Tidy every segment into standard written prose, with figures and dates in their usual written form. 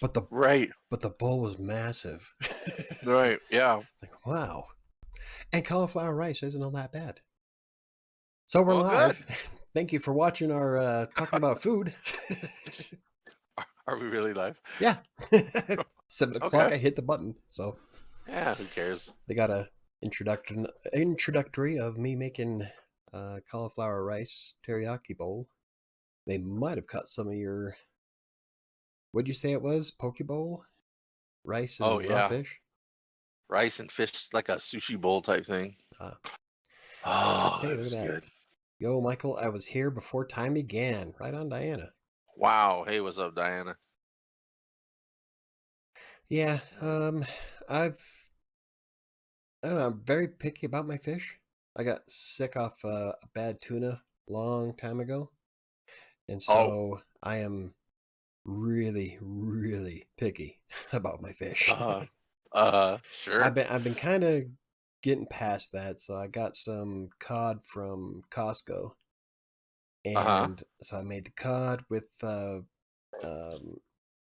but the Right. but the bowl was massive. It's Right. Yeah. like, wow. And cauliflower rice isn't all that bad. So we're Well, good. live. Thank you for watching our talking about food. Are we really live? Yeah. 7 o'clock, Okay. I hit the button. So Yeah. Who cares? they got a introductory of me making cauliflower rice teriyaki bowl. They might have cut some of your, what'd you say it was? Poke bowl? Rice Oh and raw yeah. fish? Rice and fish, like a sushi bowl type thing. Uh, Oh, hey, it look at was that. good. Yo, Michael, I was here before time began. Right on, Diana. Wow. Hey, what's up, Diana? Yeah, I've, I don't know, I'm very picky about my fish. I got sick off a bad tuna long time ago. And Oh. so I am really, really picky about my fish. Uh. Sure. I've been kind of getting past that. So I got some cod from Costco, Uh huh. and so I made the cod with um,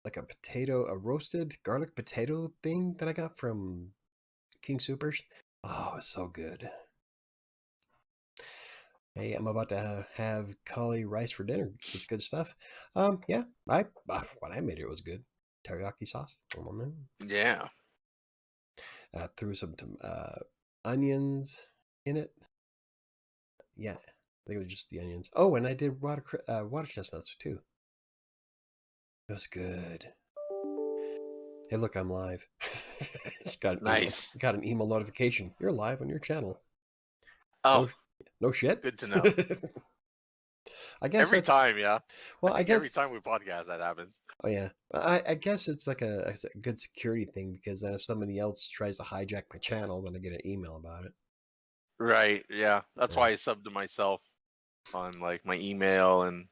like a roasted garlic potato thing that I got from King Supers. Oh, it's so good. Hey, I'm about to have cauli rice for dinner. It's good stuff. Yeah, when I made it, it was good. Teriyaki sauce. Come on then. Yeah. I threw some onions in it. Yeah, I think it was just the onions. Oh, and I did water chestnuts too. It was good. Hey, look, I'm live. Just Nice. got an email notification. You're live on your channel. Oh, No, no shit. good to know. I guess Every that's time, yeah. I well. I think every time we guess. podcast that happens. Oh yeah, I guess it's like a good security thing because then if somebody else tries to hijack my channel, then I get an email about it. Right. Yeah. That's Yeah, why I subbed to myself on like my email and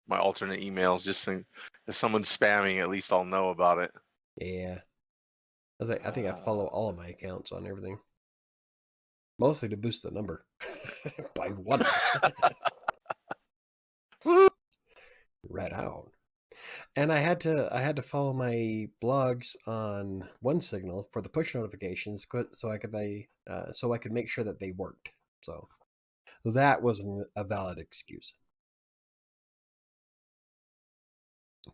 my alternate emails. Just so if someone's spamming, at least I'll know about it. yeah. I think I follow Uh, all of my accounts on everything, mostly to boost the number by one. woo! Right out. And I had to follow my blogs on OneSignal for the push notifications, so I could make sure that they worked. So that wasn't a valid excuse.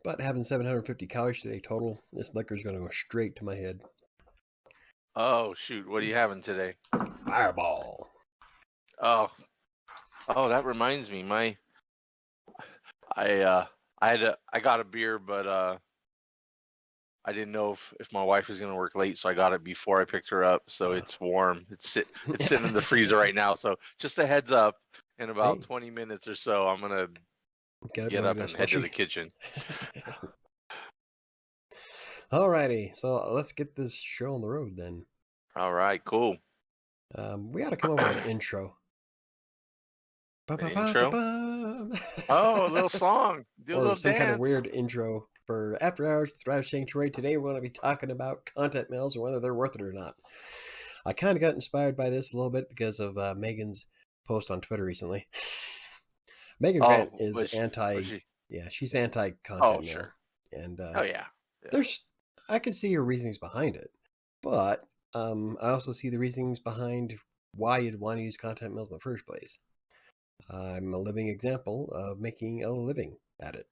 But having 750 calories today total, this liquor's going to go straight to my head. Oh shoot, what are you having today? Fireball. Oh, oh, that reminds me. I uh, I got a beer, but I didn't know if my wife was gonna work late, so I got it before I picked her up. So Uh, it's warm. It's sitting in the freezer right now. So just a heads up, in about hey, 20 minutes or so, I'm gonna get up, get go get up a and head to slushy. the kitchen. Alrighty, so let's get this show on the road then. All right, cool. We ought to come up with an intro. An intro. Ba-ba-ba-ba-bum. Oh, a little song. Do a Or little some kind of dance. weird intro for After Hours with WriterSanctuary. Today we're going to be talking about content mills and whether they're worth it or not. I kind of got inspired by this a little bit because of Megan's post on Twitter recently. Megan Grant Oh, is was anti, she? yeah, she's anti Oh, content mill. sure. And Oh yeah. Yeah. there's, I can see her reasonings behind it. But I also see the reasonings behind why you'd want to use content mills in the first place. I'm a living example of making a living at it.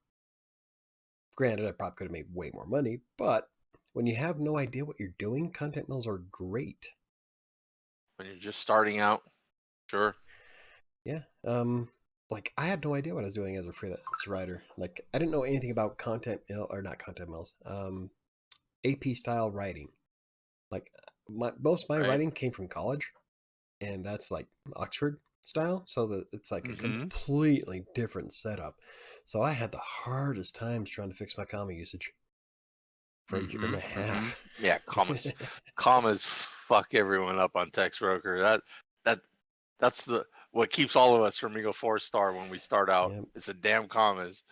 Granted, I probably could have made way more money, but when you have no idea what you're doing, content mills are great. When you're just starting out, sure. Yeah. Like I had no idea what I was doing as a freelance writer. Like I didn't know anything about content mill or not content mills. AP style writing. Like most of my Right. writing came from college, and that's like Oxford style, so that it's like a Mm-hmm. completely different setup. So I had the hardest times trying to fix my comma usage for a year and Mm-hmm. a Mm-hmm. half. Yeah, commas fuck everyone up on Text Broker. That that's the what keeps all of us from being a 4-star when we start out. Yeah. It's the damn commas.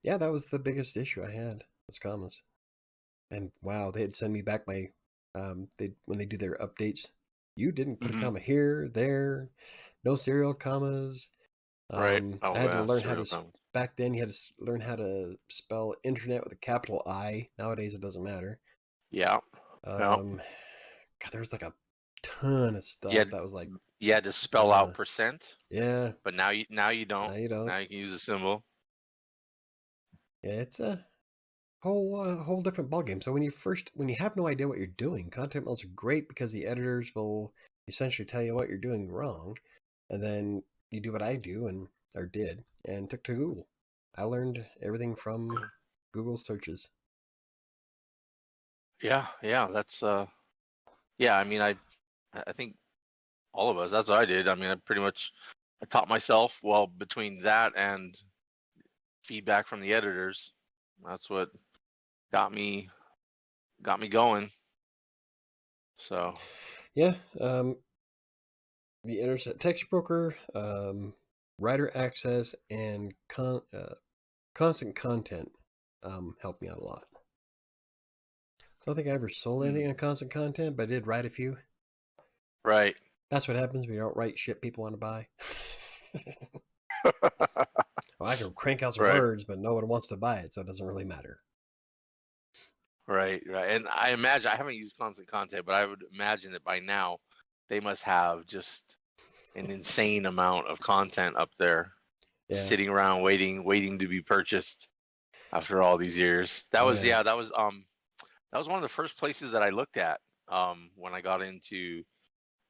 Yeah, that was the biggest issue I had was commas. And wow, they'd send me back my they when they do their updates. You didn't put a Mm-hmm. comma here, there, no serial commas. Right. I Oh had to yeah, learn how to serial commas. back then you had to learn how to spell internet with a capital I. Nowadays it doesn't matter. Yeah. Yeah. God, there was like a ton of You stuff had, that was like, you had to spell out percent, yeah, but now you now don't. you don't. Now you can use a symbol. Yeah, it's a whole different ballgame. So when you have no idea what you're doing, content mills are great because the editors will essentially tell you what you're doing wrong, and then you do what I do or did and took to Google. I learned everything from Google searches. Yeah. Yeah. That's yeah. I mean, I think all of us. That's what I did. I mean, I taught myself. Well, between that and feedback from the editors, that's what got me going. So Yeah, the Internet Text Broker, Writer Access, and Constant Content helped me out a lot. I don't think I ever sold anything on Constant Content, but I did write a few. right. That's what happens when you don't write shit people want to buy. Well, I can crank out some Right. words, but no one wants to buy it, so it doesn't really matter. Right. And I imagine, I haven't used Constant Content, but I would imagine that by now they must have just an insane amount of content up there, Yeah. sitting around waiting to be purchased after all these years. That was that was one of the first places that I looked at when I got into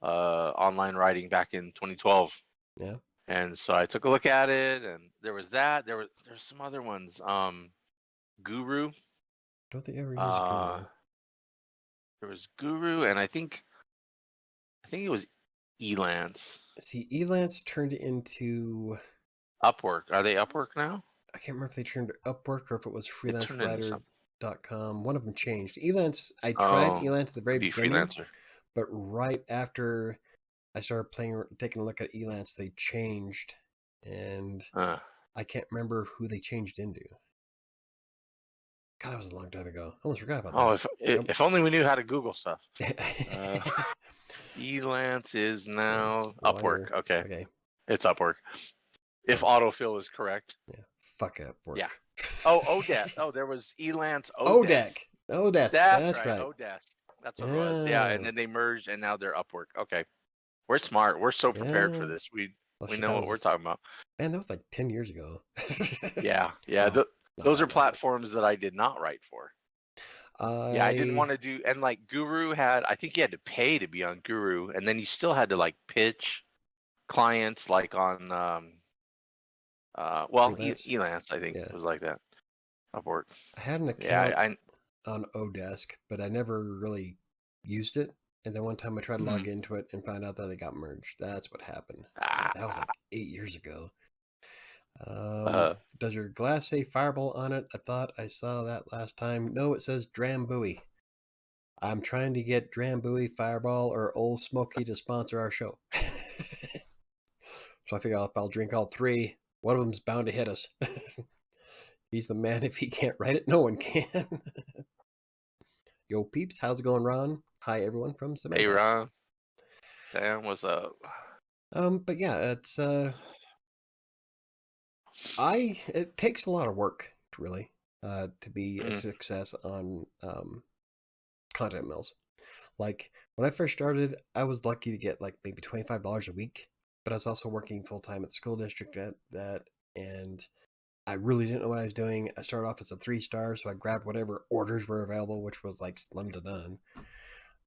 online writing back in 2012. Yeah. And so I took a look at it, and there was there's some other ones. Guru. Don't think I ever used Guru. There was Guru, and I think it was Elance. See, Elance turned into Upwork. Are they Upwork now? I can't remember if they turned Upwork or if it was It turned into something. freelancewriter.com. One of them changed. Elance, I tried Elance at the very beginning, Freelancer. but right after I started taking a look at Elance, they changed, and I can't remember who they changed into. God, that was a long time ago. I almost forgot about that. If only we knew how to Google stuff. Elance is now Upwork. Okay. It's Upwork. If autofill is correct. Yeah. Fuck Upwork. Yeah. Oh, Odesk. Oh, there was Elance Odesk. Odesk. That's right. Odesk. That's what it was. Yeah, and then they merged, and now they're Upwork. Okay. We're smart. We're so prepared for this. We know what we're talking about. Man, that was like 10 years ago. Yeah. Those are platforms that I did not write for. I didn't want to do, and like Guru I think you had to pay to be on Guru, and then you still had to like pitch clients like on Elance, I think it was like that. Upwork. I had an account on Odesk, but I never really used it. And then one time I tried to log into it and found out that they got merged. That's what happened. That was like 8 years ago. Does your glass say Fireball on it? I thought I saw that last time. No, it says Drambuie. I'm trying to get Drambuie, Fireball, or Old Smoky to sponsor our show. So I figure if I'll drink all three, one of them's bound to hit us. He's the man. If he can't write it, no one can. Yo, peeps. How's it going, Ron? Hi, everyone from Samantha. Hey, Ron. Dan, what's up? But yeah, it's it takes a lot of work, really, to be a success on content mills. Like when I first started, I was lucky to get like maybe $25 a week, but I was also working full time at the school district at that, and I really didn't know what I was doing. I started off as a 3-star, so I grabbed whatever orders were available, which was like slim to none,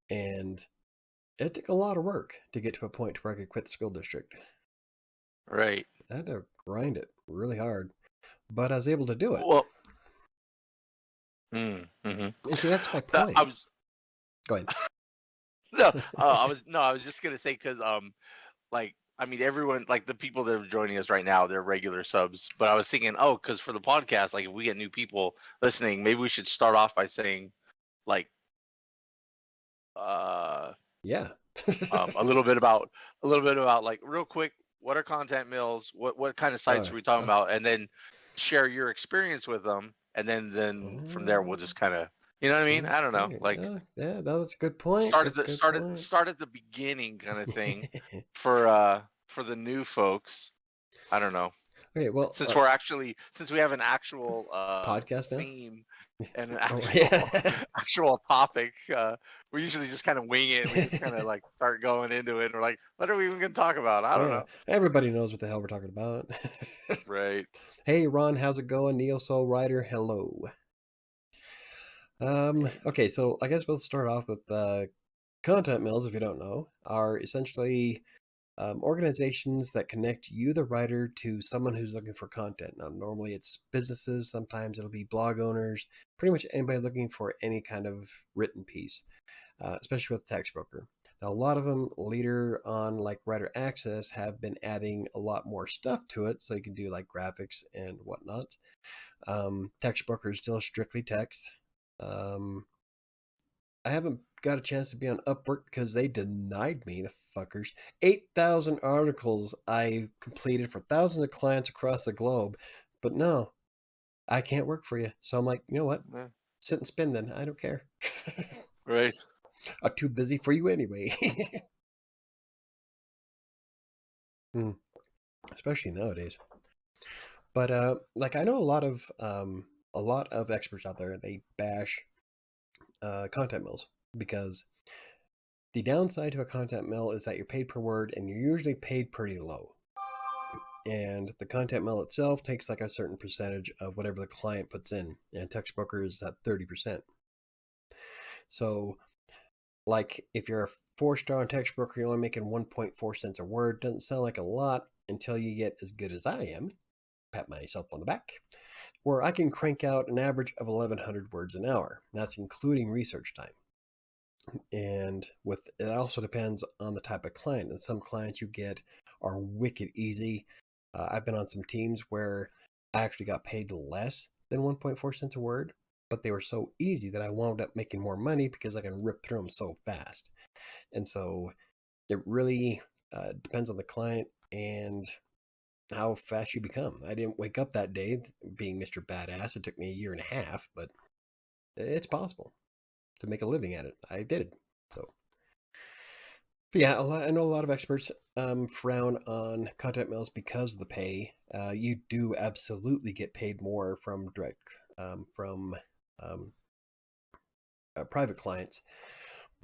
and it took a lot of work to get to a point where I could quit the school district. Right. I had to grind it really hard, but I was able to do it. Well, and see, that's my point. Go ahead. I was just gonna say because everyone, like the people that are joining us right now, they're regular subs. But I was thinking, because for the podcast, like if we get new people listening, maybe we should start off by saying, like, yeah, a little bit about like real quick, what are content mills? What kind of sites are we talking about? And then share your experience with them, and then from there we'll just kind of, you know what I mean? I don't know, like that's a good point. Start at the beginning kind of thing for the new folks. I don't know. Okay, well, Since we have an actual podcast now. theme and an Oh actual yeah. actual topic, we usually just kind of wing it. We just kind of like start going into it. And we're like, what are we even going to talk about? I Oh don't yeah. know. Everybody knows what the hell we're talking about. Right. Hey Ron, how's it going? Neo Soul Rider, hello. Okay, so I guess we'll start off with content mills. If you don't know, are essentially organizations that connect you, the writer, to someone who's looking for content. Now, normally it's businesses, sometimes it'll be blog owners, pretty much anybody looking for any kind of written piece, especially with text broker. Now, a lot of them later on, like Writer Access, have been adding a lot more stuff to it, so you can do like graphics and whatnot. Text broker is still strictly text. Um, I haven't got a chance to be on Upwork because they denied me, the fuckers. 8,000 articles I completed for thousands of clients across the globe. But no, I can't work for you. So I'm like, you know what? Yeah. Sit and spin then. I don't care. Right. I'm too busy for you anyway. Hmm, especially nowadays. But like I know a lot of experts out there, they bash content mills because the downside to a content mill is that you're paid per word and you're usually paid pretty low. And the content mill itself takes like a certain percentage of whatever the client puts in. And text broker is at 30%. So like if you're a 4-star on text broker, you're only making 1.4 cents a word. Doesn't sound like a lot until you get as good as I am. Pat myself on the back. Where I can crank out an average of 1,100 words an hour. That's including research time. And with it also depends on the type of client. And some clients you get are wicked easy. I've been on some teams where I actually got paid less than 1.4 cents a word, but they were so easy that I wound up making more money because I can rip through them so fast. And so it really depends on the client and how fast you become. I didn't wake up that day being Mr. Badass. It took me a year and a half, but it's possible to make a living at it. I did. So, but yeah, I know a lot of experts frown on content mills because of the pay. You do absolutely get paid more from direct from um, private clients,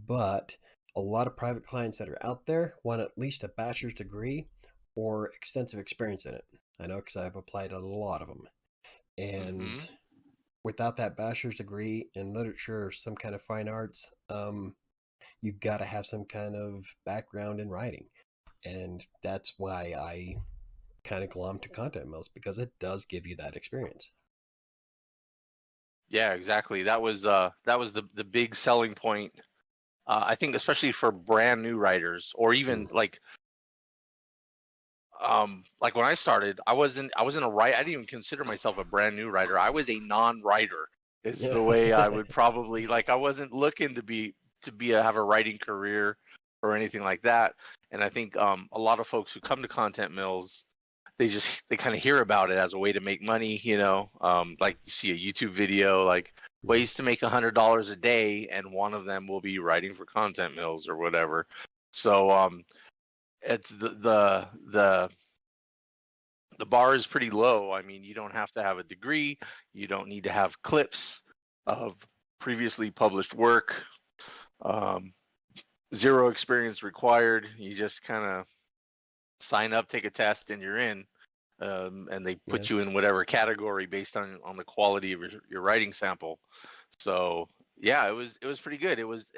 but a lot of private clients that are out there want at least a bachelor's degree or extensive experience in it. I know because I've applied a lot of them, and Mm-hmm. without that bachelor's degree in literature or some kind of fine arts, you got to have some kind of background in writing. And that's why I kind of glom to content mills because it does give you that experience. Yeah, exactly. That was the big selling point. I think especially for brand new writers, or Mm. even like when I started, I wasn't a writer. I didn't even consider myself a brand new writer. I was a non-writer. Is Yeah. the way I would probably like. I wasn't looking have a writing career or anything like that. And I think a lot of folks who come to content mills, they kind of hear about it as a way to make money. Like you see a YouTube video like Mm. ways to make $100 a day, and one of them will be writing for content mills or whatever. So it's the bar is pretty low. I mean, you don't have to have a degree. You don't need to have clips of previously published work. Um, Zero experience required. You just kind of sign up, take a test, and you're in. And they Yeah. put you in whatever category based on the quality of your writing sample. So yeah, it was pretty good. It was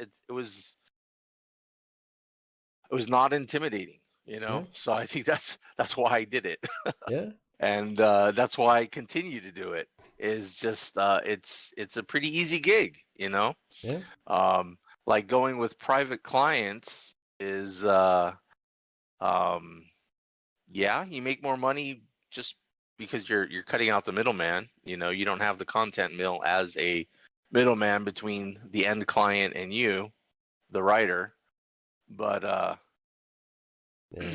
not intimidating. Yeah. So I think that's why I did it. Yeah. And that's why I continue to do it. Is just it's a pretty easy gig, Yeah. um, like going with private clients is um, yeah, you make more money just because you're cutting out the middleman. You don't have the content mill as a middleman between the end client and you, the writer. But Yeah.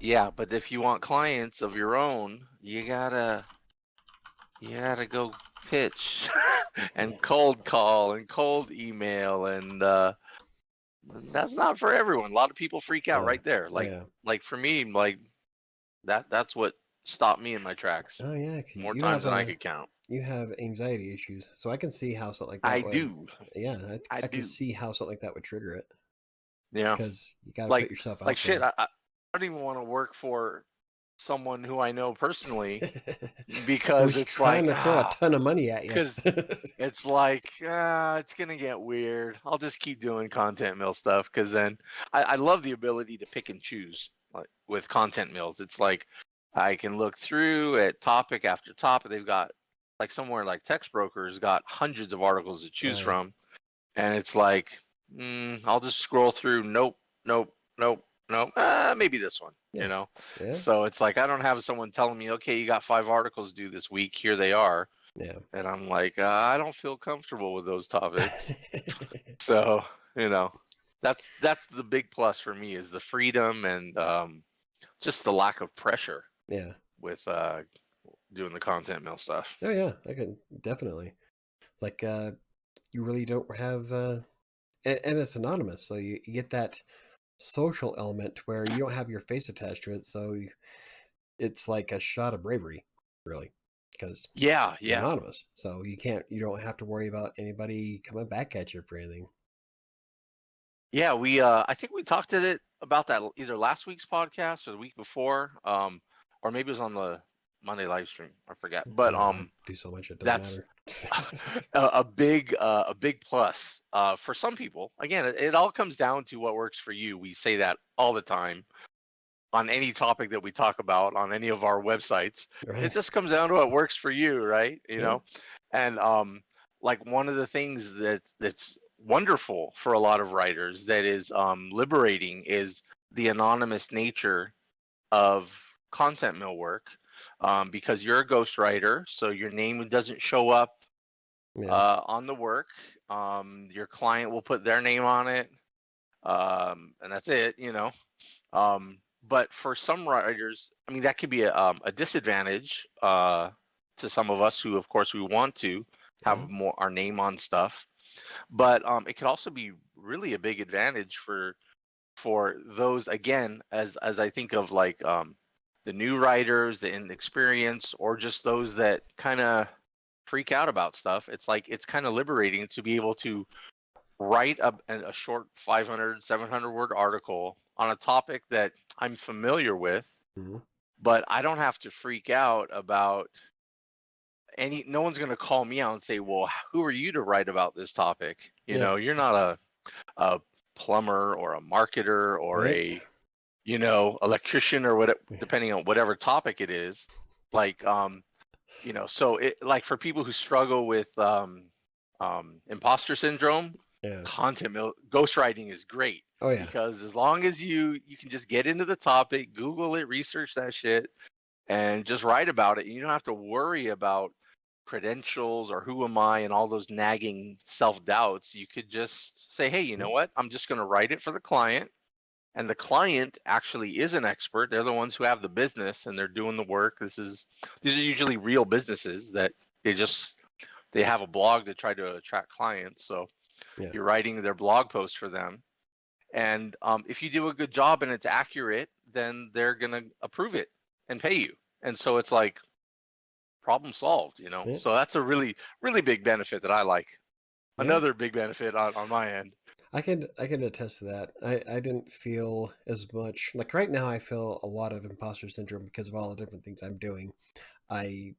yeah, but if you want clients of your own, you gotta go pitch and cold call and cold email, and that's not for everyone. A lot of people freak out Oh, right there. oh like yeah. like for me, like that's what stop me in my tracks Oh yeah, 'cause more you times have than I could count. you have anxiety issues, so I can see how something like I that would. do. Yeah, I I can do. see how something like that would trigger it Yeah. because you got to put Like yourself like out shit. there. I don't even want to work for someone who I know personally because Who's it's trying like to throw a ton of money at you? because it's like it's gonna get weird. I'll just keep doing content mill stuff because then I love the ability to pick and choose like with content mills. It's like I can look through at topic after topic. They've got like somewhere like Text Broker's got hundreds of articles to choose Yeah, from, and it's like I'll just scroll through. Nope, nope, nope, nope. Maybe this one. yeah, yeah, So it's like I don't have someone telling me, okay, you got 5 articles due this week. Here they are, yeah. and I'm like, I don't feel comfortable with those topics. So you know, that's the big plus for me is the freedom and just the lack of pressure Yeah. with doing the content mill stuff. Oh yeah, I can definitely. Like you really don't have and it's anonymous, so you get that social element where you don't have your face attached to it, so it's like a shot of bravery, really, because Yeah, you're yeah. anonymous. So you don't have to worry about anybody coming back at you for anything. Yeah, we I think we talked about that either last week's podcast or the week before, or maybe it was on the Monday live stream. I forget, but I do so much it doesn't that's matter. a big plus for some people. Again, it all comes down to what works for you. We say that all the time on any topic that we talk about on any of our websites. It Right? just comes down to what works for you, right? Yeah. And like one of the things that's wonderful for a lot of writers that is liberating is the anonymous nature of content mill work, because you're a ghostwriter, so your name doesn't show up Yeah. on the work. Your client will put their name on it, and that's it. But for some writers, I mean, that could be a disadvantage to some of us who, of course, we want to Yeah. have more our name on stuff. But it could also be really a big advantage for those, again, as I think of like the new writers, the inexperienced, or just those that kind of freak out about stuff. It's like it's kind of liberating to be able to write a short 500, 700 word article on a topic that I'm familiar with, Mhm. but I don't have to freak out about no one's going to call me out and say, well, who are you to write about this topic? Yeah. You're not a plumber or a marketer or Right. a, electrician or what, depending on whatever topic it is. Like, so it like for people who struggle with imposter syndrome, Yeah. ghostwriting is great Oh yeah. because as long as you can just get into the topic, Google it, research that shit, and just write about it. You don't have to worry about credentials or who am I and all those nagging self-doubts. You could just say, hey, you know Yeah. what? I'm just going to write it for the client. And the client actually is an expert. They're the ones who have the business and they're doing the work. These are usually real businesses that they have a blog to try to attract clients. So Yeah. you're writing their blog post for them. And if you do a good job and it's accurate, then they're going to approve it and pay you. And so it's like problem solved. Yeah. So that's a really, really big benefit that I like. Yeah. Another big benefit on my end. I can attest to that. I didn't feel as much like right now. I feel a lot of imposter syndrome because of all the different things I'm doing. I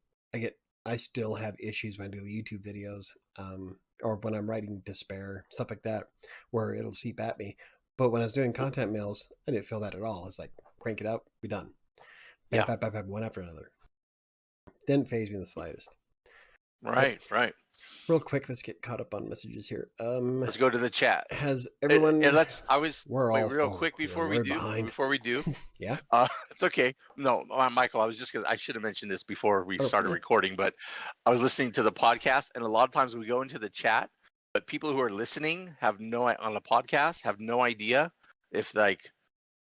I still have issues when I do the YouTube videos, or when I'm writing despair, stuff like that, where it'll seep at me. But when I was doing content mails, I didn't feel that at all. It's like crank it up, be done. Bam, Yeah. bam, bam, bam, one after another. Didn't phase me in the slightest. But Right. real quick, let's get caught up on messages here. Let's go to the chat. Has And everyone? wait real quick before we We're do, behind. Yeah. it's okay. No, Michael, I should have mentioned this before we Oh started yeah. recording, but I was listening to the podcast and a lot of times we go into the chat, but people who are listening on a podcast have no idea if like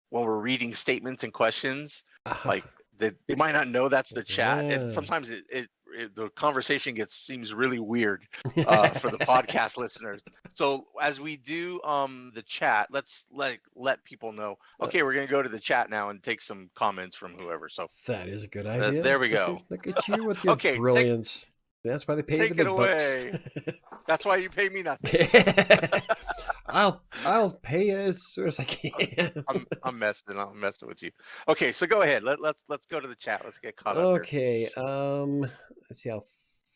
when we're reading statements and questions, like they might not know that's the chat. And Yeah. sometimes it the conversation seems really weird for the podcast listeners. So as we do the chat, let's let people know. Okay, we're gonna go to the chat now and take some comments from whoever. So That is a good idea. there we go. Look at you with your Okay, brilliance. That's why they pay you the take it big bucks. away. That's why you pay me nothing. I'll pay you as soon as I can. I'm messing with you. Okay, so go ahead. Let's go to the chat. Let's get caught up here. Okay. Let's see how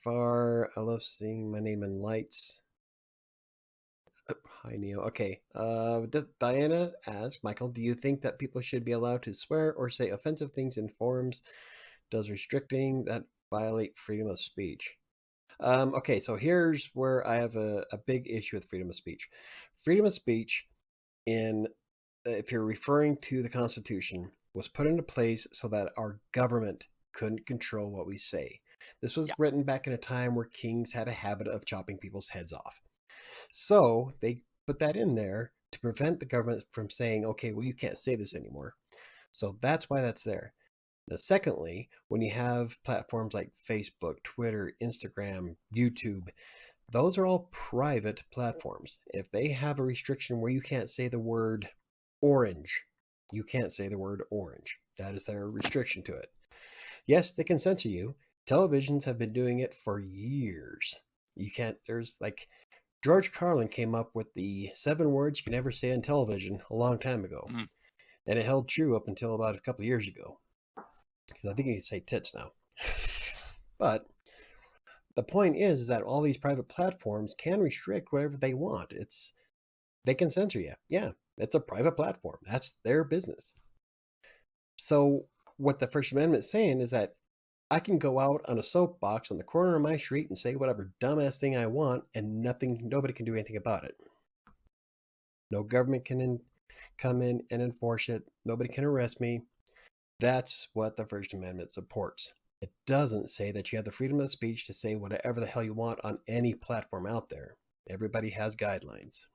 far. I love seeing my name in lights. Hi, Neo. Okay. Diana asks, Michael, do you think that people should be allowed to swear or say offensive things in forums? Does restricting that violate freedom of speech? Okay, so here's where I have a big issue with freedom of speech. Freedom of speech, if you're referring to the Constitution, was put into place so that our government couldn't control what we say. This was written back in a time where kings had a habit of chopping people's heads off. So they put that in there to prevent the government from saying, okay, well, you can't say this anymore. So that's why that's there. Now, secondly, when you have platforms like Facebook, Twitter, Instagram, YouTube, those are all private platforms. If they have a restriction where you can't say the word orange, you can't say the word orange. That is their restriction to it. Yes, they can censor you. Televisions have been doing it for years. There's like George Carlin came up with the 7 words you can never say on television a long time ago. Mm. And it held true up until about a couple of years ago. Because I think you can say tits now. But the point is that all these private platforms can restrict whatever they want. They can censor you. Yeah, it's a private platform. That's their business. So what the First Amendment is saying is that I can go out on a soapbox on the corner of my street and say whatever dumbass thing I want, and nobody can do anything about it. No government can come in and enforce it. Nobody can arrest me. That's what the First Amendment supports. It doesn't say that you have the freedom of speech to say whatever the hell you want on any platform out there. Everybody has guidelines.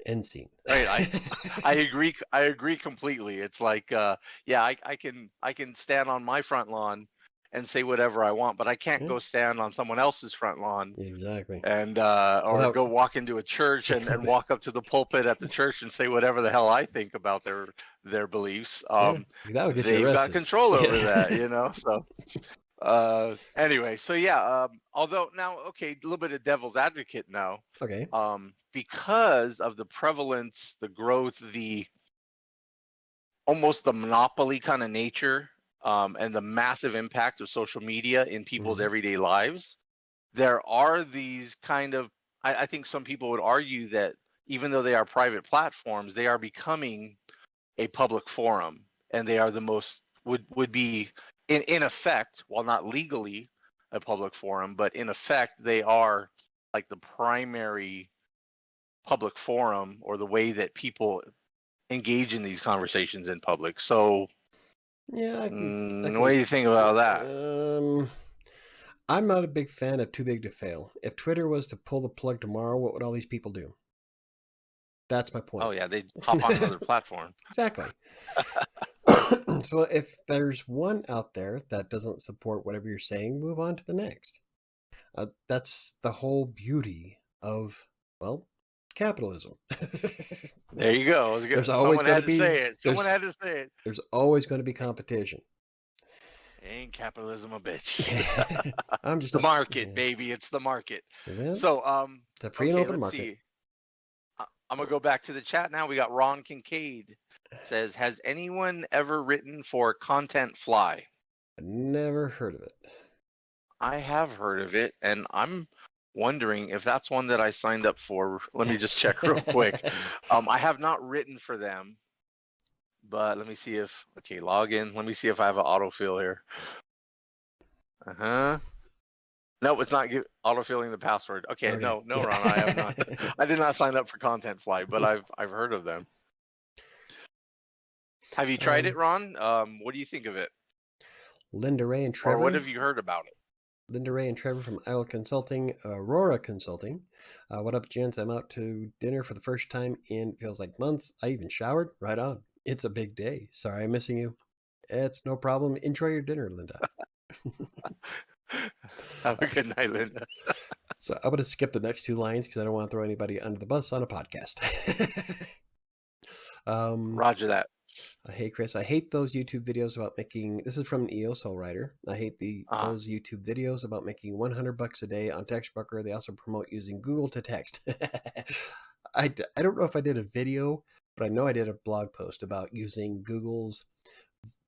End scene. Right, I agree. I agree completely. It's like, I can stand on my front lawn and say whatever I want, but I can't go stand on someone else's front lawn. Exactly. And or go walk into a church and walk up to the pulpit at the church and say whatever the hell I think about their beliefs. They've got control over that, you know. So anyway, so although now, okay, a little bit of devil's advocate now. Okay. Because of the prevalence, the growth, almost the monopoly kind of nature, and the massive impact of social media in people's everyday lives, there are these kind of, I think some people would argue that even though they are private platforms, they are becoming a public forum, and they are the most, would be in effect, while not legally a public forum, but in effect, they are like the primary public forum, or the way that people engage in these conversations in public. So yeah, I can, what do you think about that? I'm not a big fan of too big to fail. If Twitter was to pull the plug tomorrow, what would all these people do? That's my point. Oh yeah, they'd hop on another platform. Exactly. So if there's one out there that doesn't support whatever you're saying, move on to the next. That's the whole beauty of, well, capitalism. There you go. There's always Someone had to say it. Someone had to say it. There's always going to be competition. Ain't capitalism a bitch? I'm just the market, baby. It's the market. Yeah. So it's a free and open market. See. I'm gonna go back to the chat now. We got Ron Kincaid says, has anyone ever written for Content Fly? Never heard of it. I have heard of it, and I'm wondering if that's one that I signed up for. Let me just check real quick. I have not written for them, but let me see if, okay, log in. Let me see if I have an autofill here. No, it's not autofilling the password. Okay, no, Ron, I have not. I did not sign up for Content Fly, but I've heard of them. Have you tried it, Ron? What do you think of it? Linda Ray and Trevor. Or what have you heard about it? Linda Ray and Trevor from Isle Consulting, Aurora Consulting. What up, gents? I'm out to dinner for the first time in feels like months. I even showered. Right on. It's a big day. Sorry I'm missing you. It's no problem. Enjoy your dinner, Linda. Have a good night, Linda. So I'm going to skip the next two lines because I don't want to throw anybody under the bus on a podcast. um, Roger that. Hey, Chris, I hate those YouTube videos about making. This is from an EOSO writer. I hate Uh, those YouTube videos about making $100 a day on TextBooker. They also promote using Google to text. I don't know if I did a video, but I know I did a blog post about using Google's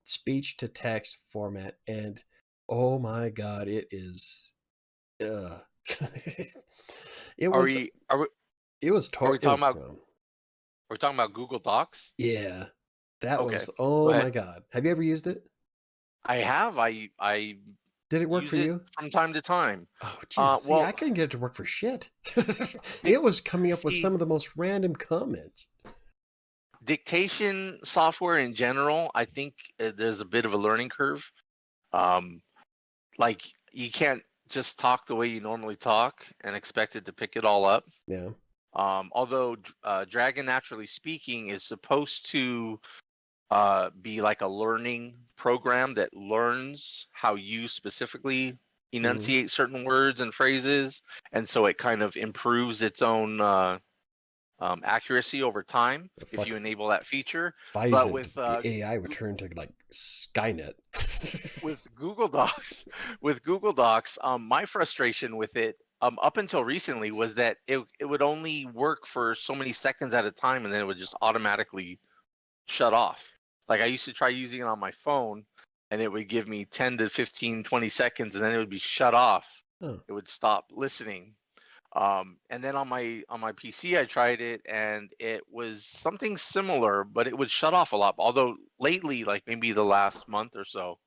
speech to text format, and oh my God, it is. It are was we are we it was are we it was talking about Google Docs? yeah. That Okay, was, go oh ahead. my God. Have you ever used it? I have. I Did it work use for it you? from time to time. Oh, geez. See, I Well, couldn't get it to work for shit. dic- It was coming up with see, some of the most random comments. dictation software in general, I think there's a bit of a learning curve. Um, like you can't just talk the way you normally talk and expect it to pick it all up. Yeah. Although Dragon Naturally Speaking is supposed to be like a learning program that learns how you specifically Mm-hmm. enunciate certain words and phrases, and so it kind of improves its own accuracy over time if Fuck. you enable that feature. If I used But it, the AI would turn to like Skynet. with Google Docs, with Google Docs, my frustration with it up until recently was that it would only work for so many seconds at a time, and then it would just automatically shut off. Like I used to try using it on my phone, and it would give me 10 to 15, 20 seconds, and then it would be shut off. Oh, It would stop listening. And then on my PC, I tried it, and it was something similar, but it would shut off a lot. Although lately, like maybe the last month or so,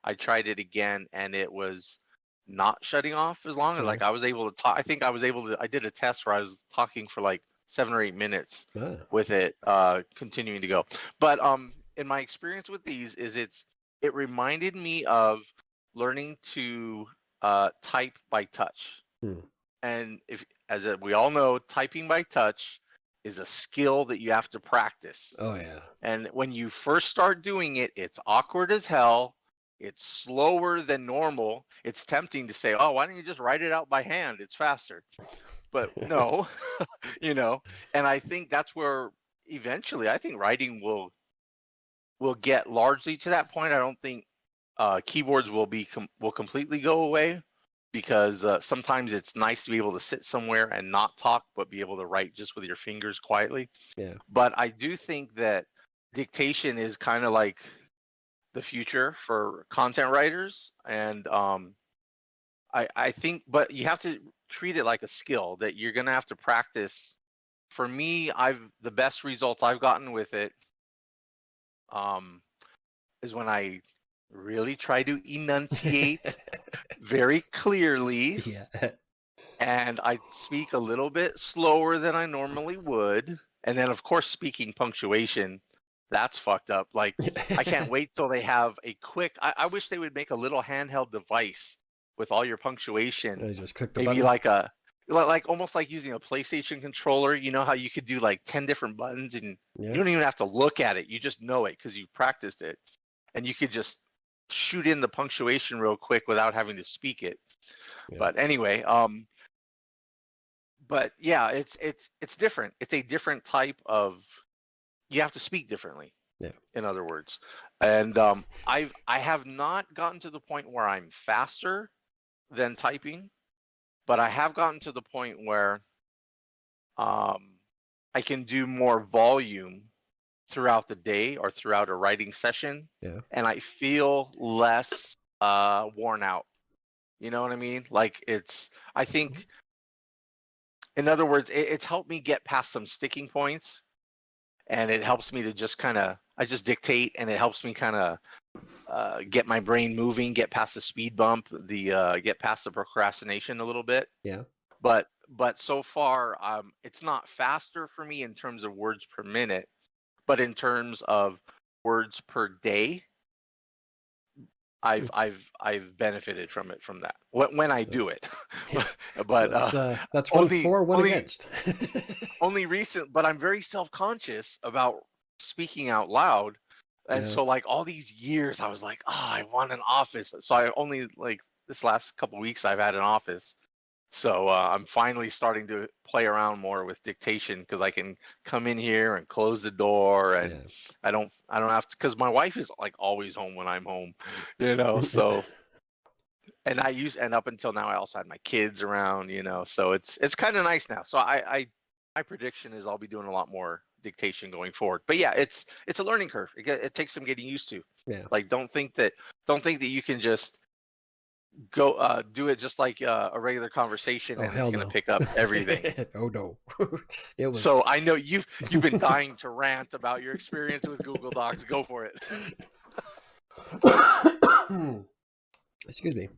I tried it again, and it was not shutting off as long as yeah. like I was able to talk. I think I was able to. I did a test where I was talking for like 7 or 8 minutes Ah, with it continuing to go. But in my experience with these, it reminded me of learning to type by touch. hmm. And if, we all know, typing by touch is a skill that you have to practice. Oh, yeah. And when you first start doing it, it's awkward as hell. It's slower than normal. It's tempting to say, "Oh, why don't you just write it out by hand? It's faster." But no, you know. And I think that's where eventually, I think writing will get largely to that point. I don't think keyboards will completely go away, because sometimes it's nice to be able to sit somewhere and not talk, but be able to write just with your fingers quietly. Yeah. But I do think that dictation is kind of like the future for content writers, and I think, but you have to treat it like a skill that you're gonna have to practice. For me, the best results I've gotten with it um, is when I really try to enunciate very clearly, Yeah. and I speak a little bit slower than I normally would. And then, of course, speaking punctuation, that's fucked up. Like, I can't wait till they have a quick. I wish they would make a little handheld device with all your punctuation. I just click the Maybe button. like almost like using a PlayStation controller. You know how you could do like 10 different buttons, and Yeah. you don't even have to look at it. You just know it because you've practiced it, and you could just shoot in the punctuation real quick without having to speak it. Yeah. But anyway, but yeah, it's different. It's a different type of. You have to speak differently. Yeah. In other words, and I have not gotten to the point where I'm faster than typing, but I have gotten to the point where I can do more volume throughout the day or throughout a writing session, Yeah. and I feel less worn out. You know what I mean? Like I think, in other words, it's helped me get past some sticking points, and it helps me to just I just dictate, and it helps me kind of get my brain moving, get past the speed bump, get past the procrastination a little bit. Yeah. But so far, it's not faster for me in terms of words per minute, but in terms of words per day, I've benefited from that when I do it. But So that's one for, one against. only recent. But I'm very self-conscious about speaking out loud, And Yeah. so like all these years I was like, oh, I want an office. So I only like this last couple weeks I've had an office. So I'm finally starting to play around more with dictation because I can come in here and close the door, and Yeah. I don't have to, because my wife is like always home when I'm home, you know. So and up until now I also had my kids around, you know. So it's kind of nice now. So I my prediction is I'll be doing a lot more dictation going forward. But yeah, it's a learning curve. It takes some getting used to. Yeah. Like don't think that you can just go do it just like a regular conversation Oh, and it's hell going to no. pick up everything. Oh, no. It was. So I know you've been dying to rant about your experience with Google Docs. Go for it. Excuse me.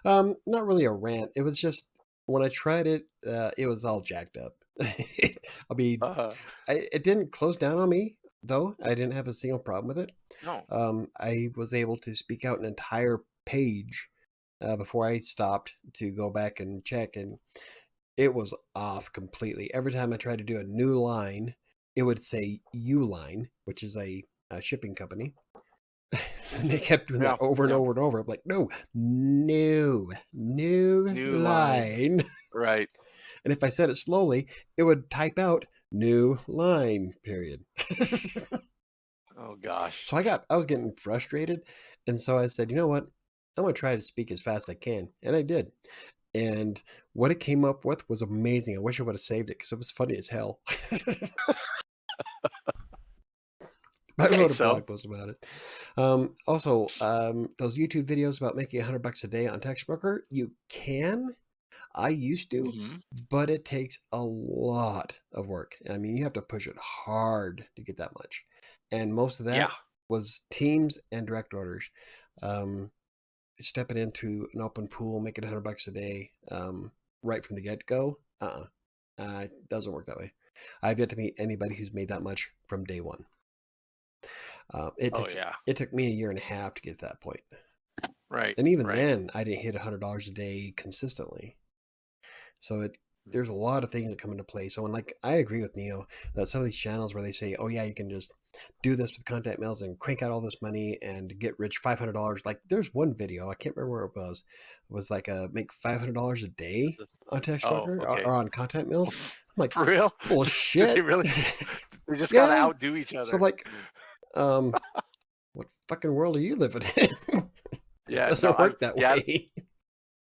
Not really a rant. It was just when I tried it, it was all jacked up. I mean, Uh, it didn't close down on me though. I didn't have a single problem with it. no. I was able to speak out an entire page before I stopped to go back and check, and it was off completely. Every time I tried to do a new line, it would say Uline, which is a shipping company. And they kept doing that Yeah. over and Yeah. over and over. I'm like, no, new New line. line. Right. And if I said it slowly, it would type out new line, period. Oh gosh. So I was getting frustrated. And so I said, you know what? I'm going to try to speak as fast as I can. And I did. And what it came up with was amazing. I wish I would have saved it because it was funny as hell. I Okay. wrote a So. blog post about it. Also, those YouTube videos about making $100 a day on Textbooker, you can. I used to, Hmm. but it takes a lot of work. I mean, you have to push it hard to get that much. And most of Yeah. that was teams and direct orders. Um, Stepping into an open pool, making $100 a day right from the get go. It doesn't work that way. I've yet to meet anybody who's made that much from day one. It Oh took yeah. it took me a year and a half to get to that point, Right. and even Right. then, I didn't hit $100 a day consistently. So there's a lot of things that come into play. So, and like I agree with Neo that some of these channels where they say, "Oh yeah, you can just do this with contact mails and crank out all this money and get rich $500." Like there's one video I can't remember where it was. It was like make $500 a day on text Oh, worker okay. or on content mails. I'm like, For real? Did they bullshit. really? They just gotta Yeah. outdo each So other. like, um, what fucking world are you living in? It Yeah. No. doesn't work that Yeah. way.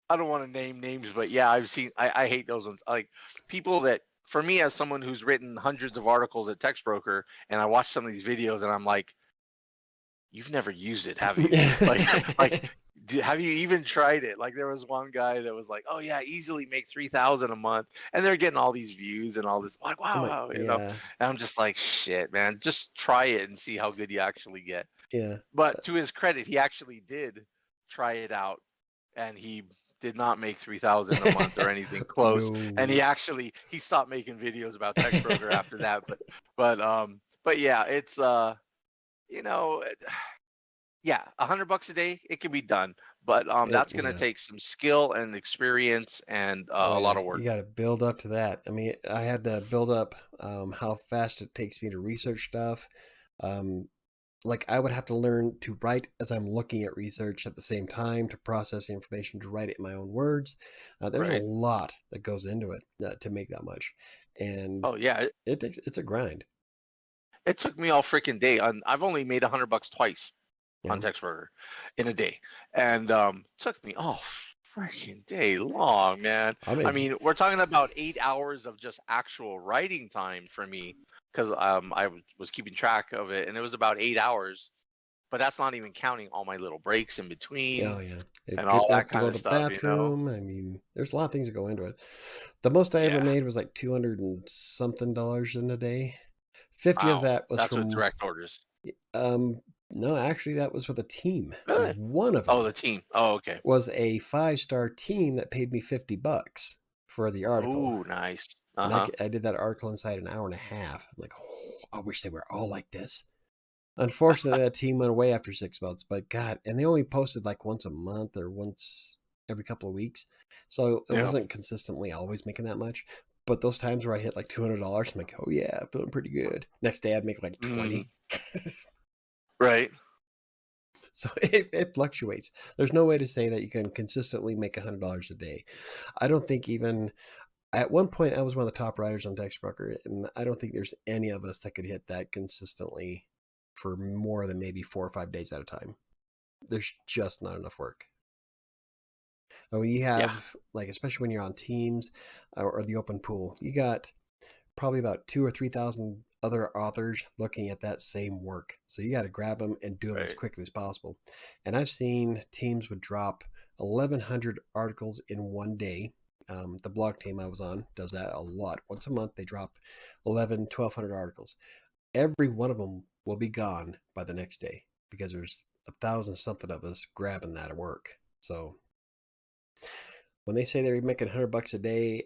I don't want to name names, but yeah, I've seen. I hate those ones. Like people that, for me, as someone who's written hundreds of articles at Textbroker, and I watch some of these videos, and I'm like, you've never used it, have you? Like, have you even tried it? Like, there was one guy that was like, oh yeah, easily make 3,000 a month, and they're getting all these views and all this. Like, I'm wow, like, wow, you know. yeah, And I'm just like, shit, man, just try it and see how good you actually get. yeah. But to his credit, he actually did try it out, and he did not make 3,000 a month or anything close. And No. he stopped making videos about Textbroker after that. But yeah, it's you know, yeah, $100 a day, it can be done, but that's gonna Yeah. take some skill and experience and Oh a lot yeah, of work. you got to build up to that. I mean, I had to build up how fast it takes me to research stuff. Um, like I would have to learn to write as I'm looking at research at the same time to process the information to write it in my own words. There's a Right. lot that goes into it to make that much, and Oh yeah, it's a grind. it took me all freaking day. I've only made $100 twice Yeah, on Textburger in a day, and took me all freaking day long, man. I I made mean, we're talking about 8 hours of just actual writing time for me, because was keeping track of it, and it was about 8 hours. But that's not even counting all my little breaks in between oh yeah, and all getting that up to kind go of to the stuff, you know. bathroom. I mean, there's a lot of things that go into it. The most I ever Yeah. made was like 200 and something dollars in a day. 50 of Wow. that was That's with from direct orders. um no, actually that was with a team. Really? One of Oh, them the team. Oh, okay. was a 5-star team that paid me $50 for the article. Oh, nice. And Uh-huh. I did that article inside an hour and a half. I'm like, oh, I wish they were all like this. Unfortunately, that team went away after 6 months, but God, and they only posted like once a month or once every couple of weeks. So it Yeah. wasn't consistently always making that much. But those times where I hit like $200, I'm like, oh yeah, I'm feeling pretty good. Next day I'd make like Mm, 20. Right. So it fluctuates. There's no way to say that you can consistently make $100 a day. I don't think even at one point I was one of the top writers on Textbroker, and I don't think there's any of us that could hit that consistently for more than maybe 4 or 5 days at a time. There's just not enough work. Oh, you Yeah. have like, especially when you're on teams or the open pool, you got probably about 2 or 3 thousand other authors looking at that same work. So you got to grab them and do them as Right. quickly as possible. And I've seen teams would drop 1,100 articles in one day. The blog team I was on does that a lot. Once a month, they drop 1,200 articles. Every one of them will be gone by the next day because there's 1,000 something of us grabbing that at work. So when they say they're making $100 a day,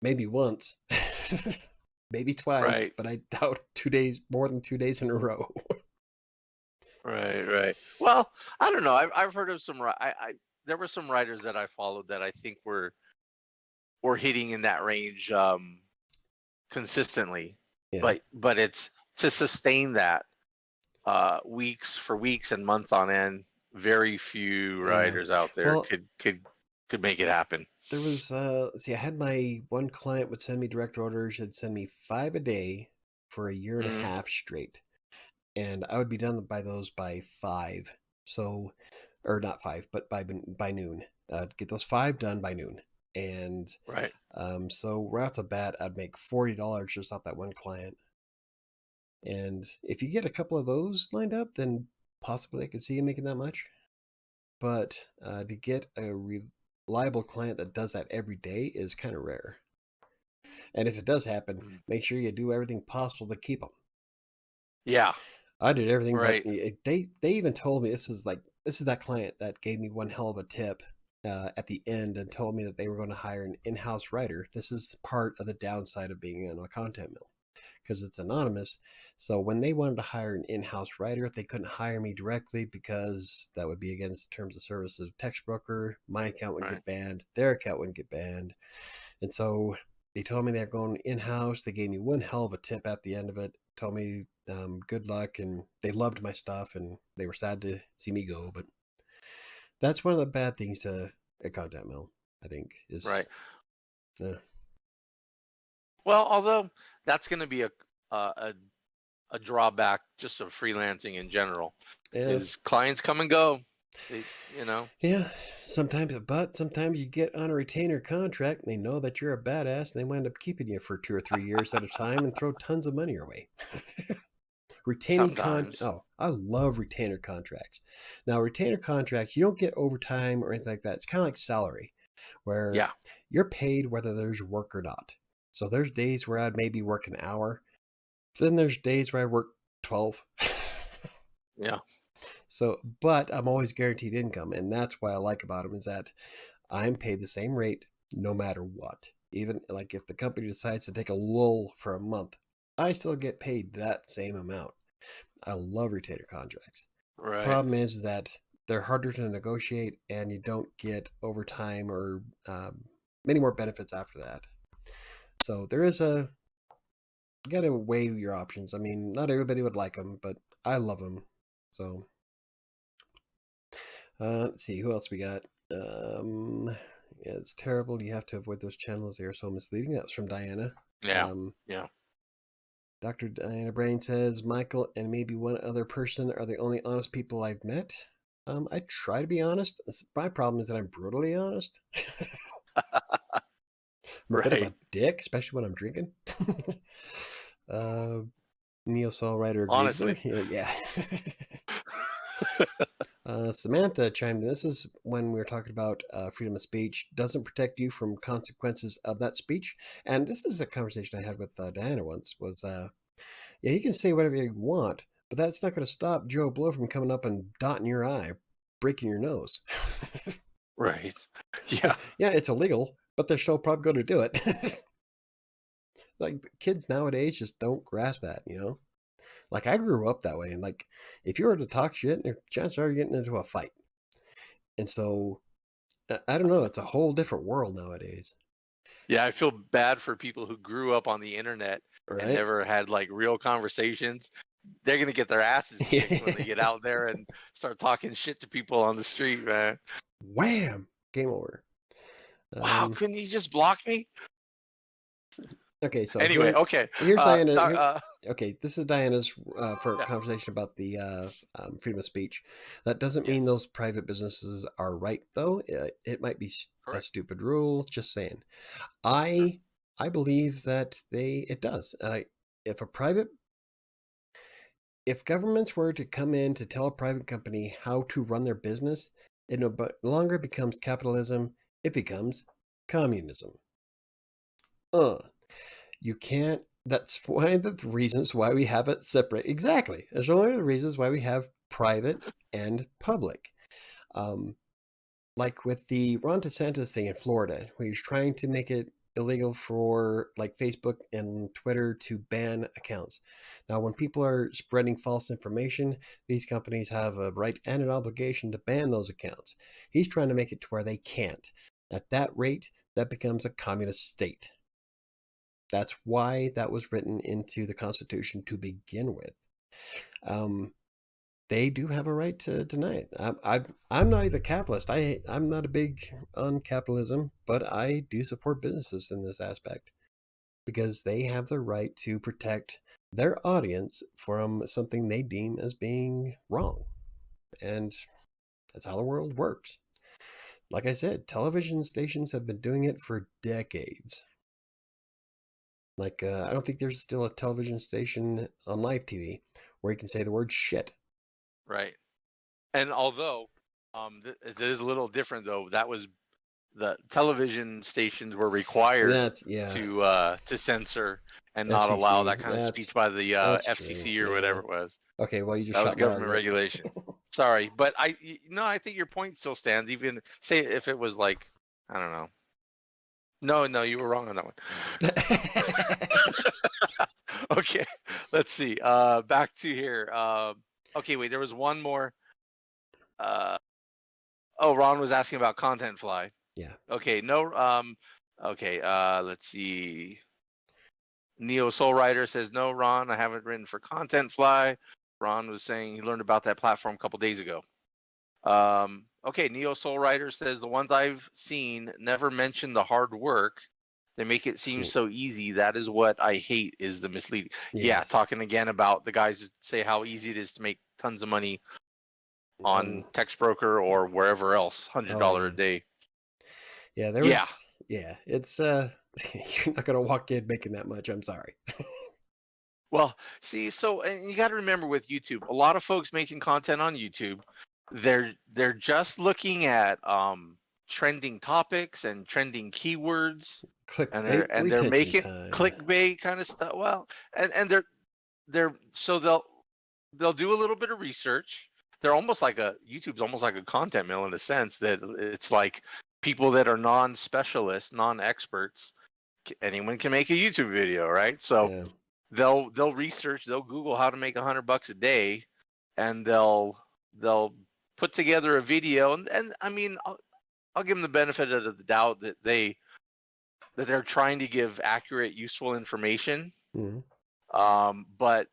maybe once, maybe twice, Right. but I doubt 2 days, more than 2 days in a row. Right. Right. Well, I don't know. I've heard of some. There were some writers that I followed that I think were hitting in that range consistently, Yeah. but it's to sustain that weeks and months on end. Very few Yeah. writers out there Well, could make it happen. there was, see, I had my one client would send me direct orders, should send me 5 a day for a year and a Hmm. half straight. And I would be done by those by 5. So, or not 5, but by noon. Get those 5 done by noon. And Right. so right off the bat, I'd make $40 just off that one client. And if you get a couple of those lined up, then possibly I could see you making that much. But to get a reliable client that does that every day is kind of rare. And if it does happen, Mm. make sure you do everything possible to keep them. Yeah. I did everything, but Right. they even told me this is that client that gave me one hell of a tip at the end and told me that they were going to hire an in-house writer. This is part of the downside of being in a content mill because it's anonymous. So when they wanted to hire an in-house writer, they couldn't hire me directly because that would be against terms of service of text broker. My account would Right. get banned. Their account wouldn't get banned. And so they told me they're going in-house. They gave me one hell of a tip at the end of it. Told me good luck, and they loved my stuff, and they were sad to see me go. But that's one of the bad things to a content mill, I think, is Right. uh, Well, although that's going to be a a drawback just of freelancing in general yeah, is clients come and go. They, you know, yeah. Sometimes you get on a retainer contract, and they know that you're a badass, and they wind up keeping you for 2 or 3 years at a time and throw tons of money your way. sometimes. Oh, I love retainer contracts. Now, retainer contracts, you don't get overtime or anything like that. It's kind of like salary, where Yeah. you're paid whether there's work or not. So there's days where I'd maybe work an hour. Then there's days where I work 12. Yeah. So, but I'm always guaranteed income, and that's what I like about them is that I'm paid the same rate no matter what. Even like if the company decides to take a lull for a month, I still get paid that same amount. I love retainer contracts. Right. Problem is that they're harder to negotiate, and you don't get overtime or many more benefits after that. So there is you got to weigh your options. I mean, not everybody would like them, but I love them. So let's see who else we got. Yeah, it's terrible. You have to avoid those channels. They are so misleading. That was from Diana. Yeah. Um, Yeah. Dr. Diana Brain says Michael and maybe one other person are the only honest people I've met. I try to be honest. My problem is that I'm brutally honest. I'm a bit of Right. a dick, especially when I'm drinking. uh, Neo Soul Writer agrees there. Honestly. Yeah. Samantha chimed in. This is when we were talking about freedom of speech doesn't protect you from consequences of that speech. And this is a conversation I had with Diana once. Was yeah, you can say whatever you want, but that's not going to stop Joe Blow from coming up and dotting your eye, breaking your nose. Right. Yeah. Like, yeah, it's illegal, but they're still probably going to do it. Like kids nowadays just don't grasp that, you know. Like I grew up that way, and like if you were to talk shit, chances are you're getting into a fight. And so I don't know. It's a whole different world nowadays, Yeah. I feel bad for people who grew up on the internet and right? never had like real conversations. they're gonna get their asses kicked when they get out there and start talking shit to people on the street, man. Wham! Game over. Wow, couldn't you just block me? Okay, so Anyway, okay. here's Diana. Doc, Okay, this is Diana's for yeah, conversation about the freedom of speech. That doesn't mean yes, those private businesses are right, though. It might be a correct. stupid rule. Just saying. Sure. I believe that it does. If governments were to come in to tell a private company how to run their business, it no longer becomes capitalism. It becomes communism. You can't. That's one of the reasons why we have it separate. Exactly. That's one of the reasons why we have private and public. Um, like with the Ron DeSantis thing in Florida, where he's trying to make it illegal for like Facebook and Twitter to ban accounts. Now, when people are spreading false information, these companies have a right and an obligation to ban those accounts. He's trying to make it to where they can't. At that rate, that becomes a communist state. That's why that was written into the Constitution to begin with. They do have a right to deny it. I'm not even a capitalist. I'm not a big on capitalism, but I do support businesses in this aspect because they have the right to protect their audience from something they deem as being wrong. And that's how the world works. Like I said, television stations have been doing it for decades. Like, I don't think there's still a television station on live TV where you can say the word shit. Right. And although it is a little different, though, that was the television stations were required to censor and not allow that FCC. kind of speech by the That's FCC true. or whatever it was. Okay, well, you just That was shot my government argument. regulation. Sorry, but I think your point still stands. Even say if it was like, I don't know. No, you were wrong on that one. Okay, let's see. Back to here. Okay, wait. There was one more. Ron was asking about Content Fly. Yeah. Okay. No. Okay. Let's see. Neo Soul Rider says no. Ron, I haven't written for Content Fly. Ron was saying he learned about that platform a couple days ago. Okay. Neo Soul Rider says the ones I've seen never mention the hard work. They make it seem so easy. That is what I hate, is the misleading. Yes. Yeah, talking again about the guys that say how easy it is to make tons of money on Text Broker or wherever else, $100 a day. Yeah, there was. Yeah, it's you're not gonna walk in making that much. I'm sorry. Well, see, so and you got to remember with YouTube, a lot of folks making content on YouTube, they're just looking at trending topics and trending keywords, Clickbait, and they're making clickbait kind of stuff. Well, and they're so they'll do a little bit of research. They're almost like YouTube's almost like a content mill in a sense that it's like people that are non-specialists, non-experts, anyone can make a YouTube video, right? So they'll research, they'll Google how to make $100 a day, and they'll put together a video, and I mean, I'll give them the benefit of the doubt that they're trying to give accurate, useful information. Mm-hmm. But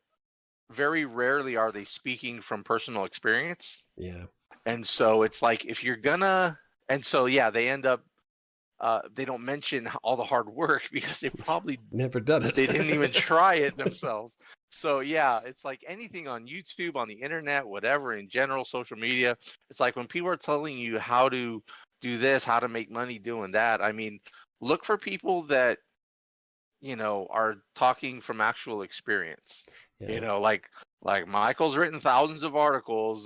very rarely are they speaking from personal experience. Yeah. And so it's like, if you're gonna, and so yeah, they end up, they don't mention all the hard work because they probably never done it. They didn't even try it themselves. So yeah, it's like anything on YouTube, on the internet, whatever, in general, social media. It's like when people are telling you how to do this, how to make money doing that. I mean, look for people that, are talking from actual experience. Yeah. Like Michael's written thousands of articles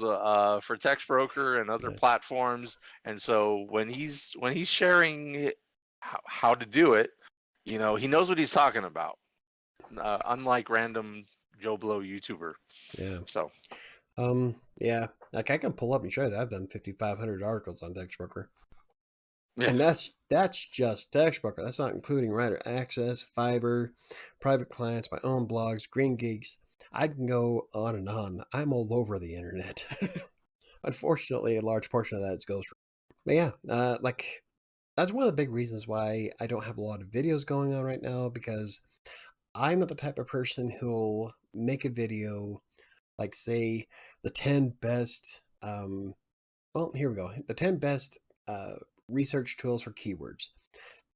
for Text Broker and other platforms, and so when he's sharing how to do it, he knows what he's talking about. Unlike random Joe Blow YouTuber. Yeah. So. Yeah. Like I can pull up and show you that I've done 5,500 articles on Text Broker. Yeah. And that's just Text Broker. That's not including Writer Access, Fiverr, private clients, my own blogs, Green Geeks. I can go on and on. I'm all over the internet. Unfortunately, a large portion of that is goes. But yeah, like that's one of the big reasons why I don't have a lot of videos going on right now, because I'm not the type of person who'll make a video like say the 10 best, well, here we go. The 10 best research tools for keywords.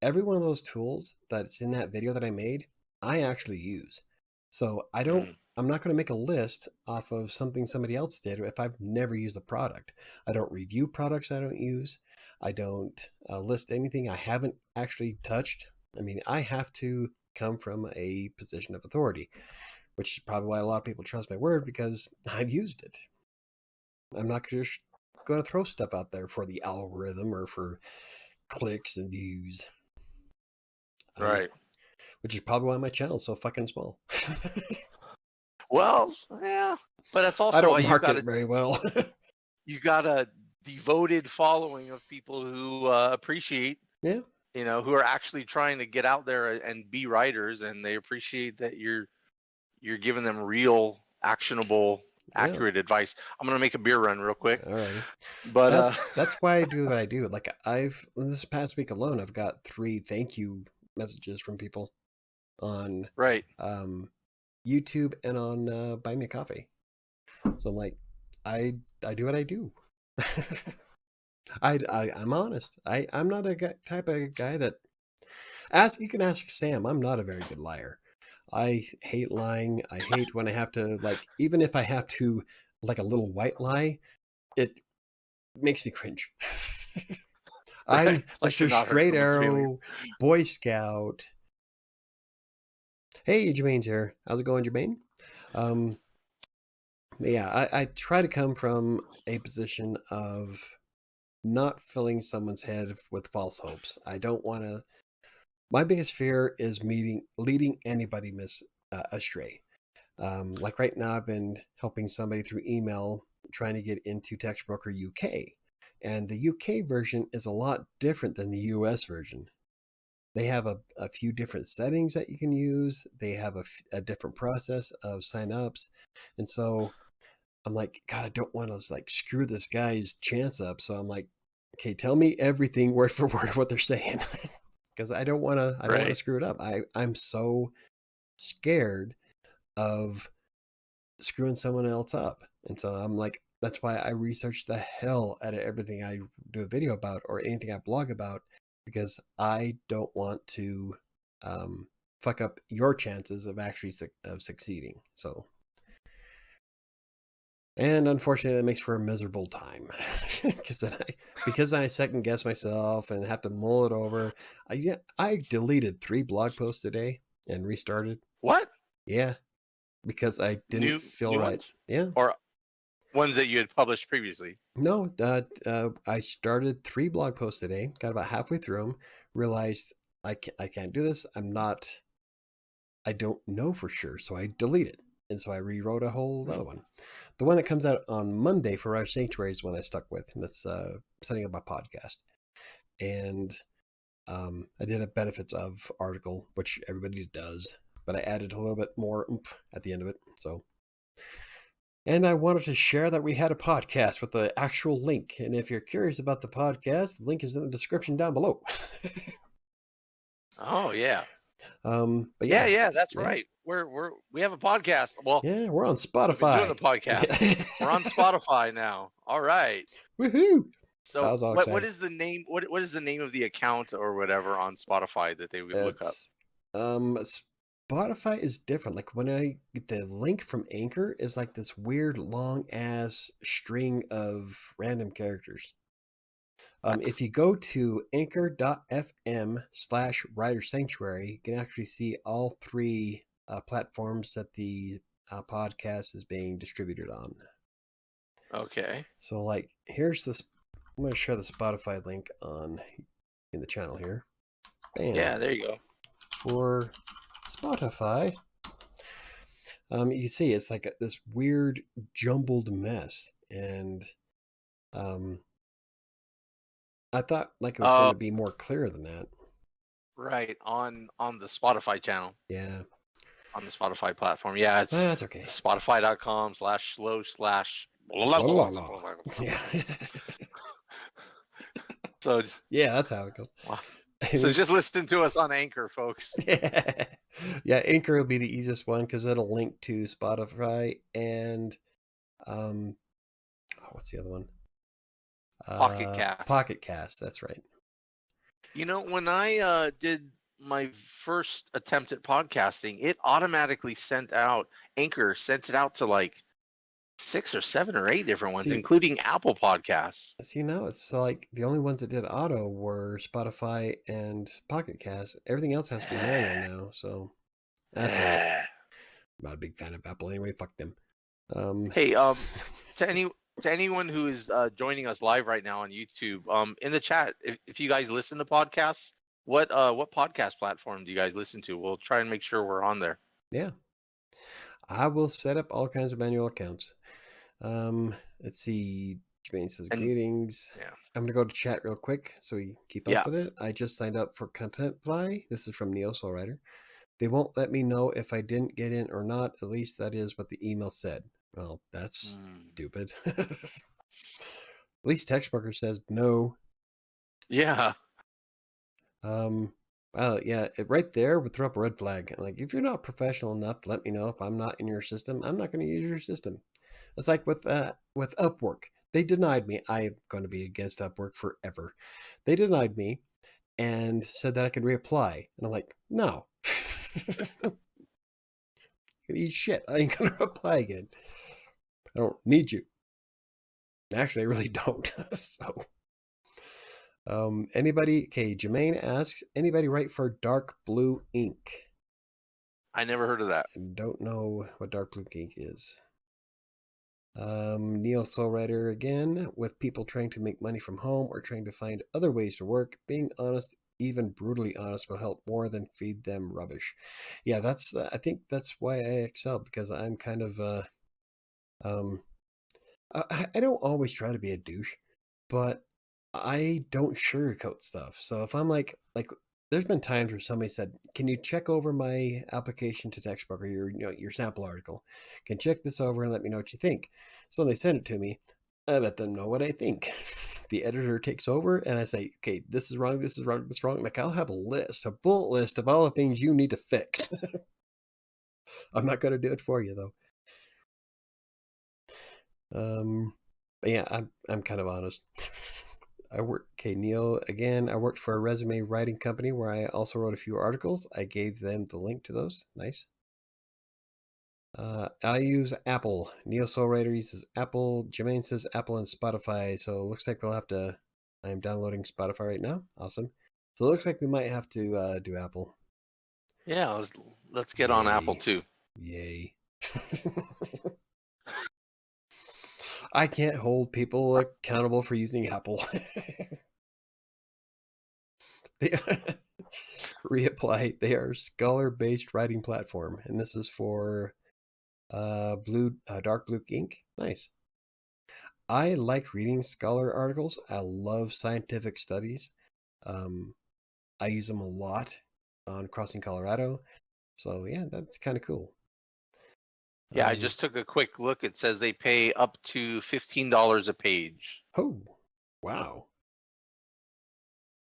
Every one of those tools that's in that video that I made, I actually use. So I'm not going to make a list off of something somebody else did if I've never used a product. I don't review products I don't use. I don't list anything I haven't actually touched. I mean, I have to come from a position of authority, which is probably why a lot of people trust my word, because I've used it. I'm not just going to throw stuff out there for the algorithm or for clicks and views. Right. Which is probably why my channel is so fucking small. Well, yeah, but that's I also don't why market it very well. you got a devoted following of people who appreciate, Yeah. who are actually trying to get out there and be writers, and they appreciate that you're giving them real, actionable, accurate advice. I'm gonna make a beer run real quick. Alrighty. But that's why I do what I do. Like this past week alone, I've got 3 thank you messages from people on right. YouTube and on Buy Me a Coffee. So I'm like, I do what I do. I'm honest. I'm not a type of guy that you can ask Sam. I'm not a very good liar. I hate lying. I hate when I have to, like, even if I have to, like, a little white lie, it makes me cringe. I'm Like Mr. not hurt Straight someone's feelings. Arrow, Boy Scout. Hey, Jermaine's here. How's it going, Jermaine? Yeah, I try to come from a position of not filling someone's head with false hopes. I don't want to. My biggest fear is leading anybody astray. Like right now, I've been helping somebody through email trying to get into Textbroker UK, and the UK version is a lot different than the US version. They have a few different settings that you can use. They have a different process of sign-ups, and so I'm like, God, I don't want to like screw this guy's chance up. So I'm like, okay, tell me everything word for word what they're saying, because I don't want to. I don't want to screw it up. I'm so scared of screwing someone else up, and so I'm like, that's why I research the hell out of everything I do a video about or anything I blog about, because I don't want to fuck up your chances of actually succeeding. So. And unfortunately, that makes for a miserable time because I second guess myself and have to mull it over. I deleted 3 blog posts today and restarted. What? Yeah, because I didn't feel new right. Ones? Yeah, or ones that you had published previously. No, I started 3 blog posts today. Got about halfway through them. Realized I can't do this. I don't know for sure, so I deleted, and so I rewrote a whole other one. The one that comes out on Monday for WriterSanctuary is one I stuck with, and that's setting up my podcast. And I did a benefits of article, which everybody does, but I added a little bit more oomph at the end of it. So, and I wanted to share that we had a podcast with the actual link. And if you're curious about the podcast, the link is in the description down below. Oh yeah. But yeah, that's right. We have a podcast. Well, yeah, we're on Spotify. We've been doing the podcast. We're on Spotify now. All right. Woohoo! So what is the name? What is the name of the account or whatever on Spotify that they would look up? Spotify is different. Like when I get the link from Anchor, is like this weird long ass string of random characters. If you go to anchor.fm/WriterSanctuary, you can actually see all 3 platforms that the podcast is being distributed on. Okay. So like, here's this. I'm going to share the Spotify link in the channel here. Bam. Yeah, there you go. For Spotify, you can see it's like this weird jumbled mess, and I thought like it was going to be more clear than that. Right, on the Spotify channel. Yeah. On the Spotify platform. Yeah, it's that's okay. Spotify.com/slow/ Yeah. So yeah, that's how it goes. Wow. So just listen to us on Anchor, folks. Yeah, Anchor will be the easiest one because it'll link to Spotify and What's the other one? Pocket Cast. Pocket Cast. That's right. When I did my first attempt at podcasting, it automatically Anchor sent it out to like 6 or 7 or 8 different ones, See, including Apple Podcasts. now it's like the only ones that did auto were Spotify and Pocket Cast. Everything else has to be manual now, so that's all right. I'm not a big fan of Apple anyway. Fuck them. Hey, to anyone who is joining us live right now on YouTube, in the chat, if you guys listen to podcasts, what podcast platform do you guys listen to? We'll try and make sure we're on there. Yeah, I will set up all kinds of manual accounts. Let's see. Jermaine says greetings. Yeah. I'm gonna go to chat real quick so we keep up with it. I just signed up for Contentfly. This is from Neo Soul Writer. They won't let me know if I didn't get in or not. At least that is what the email said. Well, that's stupid. At least Textbroker says no. Yeah. Well, yeah, right there would throw up a red flag. Like, if you're not professional enough to let me know if I'm not in your system, I'm not going to use your system. It's like with Upwork. They denied me. I'm going to be against Upwork forever. They denied me and said that I could reapply. And I'm like, no. You eat shit. I ain't going to apply again. I don't need you. Actually, I really don't. So, anybody? Okay, Jermaine asks, anybody write for Dark Blue Ink? I never heard of that. I don't know what Dark Blue Ink is. Neo Soul Writer again, with people trying to make money from home or trying to find other ways to work, being honest, even brutally honest, will help more than feed them rubbish. Yeah, that's I think that's why I excel, because I'm kind of I don't always try to be a douche, but I don't sugarcoat stuff. So if I'm like there's been times where somebody said, "Can you check over my application to Textbook or your sample article? Can check this over and let me know what you think." So when they send it to me, I let them know what I think. The editor takes over and I say, "Okay, this is wrong, this is wrong, this is wrong." Like, I'll have a bullet list of all the things you need to fix. I'm not going to do it for you though. But yeah, I'm kind of honest. Neil, again, I worked for a resume writing company where I also wrote a few articles. I gave them the link to those. Nice. I use Apple. Neo Soul Writer uses Apple. Jermaine says Apple and Spotify. So it looks like we'll have to. I'm downloading Spotify right now. Awesome. So it looks like we might have to do Apple. Yeah, let's get on Apple too. Yay. I can't hold people accountable for using Apple. Reapply. They are Scholar-based writing platform, and this is for Dark Blue Ink. Nice. I like reading Scholar articles. I love scientific studies. I use them a lot on Crossing Colorado. So yeah, that's kind of cool. Yeah, I just took a quick look. It says they pay up to $15 a page. Oh, wow.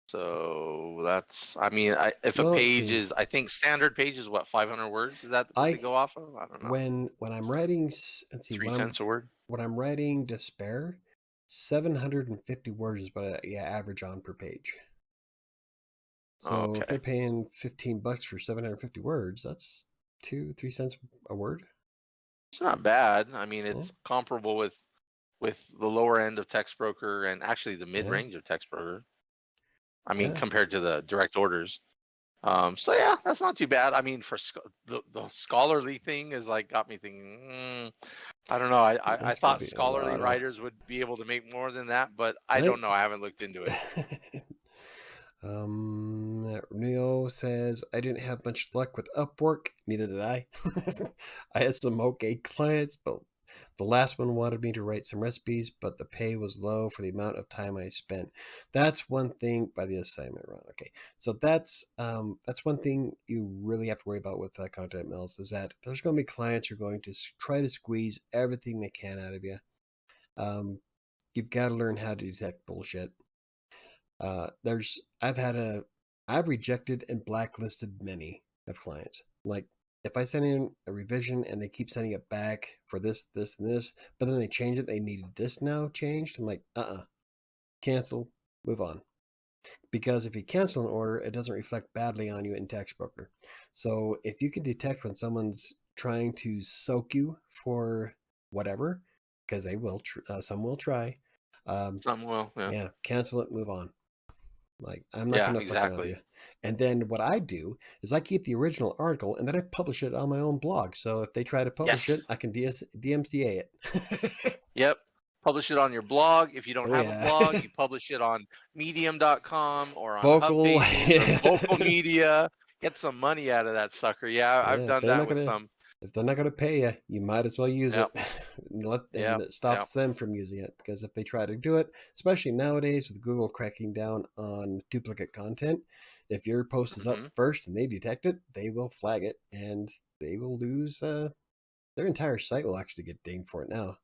So that's, I mean, if a page is, I think standard page is what, 500 words? Is that what they go off of? I don't know. When I'm writing, let's see, 3 cents a word. When I'm writing despair, 750 words is what I average on per page. So if they're paying $15 for 750 words, that's 2-3 cents a word. It's not bad. I mean, it's comparable with the lower end of Textbroker and actually the mid range of Textbroker. I mean, compared to the direct orders. So yeah, that's not too bad. I mean, for the scholarly thing is like got me thinking. I don't know. I thought scholarly writers would be able to make more than that, but I don't know. I haven't looked into it. Neo says, I didn't have much luck with Upwork. Neither did I. I had some okay clients, but the last one wanted me to write some recipes, but the pay was low for the amount of time I spent. That's one thing by the assignment run. Okay, so that's one thing you really have to worry about with content mills, is that there's going to be clients who are going to try to squeeze everything they can out of you. You've got to learn how to detect bullshit. I've rejected and blacklisted many of clients. Like, if I send in a revision and they keep sending it back for this, this, and this, but then they change it, they needed this now changed. I'm like, cancel, move on. Because if you cancel an order, it doesn't reflect badly on you in TextBooker. So if you can detect when someone's trying to soak you for whatever, because they will, some will try. Some will, yeah. Yeah, cancel it, move on. Like, I'm not Yeah, going to fuck around with exactly. you. And then what I do is I keep the original article and then I publish it on my own blog. So if they try to publish it, Yes. I can DMCA it. Yep. Publish it on your blog. If you don't Oh, have a yeah. blog, you publish it on medium.com or on Hub Vocal. Pages or Vocal Media. Get some money out of that sucker. Yeah, I've Yeah, done that with some. if they're not gonna pay you, you might as well use it. Yep. And Yep. it Yep. stops them from using it, because if they try to do it, especially nowadays with Google cracking down on duplicate content, if your post is up Hmm. first and they detect it, they will flag it and they will lose. Their entire site will actually get dinged for it now.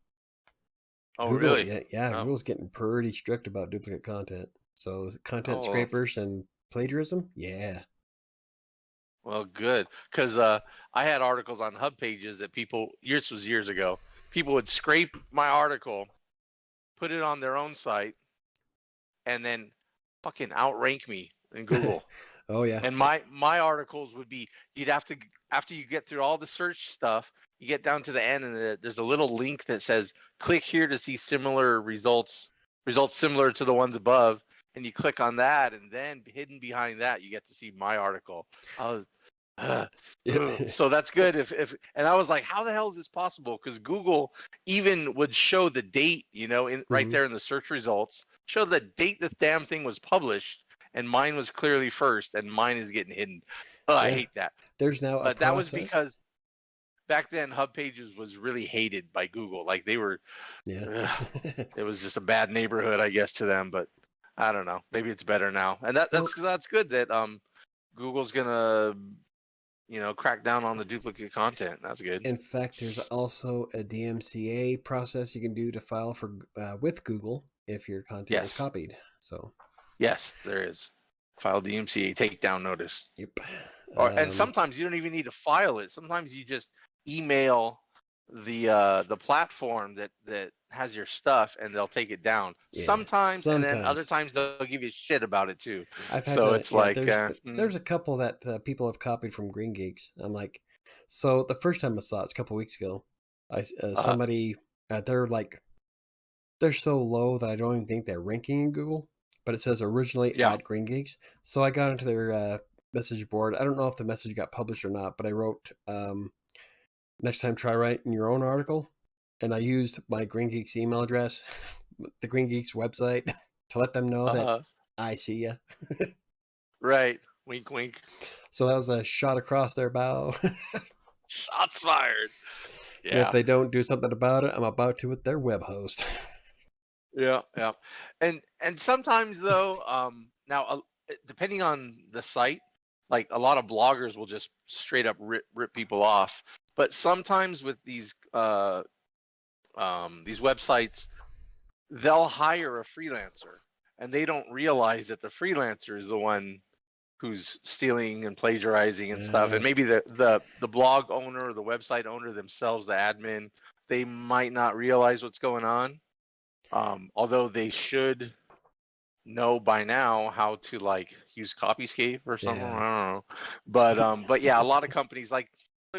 Oh, Google, really? yeah, Oh. Google's getting pretty strict about duplicate content. So content Oh, scrapers and plagiarism, yeah. well, good. Because I had articles on Hub Pages that people, this was years ago, people would scrape my article, put it on their own site, and then fucking outrank me in Google. Oh yeah. And my articles would be, you'd have to, after you get through all the search stuff, you get down to the end and there's a little link that says click here to see similar results similar to the ones above, and you click on that, and then hidden behind that you get to see my article. I was so that's good. If and I was like, how the hell is this possible? Because Google even would show the date, in right Mhm. there in the search results, show the date the damn thing was published, and mine was clearly first, and mine is getting hidden. Oh, I Yeah. hate that. There's now a But that was process. because back then Hub Pages was really hated by Google. Like they were, Yeah. it was just a bad neighborhood, I guess, to them. But I don't know. Maybe it's better now, and Well, that's good that Google's gonna crack down on the duplicate content. That's good. in fact, there's also a DMCA process you can do to file for with Google if your content is Yes, copied. So, yes, there is. File DMCA takedown notice. yep. And sometimes you don't even need to file it. Sometimes you just email the platform that has your stuff, and they'll take it down. Yeah. Sometimes, and then other Sometimes times they'll give you shit about it too. I've had So to. it's Yeah. like, There's a couple that people have copied from Green Geeks. I'm like, so the first time I saw it, a couple weeks ago, somebody they're so low that I don't even think they're ranking in Google, but it says originally yeah, at Green Geeks. So I got into their message board. I don't know if the message got published or not, but I wrote, next time try writing your own article. And I used my Green Geeks email address, the Green Geeks website, to let them know that I see you. right. Wink, wink. So that was a shot across their bow. Shots fired. And if Yeah. they don't do something about it, I'm about to with their web host. Yeah, yeah. And sometimes though, now depending on the site, like a lot of bloggers will just straight up rip people off. But sometimes with these websites, they'll hire a freelancer, and they don't realize that the freelancer is the one who's stealing and plagiarizing and stuff. And maybe the blog owner or the website owner themselves, the admin, they might not realize what's going on. Although they should know by now how to like use Copyscape or something. Yeah. I don't know. But yeah, a lot of companies, like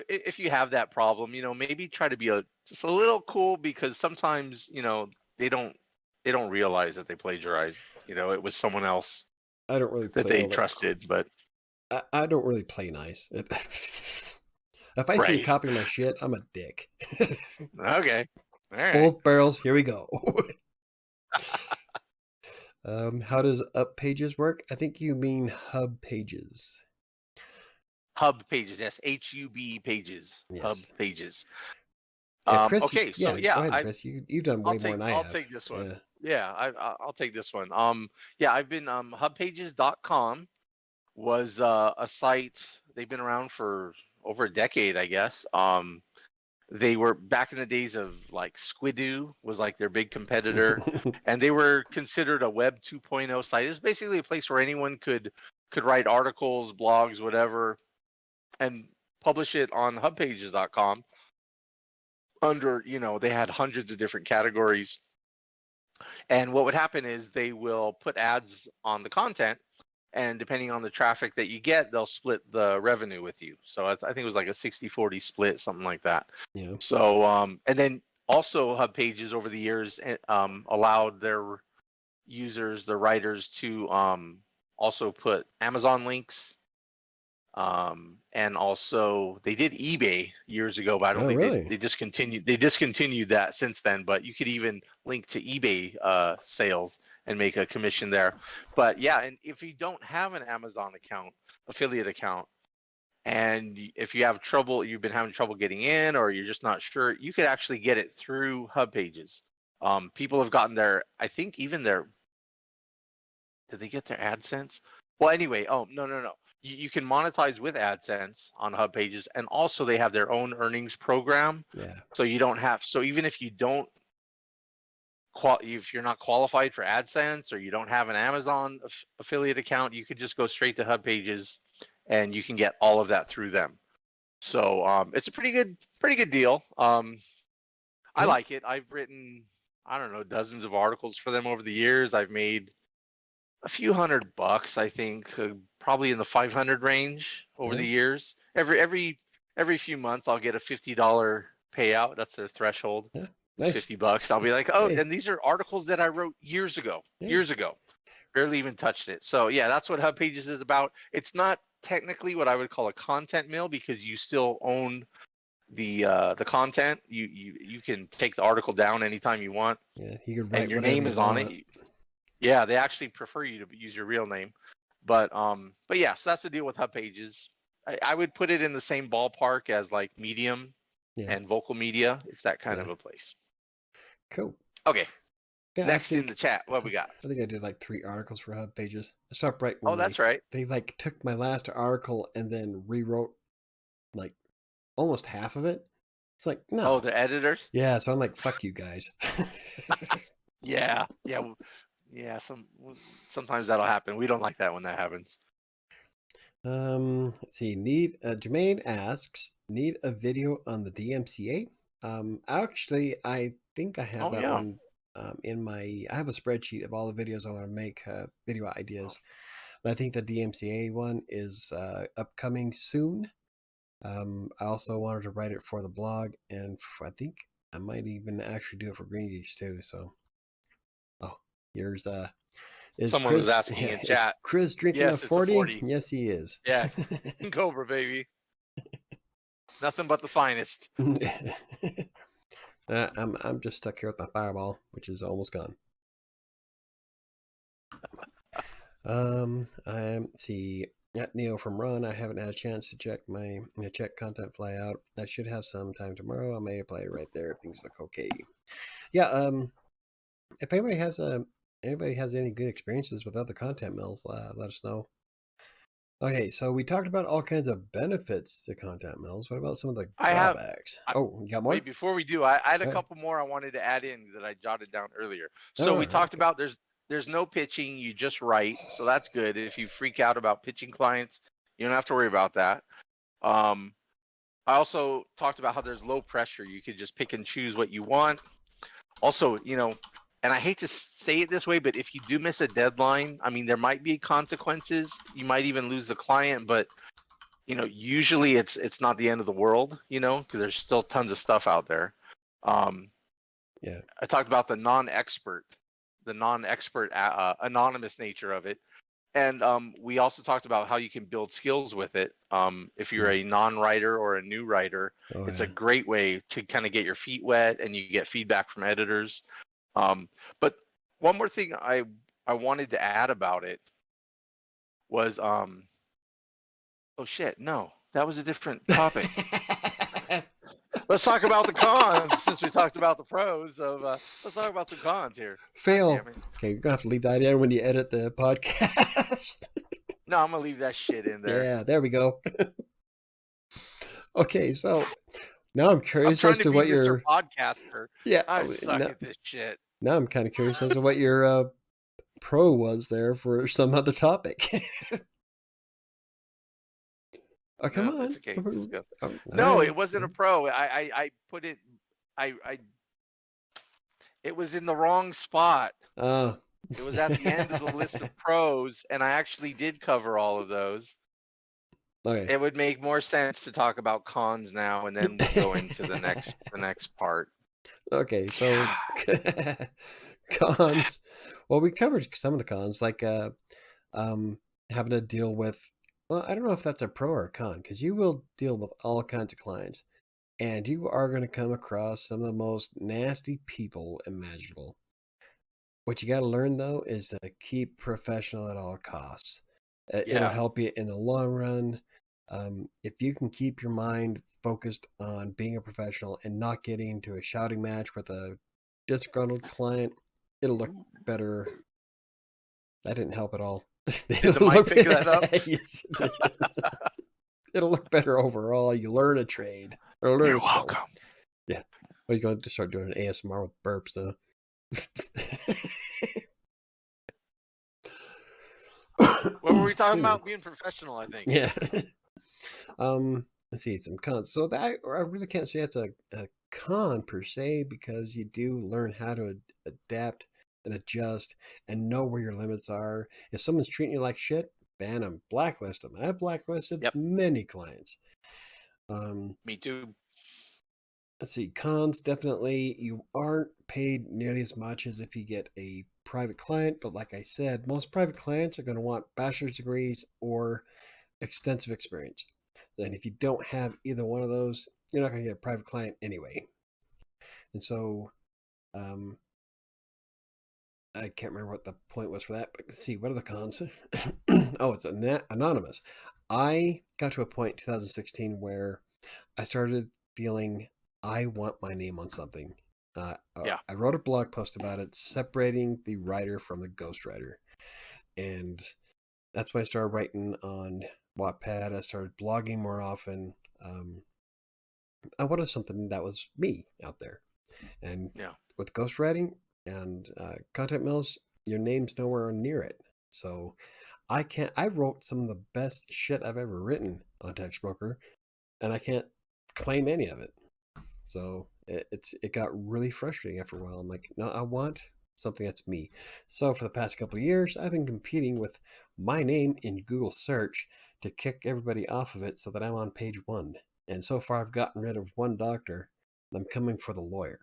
if you have that problem, maybe try to be just a little cool, because sometimes, they don't realize that they plagiarized. It was someone else I don't really that play they all that. trusted, but I don't really play nice. If I see you right. copy my shit, I'm a dick. Okay. All right. Both barrels, here we go. How does up pages work? I think you mean hub pages. Hub pages, yes, HUB pages, hub Yes. pages. Yeah, Chris. Okay, so Go yeah, ahead, Chris. You've done way more than I I'll have. take this one. Yeah. Yeah, I'll take this one. Yeah, I've been hubpages.com was a site. They've been around for over a decade, I guess. They were back in the days of like Squidoo was like their big competitor, and they were considered a Web 2.0 site. It's basically a place where anyone could write articles, blogs, whatever. And publish it on hubpages.com under, they had hundreds of different categories. And what would happen is they will put ads on the content, and depending on the traffic that you get, they'll split the revenue with you. So I think it was like a 60-40 split, something like that. Yeah. So, and then also Hub Pages over the years allowed their users, the writers, to also put Amazon links. And also they did eBay years ago, but I don't think really? they discontinued that since then. But you could even link to eBay sales and make a commission there. But yeah, and if you don't have an Amazon account, affiliate account, and if you have trouble, you've been having trouble getting in, or you're just not sure, you could actually get it through Hub Pages. People have gotten their, I think even their, did they get their AdSense? Well, anyway, no. You can monetize with AdSense on Hub Pages, and also they have their own earnings program. Yeah. So you don't have, so even if you don't, if you're not qualified for AdSense or you don't have an Amazon affiliate account, you could just go straight to Hub Pages, and you can get all of that through them. So it's a pretty good deal. I like it. I've written, I don't know, dozens of articles for them over the years. I've made a few $100, I think, probably in the 500 range over the years. Every few months, I'll get a $50 payout. That's their threshold. Yeah, nice. $50. I'll be like, oh, Hey. and these are articles that I wrote years ago. Barely even touched it. So yeah, that's what Hub Pages is about. It's not technically what I would call a content mill, because you still own the content. You can take the article down anytime you want. Yeah, you could write, and your name is on it. Yeah, they actually prefer you to use your real name. But yeah, so that's the deal with Hub Pages. I would put it in the same ballpark as like Medium and Vocal Media. It's that kind of a place. Cool. Okay. Yeah, next in the chat, what we got? I think I did like 3 articles for Hub Pages. I stopped writing. Oh, that's right. They like took my last article and then rewrote like almost half of it. It's like, no. Oh, the editors? Yeah, so I'm like, fuck you guys. Yeah. Sometimes that'll happen. We don't like that when that happens. Let's see. Jermaine asks, need a video on the DMCA? Actually, I think I have that one I have a spreadsheet of all the videos I want to make, video ideas. And I think the DMCA one is upcoming soon. I also wanted to write it for the blog, and I think I might even actually do it for Green Geeks too. So, here's is someone Chris, was asking in chat. Is Chris drinking a 40? 40? Yes, he is. Yeah, Cobra baby. Nothing but the finest. I'm just stuck here with my fireball, which is almost gone. Let's see. At Neo from Ron, I haven't had a chance to check check content fly out. I should have some time tomorrow. I may apply it right there if things look okay. Yeah. If anybody has any good experiences with other content mills, let us know. Okay, so we talked about all kinds of benefits to content mills. What about some of the drawbacks? You got more? Wait, before we do, I had a couple more I wanted to add in that I jotted down earlier. So we talked about there's no pitching, you just write. So that's good. If you freak out about pitching clients, you don't have to worry about that. I also talked about how there's low pressure. You could just pick and choose what you want. Also, and I hate to say it this way, but if you do miss a deadline, I mean, there might be consequences. You might even lose the client, but usually it's not the end of the world, because there's still tons of stuff out there. Yeah. I talked about the non-expert anonymous nature of it. And we also talked about how you can build skills with it. If you're a non-writer or a new writer, it's a great way to kind of get your feet wet, and you get feedback from editors. But one more thing I wanted to add about it was, oh shit, no, that was a different topic. Let's talk about the cons since we talked about the pros of, let's talk about some cons here. Fail. Okay, you're gonna have to leave that in when you edit the podcast. No, I'm gonna leave that shit in there. Yeah, there we go. Okay, so now I'm curious as to what your podcaster. Yeah, I suck at this shit. Now I'm kind of curious as to what your pro was there for some other topic. Oh, come No, it's on. okay. Just go. All No, right. it wasn't a pro. I put it. I it was in the wrong spot. Oh. It was at the end of the list of pros, and I actually did cover all of those. Okay. It would make more sense to talk about cons now, and then we'll go into the next part. Okay, so God. cons. Well, we covered some of the cons, like um, having to deal with. Well, I don't know if that's a pro or a con, because you will deal with all kinds of clients, and you are going to come across some of the most nasty people imaginable. What you got to learn though is to keep professional at all costs. It'll Yeah. help you in the long run. If you can keep your mind focused on being a professional and not getting into a shouting match with a disgruntled client, it'll look better. That didn't help at all. Did the it'll mic look pick that up? yes, it'll look better overall. You learn a trade or learn You're a skill. welcome. Yeah. Well, you're going to start doing an ASMR with burps, though. What were we talking Excuse me. about? Being professional, I think. Yeah. Let's see some cons. So that I really can't say it's a con per se because you do learn how to adapt and adjust and know where your limits are. If someone's treating you like shit, ban them, blacklist them. I've blacklisted Yep. many clients. Me too. Let's see, cons definitely you aren't paid nearly as much as if you get a private client, but like I said, most private clients are going to want bachelor's degrees or extensive experience. And if you don't have either one of those, you're not going to get a private client anyway. And so, um, I can't remember what the point was for that, but let's see, what are the cons? Oh, it's anonymous. I got to a point in 2016 where I started feeling I want my name on something. Yeah. I wrote a blog post about it, separating the writer from the ghostwriter. And that's when I started writing on Wattpad. I started blogging more often. I wanted something that was me out there. And Yeah. with ghostwriting and content mills, your name's nowhere near it. So I can't. I wrote some of the best shit I've ever written on Textbroker, and I can't claim any of it. So it got really frustrating after a while. I'm like, no, I want something that's me. So for the past couple of years, I've been competing with my name in Google search to kick everybody off of it so that I'm on page one. And so far, I've gotten rid of one doctor. And I'm coming for the lawyer.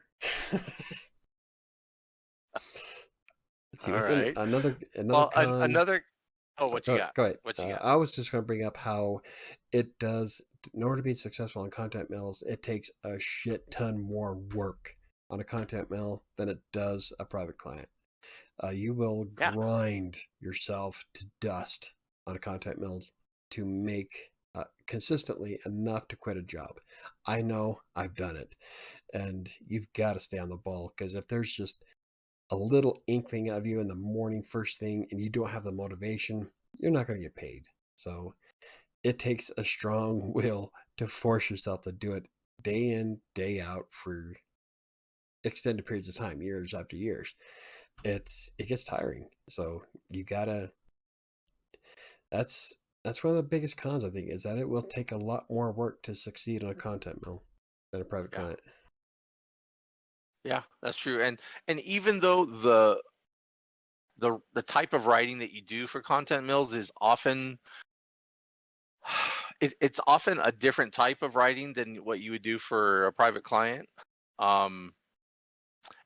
Let's see All what's right. another Well, con. another. Oh, what you got? Go ahead. What you got? I was just going to bring up how it does, in order to be successful on content mills, it takes a shit ton more work on a content mill than it does a private client. You will Yeah. grind yourself to dust on a content mill to make consistently enough to quit a job. I know I've done it, and you've got to stay on the ball because if there's just a little inkling of you in the morning first thing and you don't have the motivation, you're not going to get paid. So it takes a strong will to force yourself to do it day in, day out for extended periods of time, years after years. It gets tiring. So you gotta that's that's one of the biggest cons I think is that it will take a lot more work to succeed on a content mill than a private Yeah. client. Yeah, that's true. And even though the type of writing that you do for content mills is often it's often a different type of writing than what you would do for a private client. Um,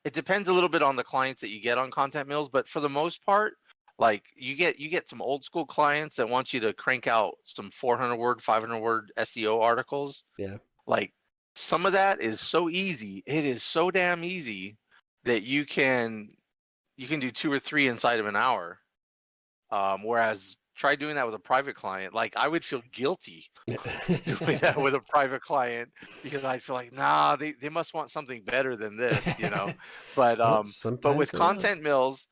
it depends a little bit on the clients that you get on content mills, but for the most part, like you get some old school clients that want you to crank out some 400 word, 500 word SEO articles. Yeah. Like some of that is so easy. It is so damn easy that you can do two or three inside of an hour. Whereas try doing that with a private client, like I would feel guilty doing that with a private client because I'd feel like, nah, they must want something better than this. But Well, but sometimes with they are. content mills,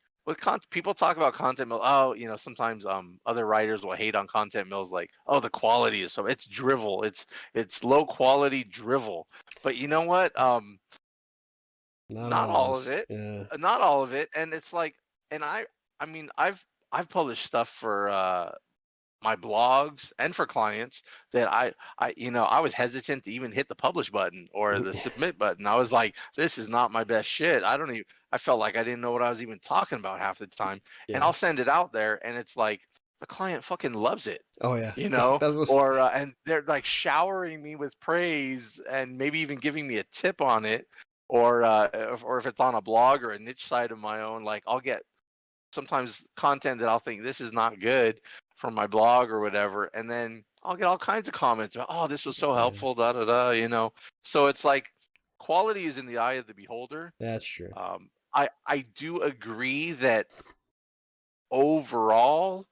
people talk about content mill. Oh, sometimes other writers will hate on content mills, like, oh, the quality is it's drivel, it's low quality drivel. But you know what? Not Not all of always. it, Yeah. not all of it, and it's like, and I mean, I've published stuff for my blogs and for clients that I was hesitant to even hit the publish button or the submit button. I was like, this is not my best shit. I felt like I didn't know what I was even talking about half the time. And Yeah. I'll send it out there and it's like the client fucking loves it, Oh yeah. you know, That was or and they're like showering me with praise and maybe even giving me a tip on it, or if it's on a blog or a niche site of my own, like I'll get sometimes content that I'll think this is not good from my blog or whatever, and then I'll get all kinds of comments about, oh, this was so yeah. helpful, da da da, you know. So it's like quality is in the eye of the beholder. That's true. I do agree that overall,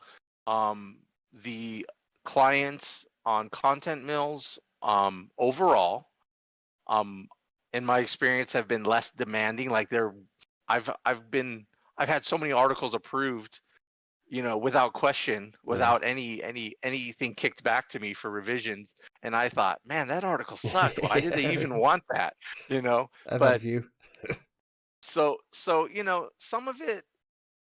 the clients on content mills, overall, um, in my experience, have been less demanding. Like I've I've been I've had so many articles approved, you know, without question, Yeah. without anything kicked back to me for revisions. And I thought, man, that article sucked. Why did they even Yeah. want that? You know, I've had a but few. so you know, some of it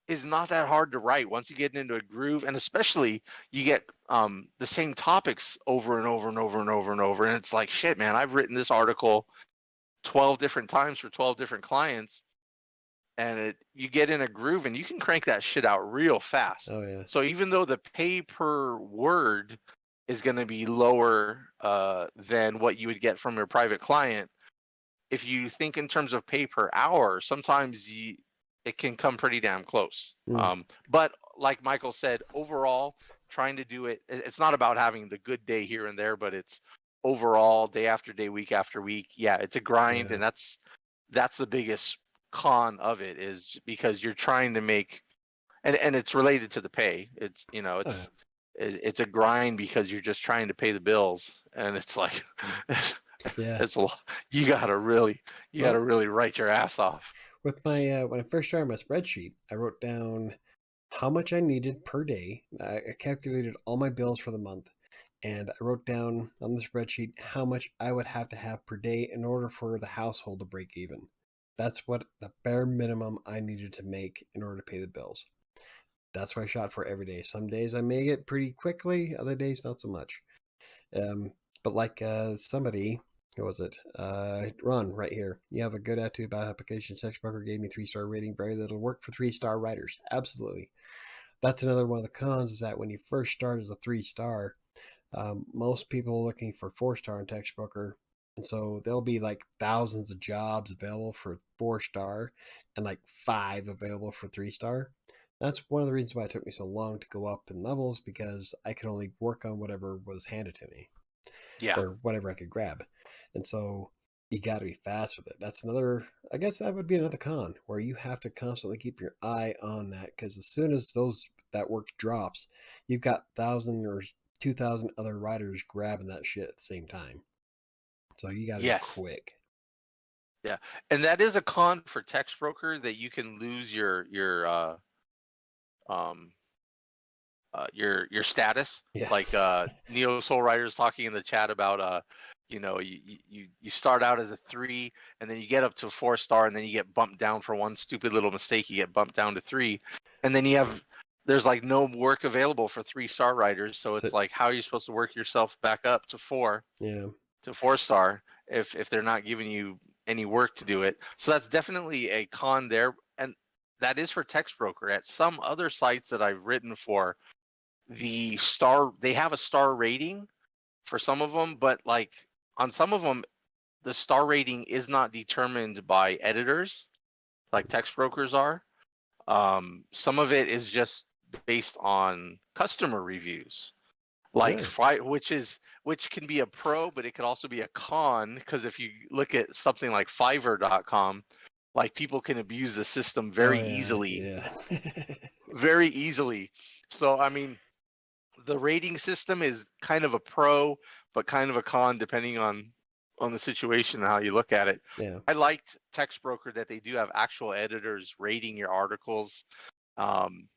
is not that hard to write once you get into a groove, and especially you get the same topics over and over and over and over and over, and it's like, shit, man, I've written this article 12 different times for 12 different clients, and you get in a groove and you can crank that shit out real fast. Oh yeah. So even though the pay per word is going to be lower than what you would get from your private client, if you think in terms of pay per hour, sometimes it can come pretty damn close. Mm. But like Michael said, overall, trying to do it's not about having the good day here and there, but it's overall day after day, week after week. Yeah, it's a grind, Yeah. and that's the biggest con of it, is because you're trying to make, and it's related to the pay. It's, you know, Oh yeah. it's a grind because you're just trying to pay the bills, and it's like Yeah. it's a lot. You gotta Well, really write your ass off. with my when I first started my spreadsheet, I wrote down how much I needed per day. I calculated all my bills for the month, and I wrote down on the spreadsheet how much I would have to have per day in order for the household to break even. That's what the bare minimum I needed to make in order to pay the bills. That's what I shot for every day. Some days I make it pretty quickly, other days not so much. Um, but like somebody, who was it? Ron, right here. You have a good attitude about applications. Textbooker gave me 3-star rating. Very little work for 3-star writers. Absolutely. That's another one of the cons, is that when you first start as a 3-star, most people are looking for 4-star in Textbooker. And so there'll be like thousands of jobs available for 4-star and like 5 available for 3-star. That's one of the reasons why it took me so long to go up in levels, because I could only work on whatever was handed to me Yeah. or whatever I could grab. And so you got to be fast with it. That's another, I guess that would be another con, where you have to constantly keep your eye on that, because as soon as that work drops, you've got 1,000 or 2,000 other writers grabbing that shit at the same time. So you got to be Yes. quick. Yeah. And that is a con for text broker, that you can lose um your status. Yeah. Like Neo Soul Writers talking in the chat about you know, you start out as a 3, and then you get up to a 4-star, and then you get bumped down for one stupid little mistake, you get bumped down to 3, and then there's like no work available for 3-star writers, so So, it's like, how are you supposed to work yourself back up to 4 yeah. to 4-star if they're not giving you any work to do it? So that's definitely a con there, and that is for text broker. At some other sites that I've written for, they have a star rating for some of them, but like on some of them, the star rating is not determined by editors like text brokers are. Some of it is just based on customer reviews, like Really? which can be a pro, but it could also be a con, because if you look at something like Fiverr.com, like people can abuse the system Oh, very yeah. easily, Yeah. very easily. So I mean, the rating system is kind of a pro, but kind of a con, depending on the situation and how you look at it. Yeah. I liked Text Broker that they do have actual editors rating your articles, um,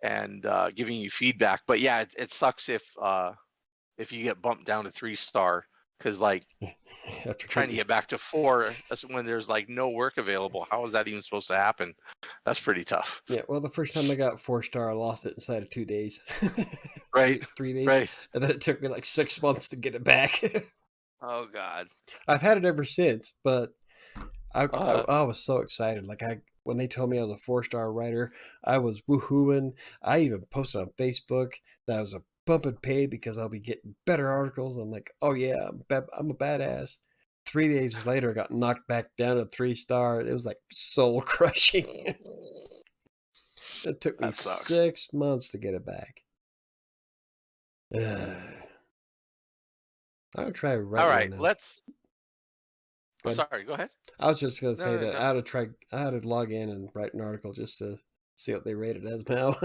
and giving you feedback. But yeah, it sucks if you get bumped down to 3-star because like After trying to getting, get back to 4 when there's like no work available. How is that even supposed to happen? That's pretty tough. yeah, well, the first time I got 4-star, I lost it inside of 2 days, Right. 3 days, Right. and then it took me like 6 months to get it back. Oh God. I've had it ever since, but I, I Uh, I was so excited. Like when they told me I was a 4-star writer, I was woohooing. I even posted on Facebook that I was a bump and pay because I'll be getting better articles. I'm like, oh yeah, I'm a badass. 3 days later, I got knocked back down to 3-star. It was like soul crushing. It took me that sucks. 6 months to get it back. I would try All writing one right, now. let's. Go Oh, ahead. sorry. Go ahead. I was just gonna say No, no, that go. I had to log in and write an article just to see what they rate it as now.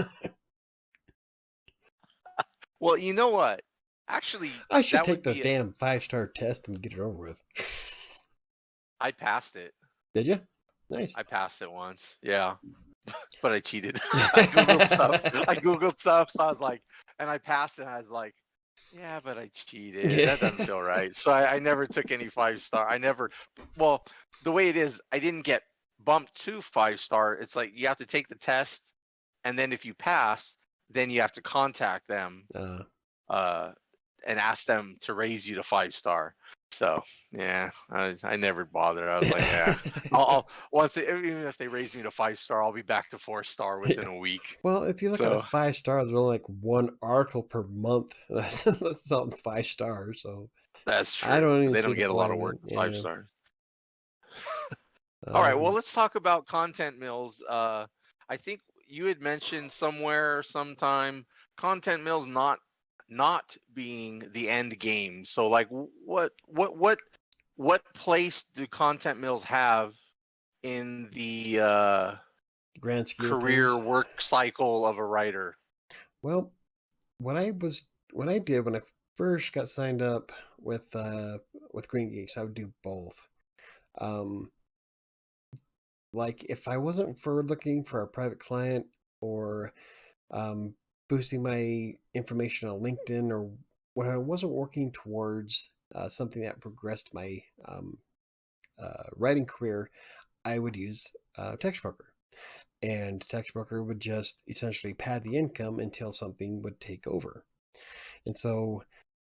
Well, you know what? Actually, I should that take would the be. damn 5-star test and get it over with. I passed it. Did you? Nice. I passed it once. Yeah, but I cheated. I googled stuff. I googled stuff. So I was like, and I passed it. And I was like, yeah, but I cheated. Yeah. That doesn't feel right. So I never took any 5-star. I never. Well, the way it is, I didn't get bumped to 5-star. It's like you have to take the test, and then if you pass, then you have to contact them. Uh, and ask them to raise you to 5-star. So yeah, I never bothered. I was like, yeah, I'll once even if they raise me to 5-star, I'll be back to 4-star within Yeah. a week. Well, if you look at a So 5-star, there's only like one article per month. That's not 5 stars. So that's I true. don't even They see don't the get a lot point of of it. work with five Yeah. stars. All right, well, Um, let's talk about content mills. I think you had mentioned somewhere, sometime, content mills not being the end game. So, like, what place do content mills have in the grand scheme of career things. work cycle of a writer? Well, what I did when I first got signed up with Green Geeks, I would do both. Um, like if I wasn't for looking for a private client or um, boosting my information on LinkedIn, or when I wasn't working towards something that progressed my writing career, I would use Text Broker. And Text Broker would just essentially pad the income until something would take over. And so,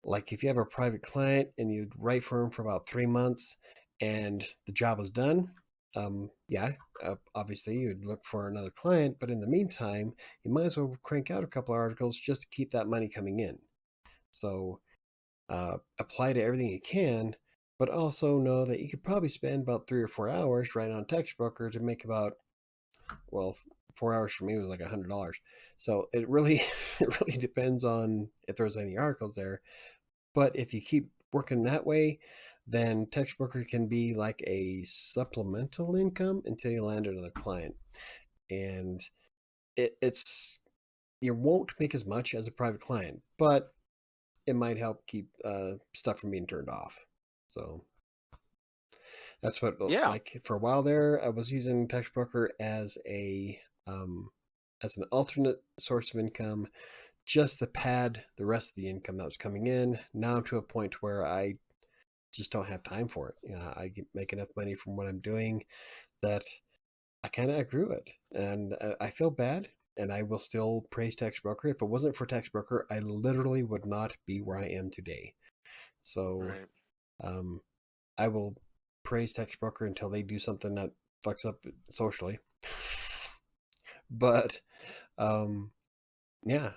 like if you have a private client and you'd write for them for about 3 months and the job was done, yeah, obviously you'd look for another client. But in the meantime, you might as well crank out a couple of articles just to keep that money coming in. So apply to everything you can, but also know that you could probably spend about 3 or 4 hours writing on Text Broker to make about, well, 4 hours for me was like $100. So it really it really depends on if there's any articles there. But if you keep working that way, then Text Broker can be like a supplemental income until you land another client. And it's you won't make as much as a private client, but it might help keep stuff from being turned off. So that's what, Yeah, like for a while there, I was using Text Broker as an alternate source of income, just to pad the rest of the income that was coming in. Now I'm to a point where I just don't have time for it. You know, I make enough money from what I'm doing that I kind of outgrew it, and I feel bad. And I will still praise Text Broker. If it wasn't for Text Broker, I literally would not be where I am today. So right. um, I will praise Text Broker until they do something that fucks up socially. But um, yeah,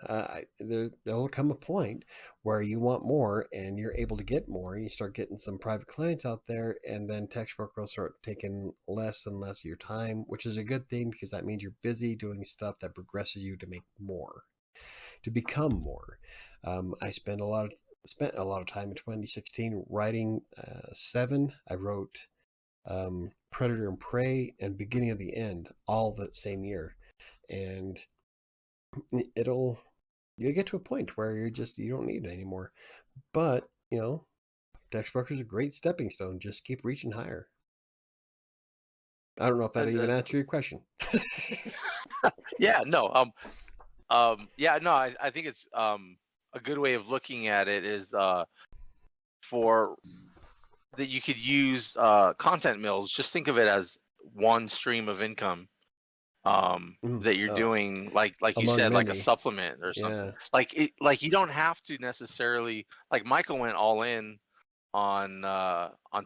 there'll come a point where you want more and you're able to get more, and you start getting some private clients out there, and then Text Broker will start taking less and less of your time, which is a good thing because that means you're busy doing stuff that progresses you to make more, to become more. I spent a lot of time in 2016 writing Seven. I wrote Predator and Prey and Beginning of the End all that same year, and it'll you get to a point where you don't need it anymore. But Text Broker is a great stepping stone. Just keep reaching higher. I don't know if that And, even answered your question. yeah, no. Yeah, no. I think it's a good way of looking at it is for that you could use content mills. Just think of it as one stream of income that you're doing, like you among said, like a many. supplement or something. Yeah. Like you don't have to necessarily, like Michael went all in on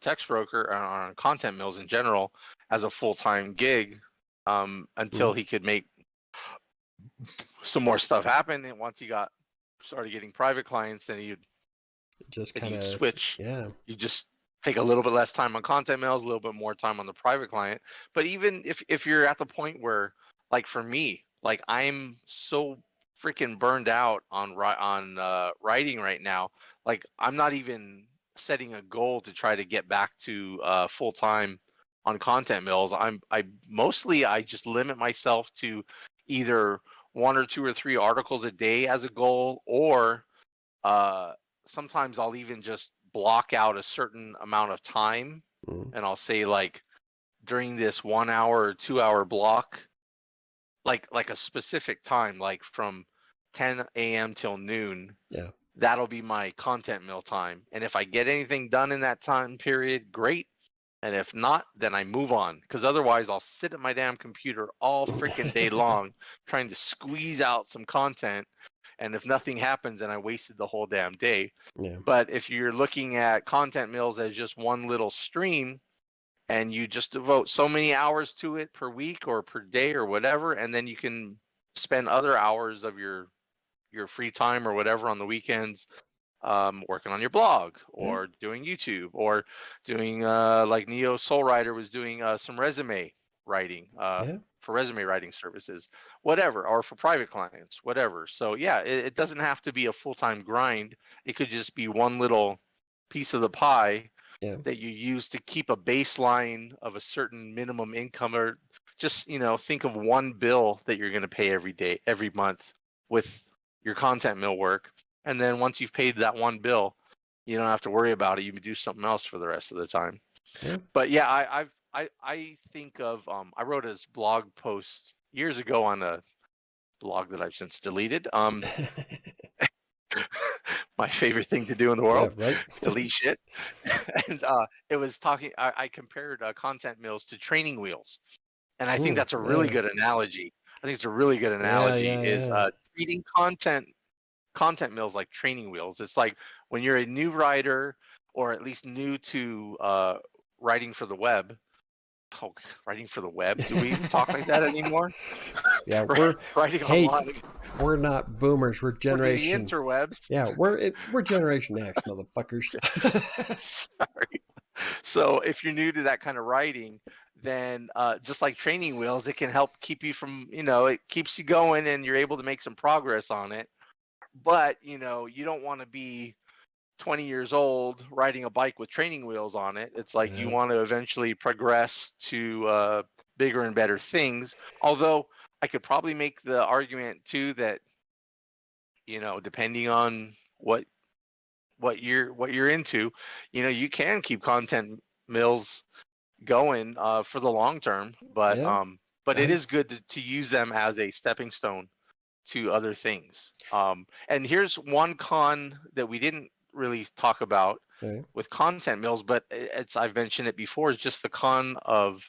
text broker, on content mills in general, as a full-time gig, until he could make some more stuff happen. And once he started getting private clients, then Just kind you'd of, switch. yeah. You just take a little bit less time on content mails, a little bit more time on the private client. But even if you're at the point where, like for me, like I'm so freaking burned out on writing right now, like I'm not even setting a goal to try to get back to full time on content mills. I just limit myself to either 1 or 2 or 3 articles a day as a goal, or sometimes I'll even just block out a certain amount of time, and I'll say, like, during this 1 hour or 2 hour block, like a specific time, like from 10 a.m. till noon. Yeah. That'll be my content mill time. And if I get anything done in that time period, great. And if not, then I move on. Because otherwise, I'll sit at my damn computer all freaking day long trying to squeeze out some content. And if nothing happens, then I wasted the whole damn day. Yeah. But if you're looking at content mills as just one little stream, and you just devote so many hours to it per week or per day or whatever, and then you can spend other hours of your free time or whatever on the weekends, working on your blog or doing YouTube or doing like Neo Soul Writer was doing some resume writing for resume writing services, whatever, or for private clients, whatever. So yeah, it doesn't have to be a full-time grind. It could just be one little piece of the pie that you use to keep a baseline of a certain minimum income, or just, think of one bill that you're going to pay every month with your content mill work. And then once you've paid that one bill, you don't have to worry about it. You can do something else for the rest of the time. Yeah. But yeah, I think of, I wrote a blog post years ago on a blog that I've since deleted. My favorite thing to do in the world, Yeah, right. delete shit. And it was talking, I compared content mills to training wheels. And I think that's a really good analogy. I think it's a really good analogy, is treating content mills like training wheels. It's like when you're a new writer, or at least new to writing for the web. Oh, writing for the web? Do we even talk like that anymore? Yeah, we're writing online. We're not boomers. We're generation. We're the interwebs. Yeah, we're Generation X, motherfuckers. Sorry. So if you're new to that kind of writing, then just like training wheels, it can help keep you from, it keeps you going and you're able to make some progress on it. But, you don't want to be 20 years old riding a bike with training wheels on it. It's like you want to eventually progress to bigger and better things. Although I could probably make the argument too that, depending on what you're into, you can keep content mills going for the long term, but it is good to use them as a stepping stone to other things. And here's one con that we didn't really talk about with content mills, but I've mentioned it before, is just the con of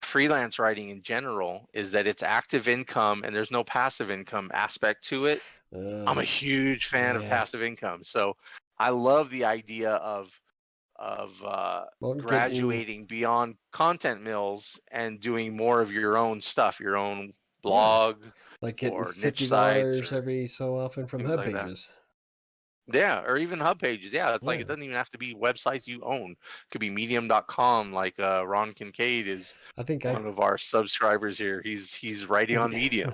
freelance writing in general, is that it's active income and there's no passive income aspect to it. I'm a huge fan of passive income, so I love the idea of graduating beyond content mills and doing more of your own stuff, your own blog, like getting or $50 every so often from hub pages. Yeah, or even hub pages. Yeah, it's like it doesn't even have to be websites you own. It could be medium.com, like Ron Kincaid is one of our subscribers here. He's writing on Medium,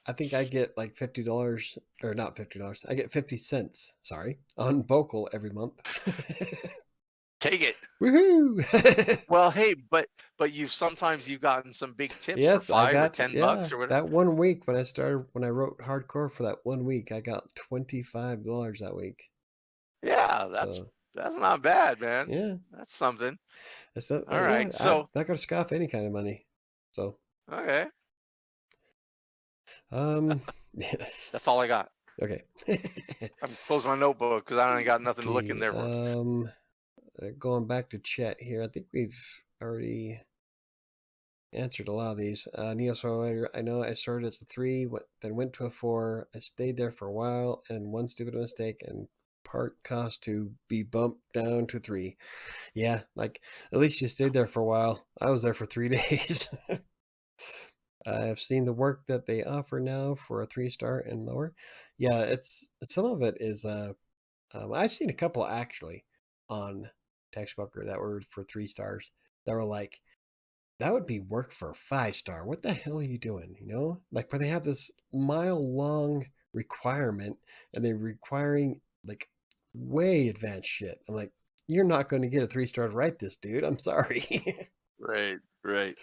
I think I get like $50, or not $50. I get 50 cents, on Vocal every month. Take it. Woohoo! Well, hey, but you've gotten some big tips for $5 or $10 or whatever. That 1 week when I wrote hardcore for that 1 week, I got $25 that week. Yeah, that's not bad, man. Yeah, that's something. All right, so I'm not gonna scoff any kind of money. So okay. That's all I got. Okay. I'm closing my notebook because I don't got nothing to look in there for. going back to chat here, I think we've already answered a lot of these. Neo Writer, I know I started as a 3, then went to a 4. I stayed there for a while, and one stupid mistake and part cost to be bumped down to 3. Yeah, like at least you stayed there for a while. I was there for 3 days. I've seen the work that they offer now for a 3-star and lower. Yeah, it's some of it is. I've seen a couple actually on Textbooker that were for 3 stars that were like, that would be work for a 5-star. What the hell are you doing? You know, like where they have this mile-long requirement and they're requiring like way advanced shit. I'm like, you're not going to get a 3-star to write this, dude. I'm sorry. Right. Right.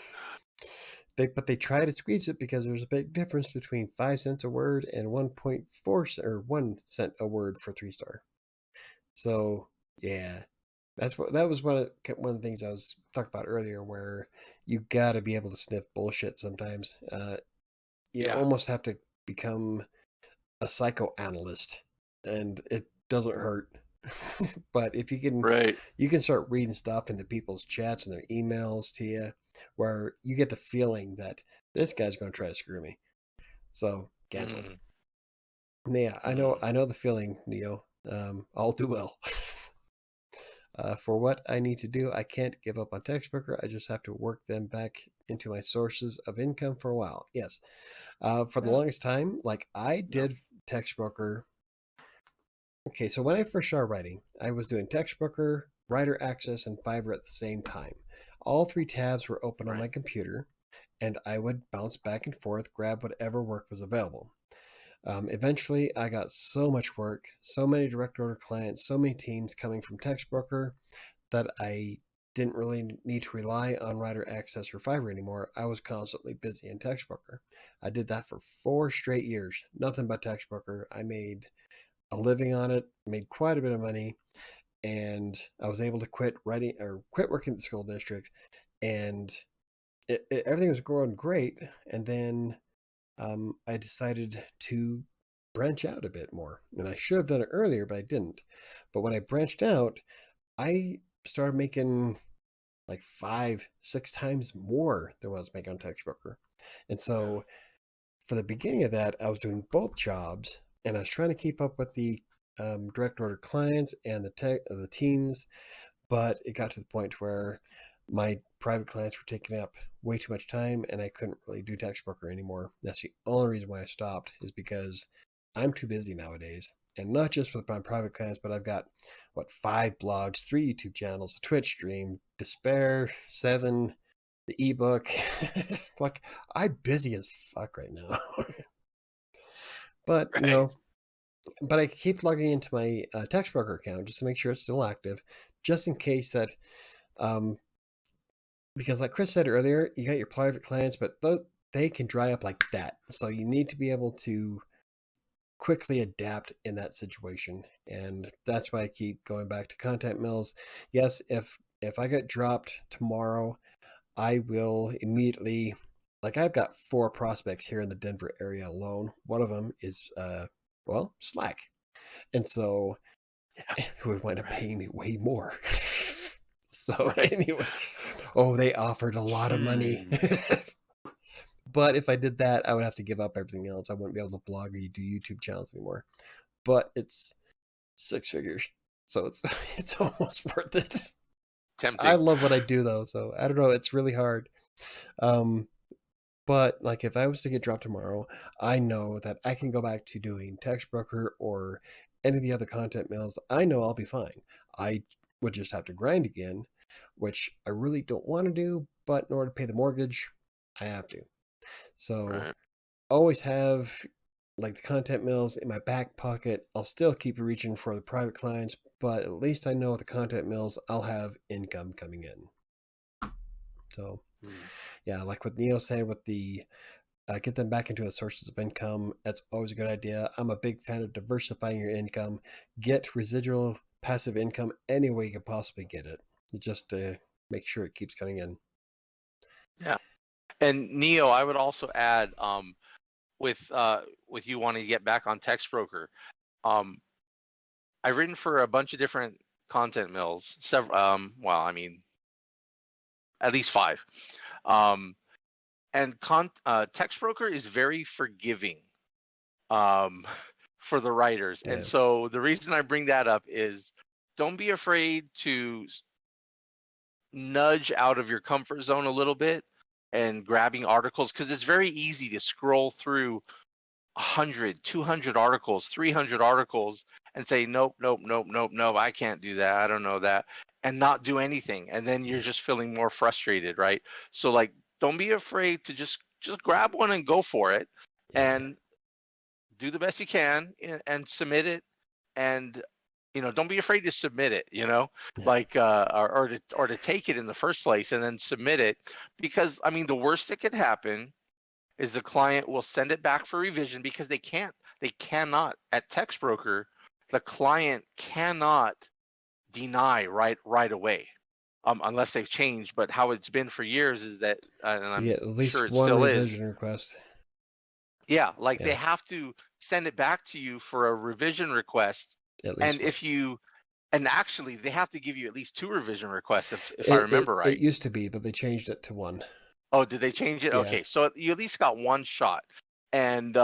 But they try to squeeze it because there's a big difference between 5 cents a word and 1.4 or 1 cent a word for 3-star. So yeah, that was one of the things I was talking about earlier, where you got to be able to sniff bullshit sometimes. You Yeah. almost have to become a psychoanalyst, and it doesn't hurt. But if Right. you can start reading stuff into people's chats and their emails to you, where you get the feeling that this guy's going to try to screw me. So cancel. Mm, Yeah, mm. I know the feeling, Neo. All too well. For what I need to do, I can't give up on Textbooker. I just have to work them back into my sources of income for a while. Yes. For the Yeah. longest time, like I Yeah. did Textbooker. Okay, so when I first started writing, I was doing Textbooker, Writer Access, and Fiverr at the same time. All 3 tabs were open on Right. my computer, and I would bounce back and forth, grab whatever work was available. Eventually, I got so much work, so many direct order clients, so many teams coming from Textbooker that I didn't really need to rely on Writer Access or Fiverr anymore. I was constantly busy in Textbooker. I did that for 4 straight years, nothing but Textbooker. I made a living on it, made quite a bit of money, and I was able to quit writing or quit working at the school district, and everything was going great. And then I decided to branch out a bit more, and I should have done it earlier, but I didn't. But when I branched out, I started making like 5, 6 times more than what I was making on Textbooker. And Yeah. so for the beginning of that, I was doing both jobs, and I was trying to keep up with the direct order clients and the teams, but it got to the point where my private clients were taking up way too much time, and I couldn't really do Textbooker anymore. That's the only reason why I stopped, is because I'm too busy nowadays. And not just with my private clients, but I've got, what, 5 blogs, 3 YouTube channels, a Twitch stream, Despair, 7, the ebook. Like, I'm busy as fuck right now. But, Right. but I keep logging into my Textbooker account just to make sure it's still active, just in case that, um, because like Chris said earlier, you got your private clients, but they can dry up like that. So you need to be able to quickly adapt in that situation. And that's why I keep going back to content mills. Yes, if I get dropped tomorrow, I will immediately, like I've got 4 prospects here in the Denver area alone. One of them is well, Slack. And so Yeah. who would wind up Right. paying me way more. So Right. anyway, oh, they offered a lot of money. Hmm. But if I did that, I would have to give up everything else. I wouldn't be able to blog or do YouTube channels anymore. But it's 6 figures, so it's it's almost worth it. I Tempting. love what I do though, so I don't know. It's really hard. Um, but like if I was to get dropped tomorrow, I know that I can go back to doing text broker or any of the other content mills. I know I'll be fine. I would just have to grind again, which I really don't want to do. But in order to pay the mortgage, I have to. So Right. always have like the content mills in my back pocket. I'll still keep reaching for the private clients, but at least I know with the content mills, I'll have income coming in. So Mm. yeah, like what Neo said with the get them back into a sources of income. That's always a good idea. I'm a big fan of diversifying your income. Get residual passive income any way you can possibly get it, just to make sure it keeps coming in. Yeah. And Neo, I would also add, with you wanting to get back on Text Broker, um, I've written for a bunch of different content mills, several. Well, I mean, at least 5. And Text Broker is very forgiving um, for the writers. Yeah. And so the reason I bring that up is don't be afraid to nudge out of your comfort zone a little bit and grabbing articles, because it's very easy to scroll through 100, 200 articles, 300 articles and say, nope, nope, nope, nope, nope, I can't do that. I don't know that. And not do anything. And then you're just feeling more frustrated, right? So like, don't be afraid to just grab one and go for it, and do the best you can and submit it. And don't be afraid to submit it, like or to take it in the first place and then submit it, because I mean the worst that could happen is the client will send it back for revision, because they cannot at Text Broker, the client cannot deny right away, unless they've changed. But how it's been for years is that, and I'm at least sure it one still revision is. request. Yeah, like they have to send it back to you for a revision request, At and least and actually they have to give you at least 2 revision requests if I remember right. It used to be, but they changed it to 1. Oh, did they change it? Yeah. Okay, so you at least got 1 shot. And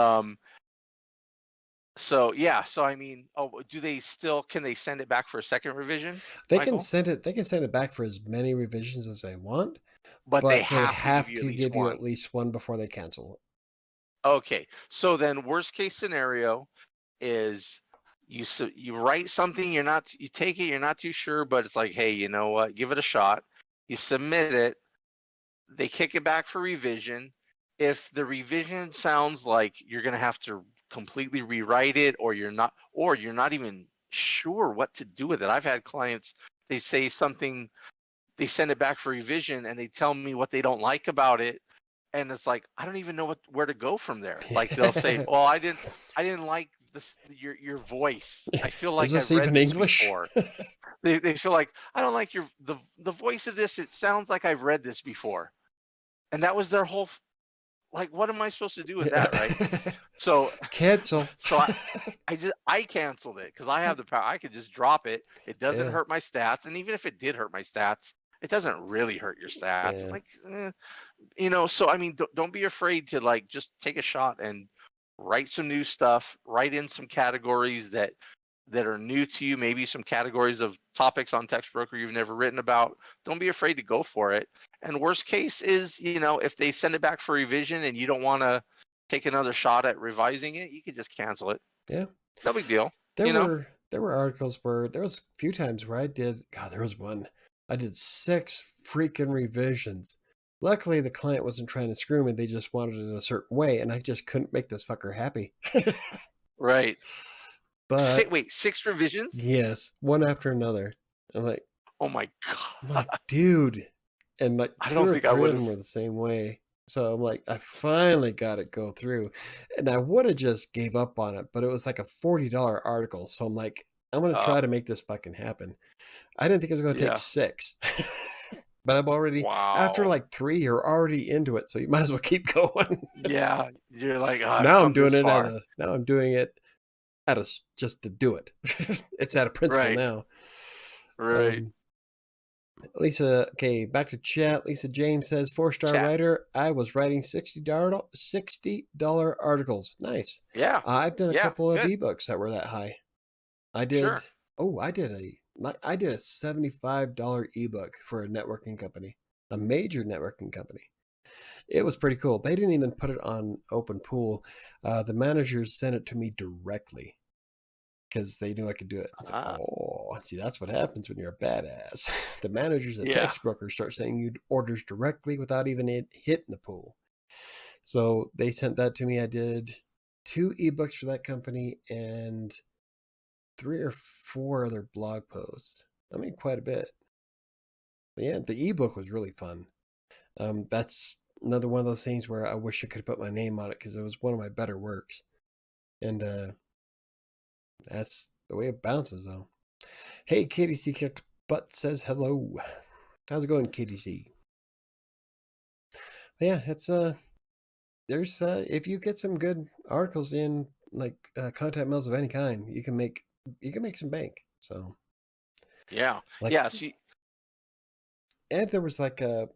so I mean, can they send it back for a second revision? They Michael? can send it back for as many revisions as they want, but they have to give you at least 1 before they cancel it. Okay, so then worst case scenario is you write something, you take it, you're not too sure, but it's like, hey, you know what, give it a shot. You submit it, they kick it back for revision. If the revision sounds like you're going to have to completely rewrite it, or you're not even sure what to do with it. I've had clients, they say something, they send it back for revision, and they tell me what they don't like about it, and it's like, I don't even know where to go from there. Like they'll say, well, I didn't like this, your voice. I feel like I've read this English before. They feel like, I don't like the voice of this. It sounds like I've read this before. And that was their whole, like, what am I supposed to do with that, right? So cancel. So I canceled it, because I have the power. I could just drop it. It doesn't hurt my stats, and even if it did hurt my stats, it doesn't really hurt your stats. It's like, So I mean, don't be afraid to like just take a shot and write some new stuff. Write in some categories that are new to you, maybe some categories of topics on Text Broker you've never written about. Don't be afraid to go for it. And worst case is, if they send it back for revision and you don't want to take another shot at revising it, you can just cancel it. Yeah. No big deal. There were articles where there was a few times where there was one. I did 6 freaking revisions. Luckily, the client wasn't trying to screw me. They just wanted it a certain way, and I just couldn't make this fucker happy. Right. But wait, 6 revisions? Yes, one after another. I'm like, oh my god, I'm like, dude, and like I 2 don't or think 3 I would of them were the same way. So I'm like, I finally got it go through, and I would have just gave up on it, but it was like a $40 article. So I'm like, I'm gonna try to make this fucking happen. I didn't think it was gonna take 6. But I'm already, after like 3, you're already into it, so you might as well keep going. Yeah, you're like, now I'm doing it now I'm doing it just to do it. It's out of principle now. Right. Lisa, okay, back to chat. Lisa James says, 4-star writer. I was writing $60 articles. Nice. Yeah. I've done a couple of ebooks that were that high. I did. Sure. I did a $75 ebook for a networking company, a major networking company. It was pretty cool. They didn't even put it on Open Pool. The managers sent it to me directly because they knew I could do it. I was like, oh, see, that's what happens when you're a badass. The managers at Text Broker start sending you orders directly without even hitting the pool. So they sent that to me. I did 2 ebooks for that company and 3 or 4 other blog posts. I mean, quite a bit. But yeah, the ebook was really fun. That's another one of those things where I wish I could put my name on it because it was one of my better works. And that's the way it bounces, though. Hey, KDC Kick Butt says hello. How's it going, KDC? But yeah, it's there's if you get some good articles in like content mills of any kind, you can make some bank. So Yeah. Like, Yeah. See. and there was like a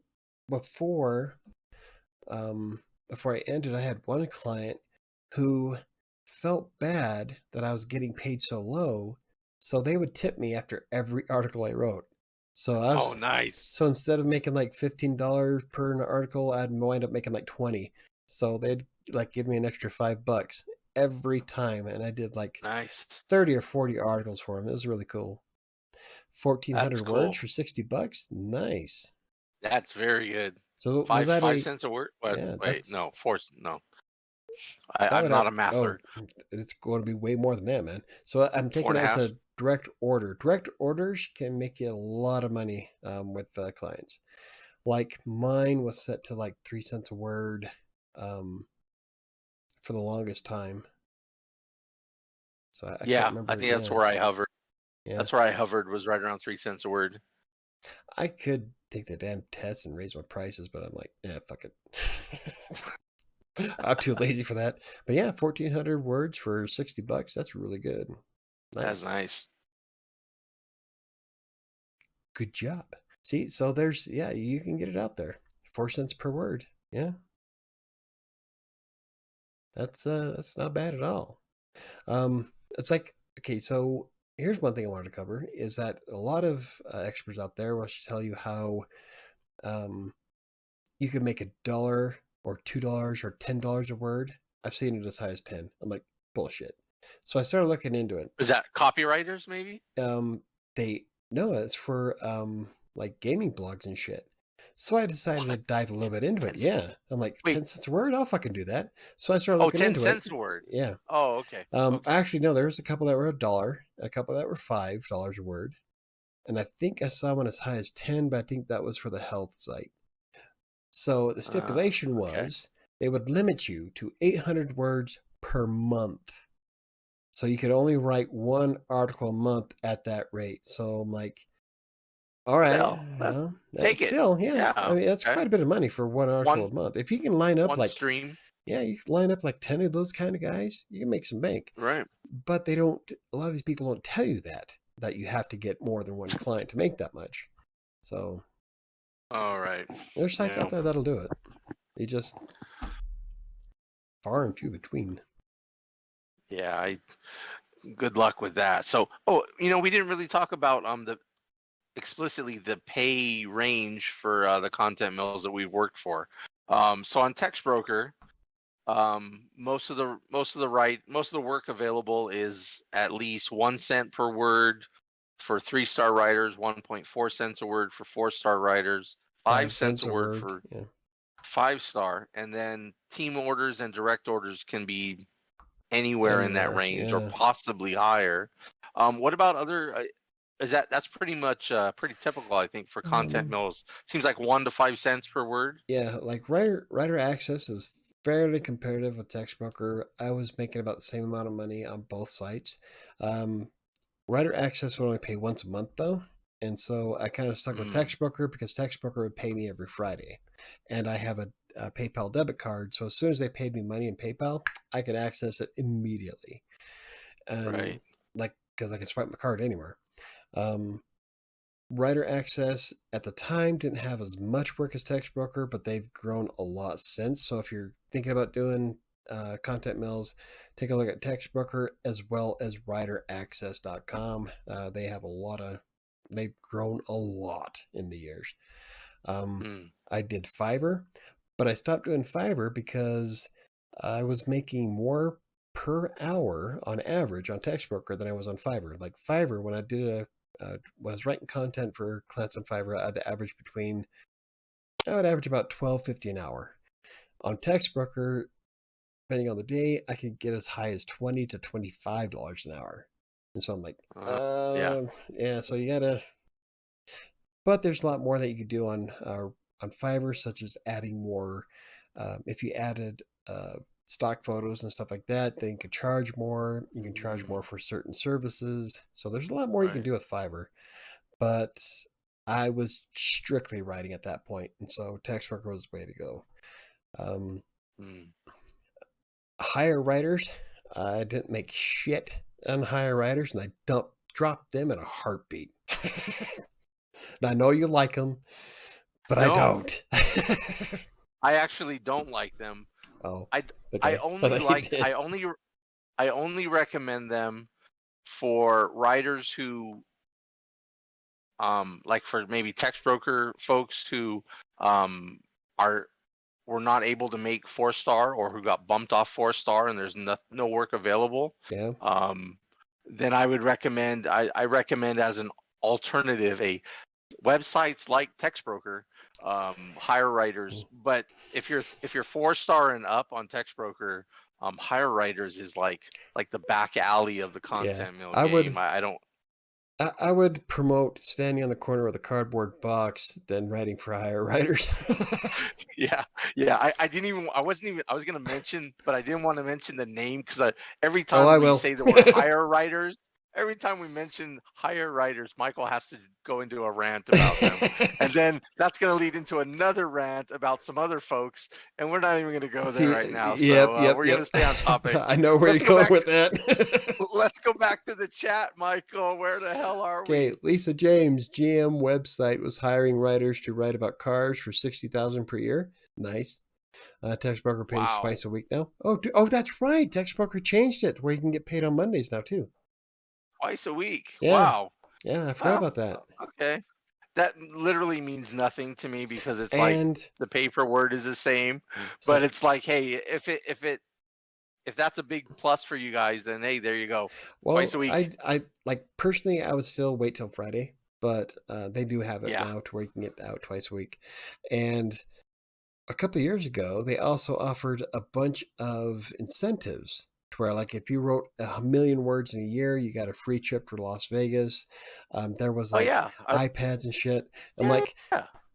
before um, before I ended, I had one client who felt bad that I was getting paid so low, so they would tip me after every article I wrote. So I Oh, was nice. so instead of making like $15 per article, I'd wind up making like 20. So they'd like give me an extra $5 every time, and I did like Nice. 30 or 40 articles for them. It was really cool. That's 1,400 words cool. for $60. Nice. That's very good. So was Five that five a cents a word. Wait, yeah? wait, no, That's four. No, that I'm would not have a mather. it's going to be way more than that, man. So I'm Four taking and a it as half. a direct order. Direct orders can make you a lot of money with clients. Like mine was set to like 3 cents a word um, for the longest time. So I can't Yeah, I remember. think that's Yeah, where I hovered. yeah. That's where I hovered, was right around 3 cents a word. I could take the damn test and raise my prices, but I'm like, yeah, fuck it. I'm too lazy for that. But yeah, 1,400 words for $60. That's really good. That's Nice. nice. Good job. See, so there's yeah, you can get it out there. 4 cents per word. Yeah. That's not bad at all. It's like okay, so here's one thing I wanted to cover is that a lot of experts out there will tell you how um you can make $1 or $2 or $10 a word. I've seen it as high as 10. I'm like, bullshit. So I started looking into it. Is that copywriters, maybe? Um, they no, it's for like gaming blogs and shit. So I decided to What? dive a little bit into it. 10 cents? Yeah, I'm like Wait. 10 cents a word. I'll fucking do that. So I started Oh, looking 10 into it. cents a word. Yeah. Oh, okay. Okay. Actually, no, there was a couple that were $1, a couple that were $5 a word, and I think I saw one as high as 10, but I think that was for the health site. So the stipulation Okay. was they would limit you to 800 words per month. So you could only write one article a month at that rate. So I'm like, all right, Well, that's that's take it. still, yeah. I Yeah. mean, that's Okay. quite a bit of money for one article One a month. If you can line up one like, stream. yeah, you can line up like 10 of those kind of guys, you can make some bank. Right. But they don't, a lot of these people don't tell you that you have to get more than one client to make that much. So All right. there's sites out Yeah. there that'll do it. They just far and few between. Yeah. Good luck with that. So, we didn't really talk about the explicitly the pay range for the content mills that we've worked for. So on TextBroker, most of the work available is at least 1 cent per word for 3-star writers, 1.4 cents a word for 4-star writers, 5 5 cents cents a a word word. for Yeah. 5-star, and then team orders and direct orders can be anywhere in that Anywhere. range or Yeah. possibly higher. What about other? Is that's pretty much pretty typical, I think, for content Um, mills. Seems like 1 to 5 cents per word. yeah, like writer access is fairly competitive with TextBooker. I was making about the same amount of money on both sites. Um, writer access would only pay once a month though, and so I kind of stuck with Mm, TextBooker because TextBooker would pay me every Friday, and I have a PayPal debit card. So as soon as they paid me money in PayPal, I could access it immediately, and right. like because I can swipe my card anywhere. Um, Writer Access at the time didn't have as much work as TextBroker, but they've grown a lot since. So if you're thinking about doing content mills, take a look at TextBroker as well as WriterAccess.com. They have they've grown a lot in the years. Mm, I did Fiverr, but I stopped doing Fiverr because I was making more per hour on average on TextBroker than I was on Fiverr. Like Fiverr, when I did when I was writing content for clients on Fiverr, I would average about $12.50 an hour. On TextBroker, depending on the day, I could get as high as $20 to $25 an hour. And so I'm like, yeah. yeah. So you gotta, but there's a lot more that you could do on Fiverr, such as adding more. If you added stock photos and stuff like that, then you could charge more. You can charge Mm, more for certain services. So there's a lot more you can right. do with Fiverr. But I was strictly writing at that point, and so text worker was the way to go. Um, Mm, Hire writers, I didn't make shit on hire writers, and I dumped drop them in a heartbeat. And I know you like them, but I No. don't. I actually don't like them. Oh, I okay. I only recommend them for writers who like for maybe text broker folks who were not able to make 4-star or who got bumped off 4-star and there's no work available. Yeah. Then I would recommend I recommend as an alternative a websites like TextBroker hire writers. But if you're 4-star and up on TextBroker, hire writers is like the back alley of the content mill game. I would promote standing on the corner with a cardboard box than writing for hire writers. Yeah. I was gonna mention, but I didn't want to mention the name because every time we say the word hire writers, every time we mention hire writers, Michael has to go into a rant about them. And then that's going to lead into another rant about some other folks. And we're not even going to go there right now. So we're going to stay on topic. I know where you're going with that. Let's go back to the chat, Michael. Where the hell are we? Okay, Lisa James, GM website was hiring writers to write about cars for $60,000 per year. Nice. TextBroker pays twice a week now. Oh, that's right. TextBroker changed it where you can get paid on Mondays now too. Twice a week. Yeah. Wow. Yeah, I forgot about that. Okay. That literally means nothing to me because it's like the paper word is the same, but it's like, hey, if that's a big plus for you guys, then hey, there you go. Well, twice a week. I like personally, I would still wait till Friday, but they do have it now to where you can get out twice a week. And a couple of years ago, they also offered a bunch of incentives to where, like, if you wrote 1 million words in a year, you got a free trip to Las Vegas. There was like iPads and shit. I'm like,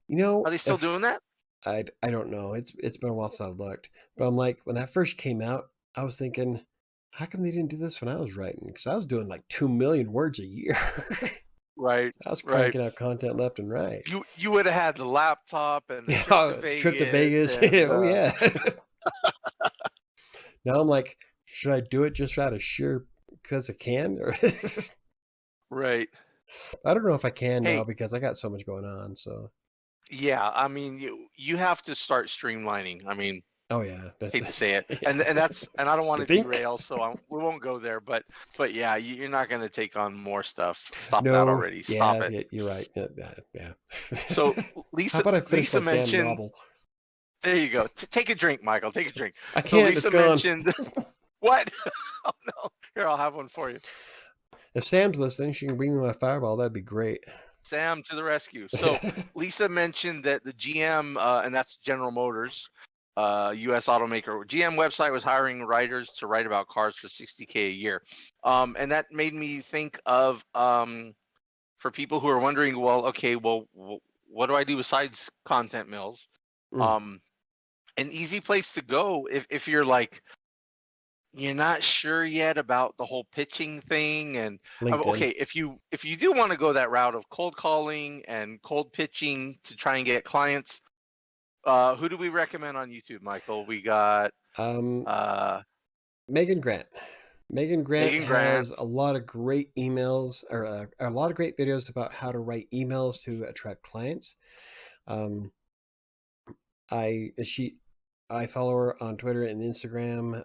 you know, are they still doing that? I don't know. It's been a while since I looked, but I'm like, when that first came out, I was thinking, how come they didn't do this when I was writing? Because I was doing like 2 million words a year. Right. I was cranking out content left and right. You would have had the laptop and the trip to Vegas. And, oh yeah. Now I'm like, should I do it just out of sheer because I can? Or right. I don't know if I can now because I got so much going on. So yeah, I mean, you have to start streamlining. I mean, oh yeah, hate to say it, and I don't want to derail, so we won't go there. But yeah, you're not going to take on more stuff. Stop that already. Stop it. Yeah, you're right. Yeah. So Lisa, how about I finish Lisa my mentioned. Novel? There you go. Take a drink, Michael. Take a drink. I can't. So Lisa mentioned. What? Oh no! Here, I'll have one for you. If Sam's listening, she can bring me my fireball. That'd be great. Sam to the rescue. So Lisa mentioned that the GM, and that's General Motors, U.S. automaker, GM website was hiring writers to write about cars for $60K a year. And that made me think of, for people who are wondering, well, okay, well, what do I do besides content mills? An easy place to go if you're like, you're not sure yet about the whole pitching thing, and okay, if you do want to go that route of cold calling and cold pitching to try and get clients, who do we recommend on YouTube, Michael? We got Megan Grant. Megan Grant has a lot of great emails or a lot of great videos about how to write emails to attract clients. I follow her on Twitter and Instagram.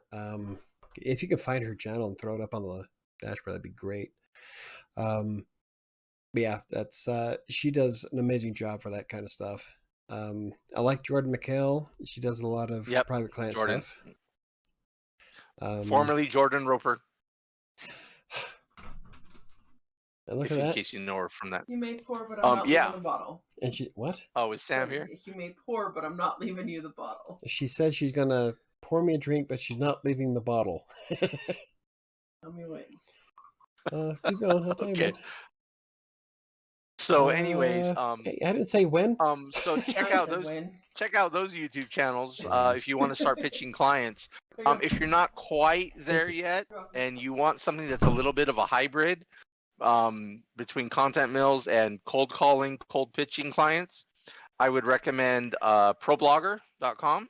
If you can find her channel and throw it up on the dashboard, that'd be great. Yeah, that's she does an amazing job for that kind of stuff. I like Jordan McHale. She does a lot of private client stuff. Formerly Jordan Roper. And look at that. In case you know her from that. You may pour, but I'm not leaving the bottle. And she what? Oh, is Sam here? You may pour, but I'm not leaving you the bottle. She says she's gonna pour me a drink, but she's not leaving the bottle. Let me wait. Keep going. I'll tell you about. So, anyways, I didn't say when. So check out those YouTube channels if you want to start pitching clients. If you're not quite there yet and you want something that's a little bit of a hybrid between content mills and cold calling, cold pitching clients, I would recommend ProBlogger.com.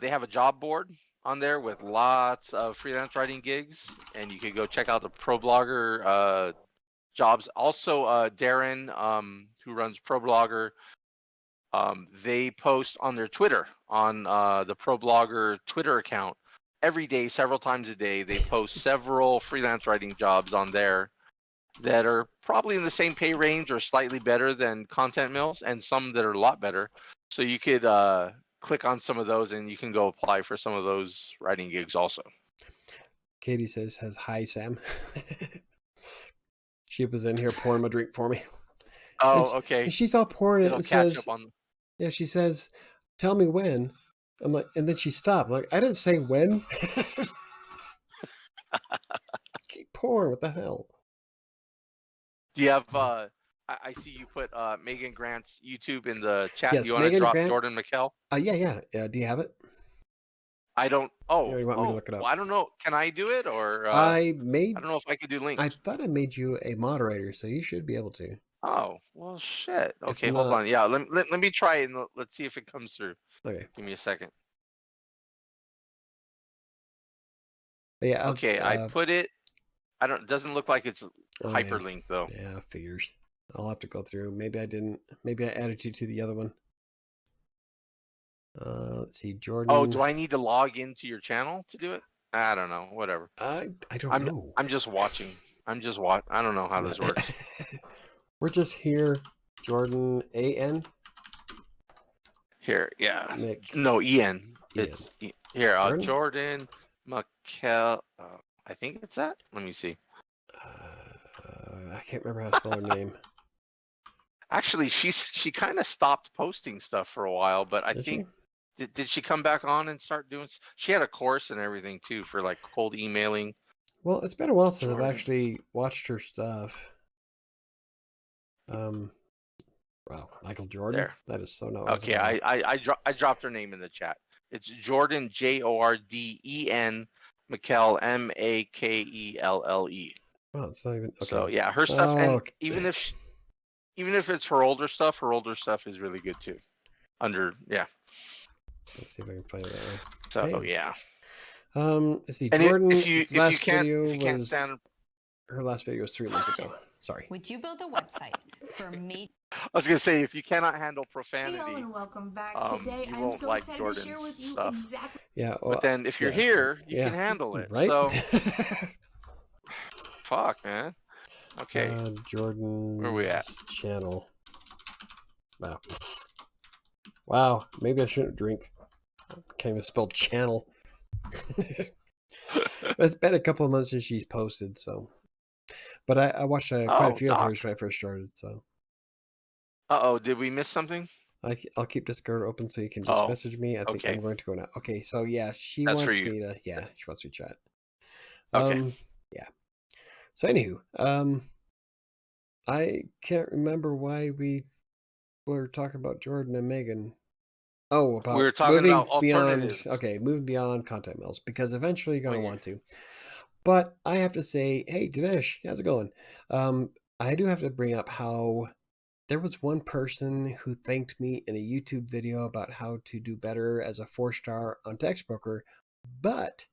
They have a job board on there with lots of freelance writing gigs, and you could go check out the ProBlogger jobs. Also, Darren, who runs ProBlogger, they post on their Twitter, on the ProBlogger Twitter account. Every day, several times a day, they post several freelance writing jobs on there that are probably in the same pay range or slightly better than Content Mills, and some that are a lot better. So you could click on some of those and you can go apply for some of those writing gigs also. Katie says, hi, Sam. She was in here pouring my drink for me. Oh, okay. And she's all pouring it It'll and catch says, up on. yeah, she says, tell me when. I'm like, and then she stopped. I'm like, I didn't say when. Keep pouring. What the hell? Do you have? I see you put Megan Grant's YouTube in the chat. Yes, You want to Megan drop Grant. Jordan McKell? Yeah. Do you have it? I don't. Oh, you want me to look it up? Well, I don't know. Can I do it or? I don't know if I could do links. I thought I made you a moderator, so you should be able to. Oh well, shit. Okay, hold on. Yeah, let me try it and let's see if it comes through. Okay. Give me a second. Yeah. Okay, I put it. It doesn't look like it's hyperlinked though. Yeah, figures. I'll have to go through. Maybe I didn't. Maybe I added you to the other one. Let's see, Jordan. Oh, do I need to log into your channel to do it? I don't know. Whatever. I don't know. I'm just watching. I don't know how this works. We're just here, Jordan A.N. Here, yeah. Nick. No, E.N. It's here. Jordan? Jordan McKell. I think it's that. Let me see. I can't remember how to spell her name. Actually, she kind of stopped posting stuff for a while, but I think did she come back on and start doing? She had a course and everything too for like cold emailing. Well, it's been a while since I've actually watched her stuff. Wow, Michael Jordan. There. That is so not. Okay, I dropped her name in the chat. It's Jordan Jorden McKell MaKelle. Oh, it's not even. Okay. So yeah, her stuff, and even if it's her older stuff is really good too. Let's see if I can find it that way. So yeah. Let's see. And Jordan. if you can't stand, her last video was 3 months ago. Sorry. Would you build a website for me? I was gonna say, if you cannot handle profanity, hey, and welcome back. Today you I'm won't so like excited Jordan's to share with you stuff. exactly. Yeah. Well, but then if you're here, you can handle it. Right? So fuck, man. Okay. Jordan's where we at? Channel. Wow. Wow. Maybe I shouldn't drink. I can't even spell channel. It's been a couple of months since she's posted, so. But I watched quite a few of hers when I first started, so. Did we miss something? I'll keep Discord open so you can just message me. I think I'm going to go now. Okay, so yeah, she wants me to chat. Okay. Yeah. So anywho, I can't remember why we were talking about Jordan and Megan. Oh, about we were talking about alternatives. Moving beyond Content Mills, because eventually you're going to want to. But I have to say, hey, Dinesh, how's it going? I do have to bring up how there was one person who thanked me in a YouTube video about how to do better as a 4-star on Textbroker, but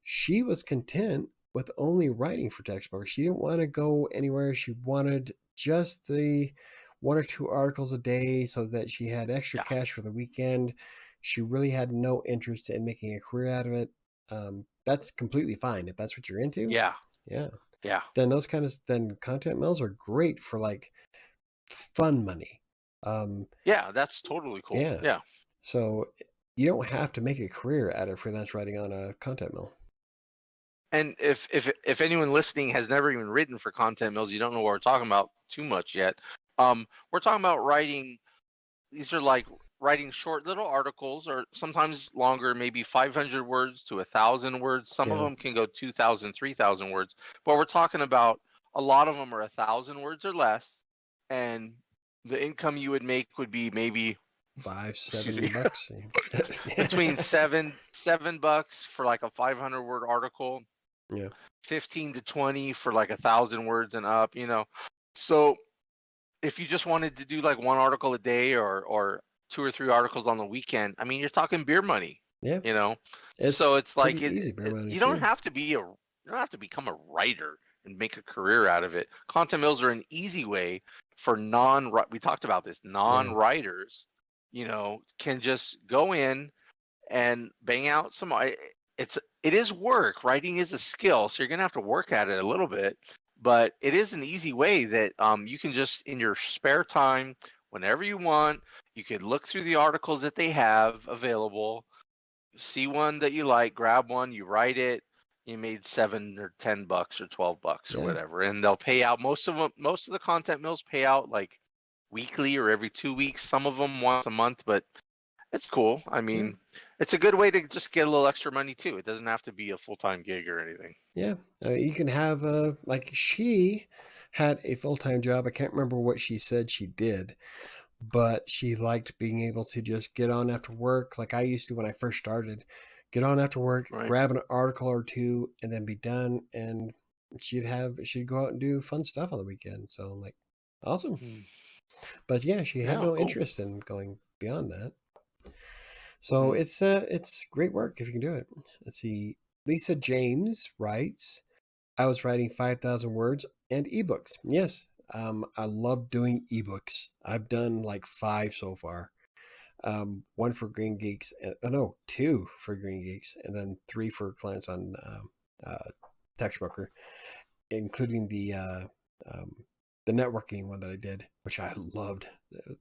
she was content with only writing for Textbroker. She didn't want to go anywhere. She wanted just the 1 or 2 articles a day so that she had extra cash for the weekend. She really had no interest in making a career out of it. That's completely fine if that's what you're into. Yeah. Then then Content Mills are great for like fun money. That's totally cool. Yeah. So you don't have to make a career out of freelance writing on a Content Mill. And if anyone listening has never even written for Content Mills, you don't know what we're talking about too much yet. We're talking about writing. These are like writing short little articles, or sometimes longer, maybe 500 words to 1,000 words. Some of them can go 2,000, 3,000 words. But we're talking about a lot of them are 1,000 words or less, and the income you would make would be maybe $7 between $7 for like a 500-word article. 15 to 20 for like 1,000 words and up. So if you just wanted to do like 1 article a day or 2 or 3 articles on the weekend, I mean, you're talking beer money. So it's like easy beer money. You don't have to become a writer and make a career out of it. Content mills are an easy way for we talked about this, non-writers, can just go in and bang out some. It is work. Writing is a skill, so you're gonna have to work at it a little bit. But it is an easy way that you can just, in your spare time, whenever you want, you could look through the articles that they have available, see one that you like, grab one, you write it. You made $7 or $10 or $12 or whatever, and they'll pay out. Most of the content mills pay out like weekly or every 2 weeks. Some of them once a month, but it's cool. I mean, it's a good way to just get a little extra money too. It doesn't have to be a full-time gig or anything. Yeah, you can have like she had a full-time job. I can't remember what she said she did, but she liked being able to just get on after work, like I used to when I first started. Get on after work, grab an article or two, and then be done. And she'd go out and do fun stuff on the weekend. So I'm like, awesome. But yeah, she had no interest in going beyond that. So it's great work if you can do it. Let's see. Lisa James writes, I was writing 5,000 words and ebooks. Yes, I love doing ebooks. I've done like 5 so far. One for Green Geeks, no, 2 for Green Geeks, and then 3 for clients on TextBooker, including the networking one that I did, which I loved.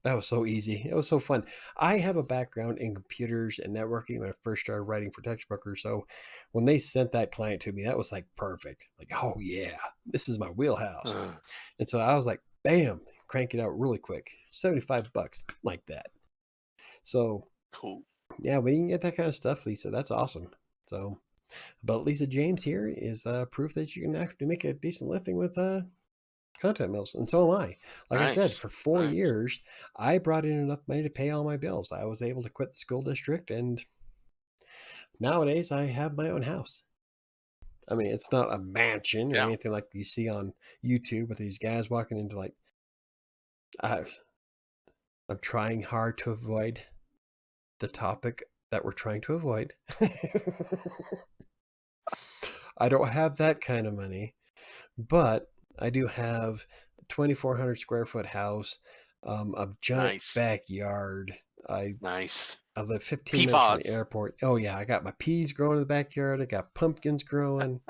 That was so easy. It was so fun. I have a background in computers and networking when I first started writing for TextBooker, so when they sent that client to me, that was like perfect. Like, oh yeah, this is my wheelhouse. And so I was like, bam, crank it out really quick. $75 like that. So cool. Yeah, when you can get that kind of stuff, Lisa, that's awesome. So, but Lisa James here is proof that you can actually make a decent living with content mills, and so am I. Like I said, for 4 years, I brought in enough money to pay all my bills. I was able to quit the school district, and nowadays I have my own house. I mean, it's not a mansion or anything like you see on YouTube with these guys walking into like. I'm trying hard to avoid the topic that we're trying to avoid. I don't have that kind of money, but I do have a 2,400 square foot house, a giant backyard. I live 15 minutes from the airport. Oh yeah, I got my peas growing in the backyard. I got pumpkins growing.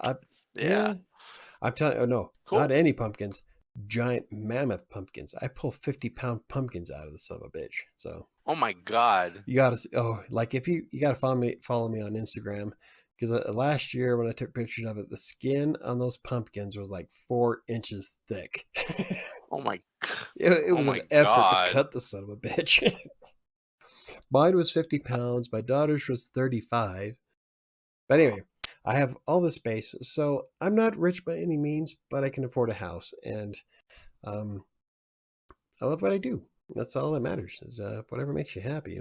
I'm telling you, oh no, not any pumpkins. Giant mammoth pumpkins. I pull 50-pound pumpkins out of the son of a bitch. So. Oh my God. You gotta like if you gotta follow me on Instagram, because last year when I took pictures of it, the skin on those pumpkins was like 4 inches thick. Oh my. It was an effort to cut the son of a bitch. Mine was 50 pounds. My daughter's was 35. But anyway, I have all this space, so I'm not rich by any means, but I can afford a house, and I love what I do. That's all that matters, is whatever makes you happy,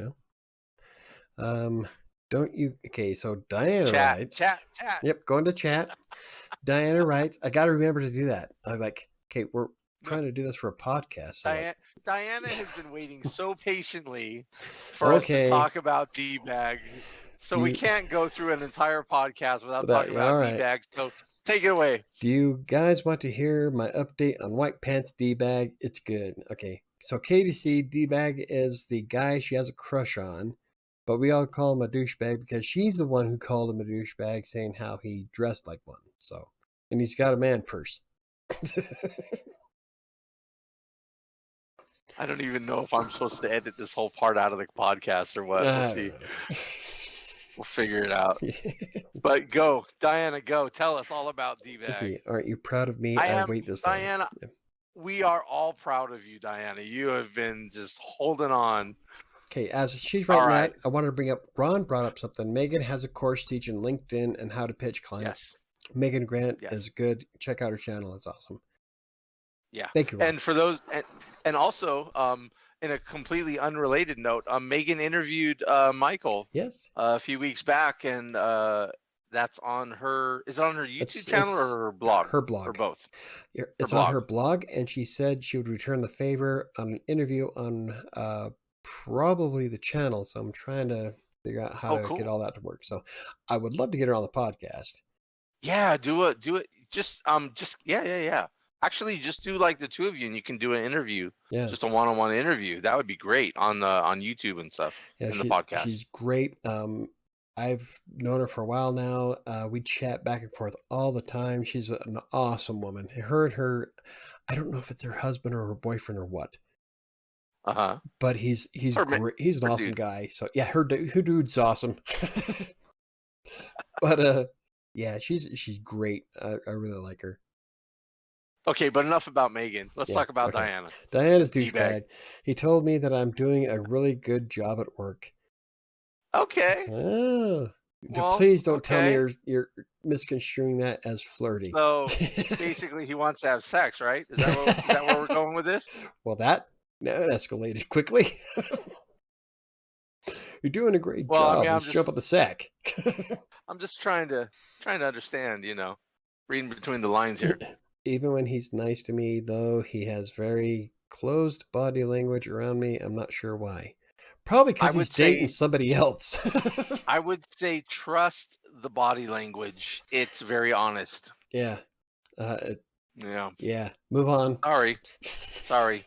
Don't you? Okay, so Diana writes. Chat. Yep, going to chat. Diana writes, I got to remember to do that. I'm like, okay, we're trying to do this for a podcast. So Diana has been waiting so patiently for us to talk about D-Bag. So we can't go through an entire podcast without talking about D-Bags. So take it away. Do you guys want to hear my update on White Pants D-Bag? It's good. Okay. So KDC, D-Bag is the guy she has a crush on, but we all call him a douchebag because she's the one who called him a douchebag, saying how he dressed like one. So, and he's got a man purse. I don't even know if I'm supposed to edit this whole part out of the podcast or what. We'll see. We'll figure it out. But go, Diana, go. Tell us all about D-Bag. Aren't you proud of me? I wait this long. Diana, we are all proud of you, Diana. You have been just holding on. Okay, as she's writing that, I wanted to bring up, Ron brought up something. Megan has a course teaching LinkedIn and how to pitch clients. Yes. Megan Grant is good. Check out her channel. It's awesome. Yeah. Thank you, Ron. And for those, and also, in a completely unrelated note, Megan interviewed Michael a few weeks back, and that's on her. Is it on her YouTube channel or her blog? Her blog. Or both? It's on her blog, and she said she would return the favor on an interview on probably the channel. So I'm trying to figure out how to get all that to work. So I would love to get her on the podcast. Yeah, do it. Just yeah. Actually, just do like the two of you, and you can do an interview. Yeah. Just a one-on-one interview. That would be great on YouTube and stuff. Yeah, in the podcast. She's great. I've known her for a while now. We chat back and forth all the time. She's an awesome woman. Her and her, I don't know if it's her husband or her boyfriend or what. But he's great. He's an awesome guy. So yeah, her dude's awesome. But yeah, she's great. I really like her. Okay, but enough about Megan. Let's talk about Diana. Diana's douchebag. He told me that I'm doing a really good job at work. Okay. Oh. Well, please don't tell me you're misconstruing that as flirty. So basically, he wants to have sex, right? Is that where we're going with this? Well, that escalated quickly. You're doing a great job. Let's jump on the sack. I'm just trying to understand, reading between the lines here. Even when he's nice to me, though, he has very closed body language around me. I'm not sure why. Probably because he's dating somebody else. I would say trust the body language. It's very honest. Yeah. Yeah. Yeah. Move on. Sorry.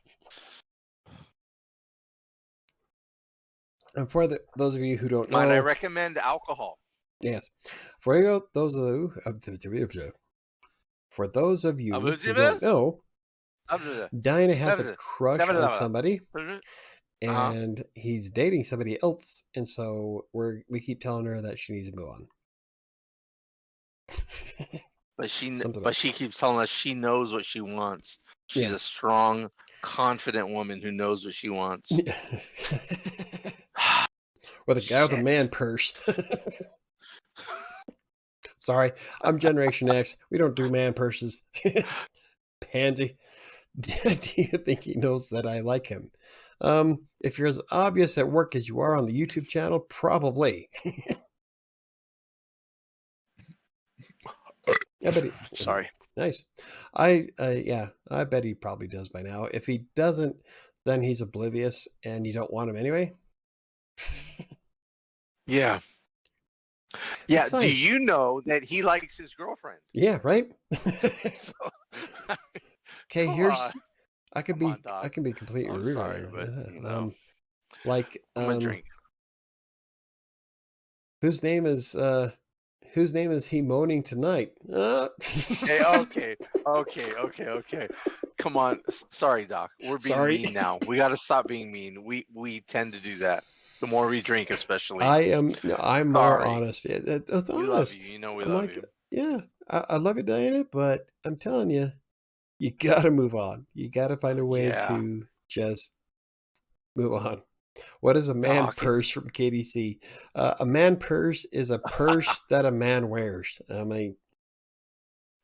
And for those of you who don't know, might I recommend alcohol? Yes. For those of you who don't know, Diana has a crush on somebody, and he's dating somebody else, and so we keep telling her that she needs to move on. But she keeps telling us she knows what she wants. She's a strong, confident woman who knows what she wants. With a guy with a man purse. Sorry, I'm Generation X. We don't do man purses. Pansy. Do you think he knows that I like him? If you're as obvious at work as you are on the YouTube channel, probably. Yeah, but sorry. Nice. I bet he probably does by now. If he doesn't, then he's oblivious and you don't want him anyway. Yeah. Yeah. Besides, do you know that he likes his girlfriend? Yeah, right? Okay, I can be completely rude. Sorry, but like I'm gonna drink. Whose name is he moaning tonight? Okay. Come on. Sorry, Doc. We're being mean now. We got to stop being mean. We tend to do that. The more we drink, especially. I'm more honest. It's honest. We love you. We love you. Yeah, I love you, Diana, but I'm telling you, you got to move on. You got to find a way to just move on. What is a man purse from KDC? A man purse is a purse that a man wears. I mean,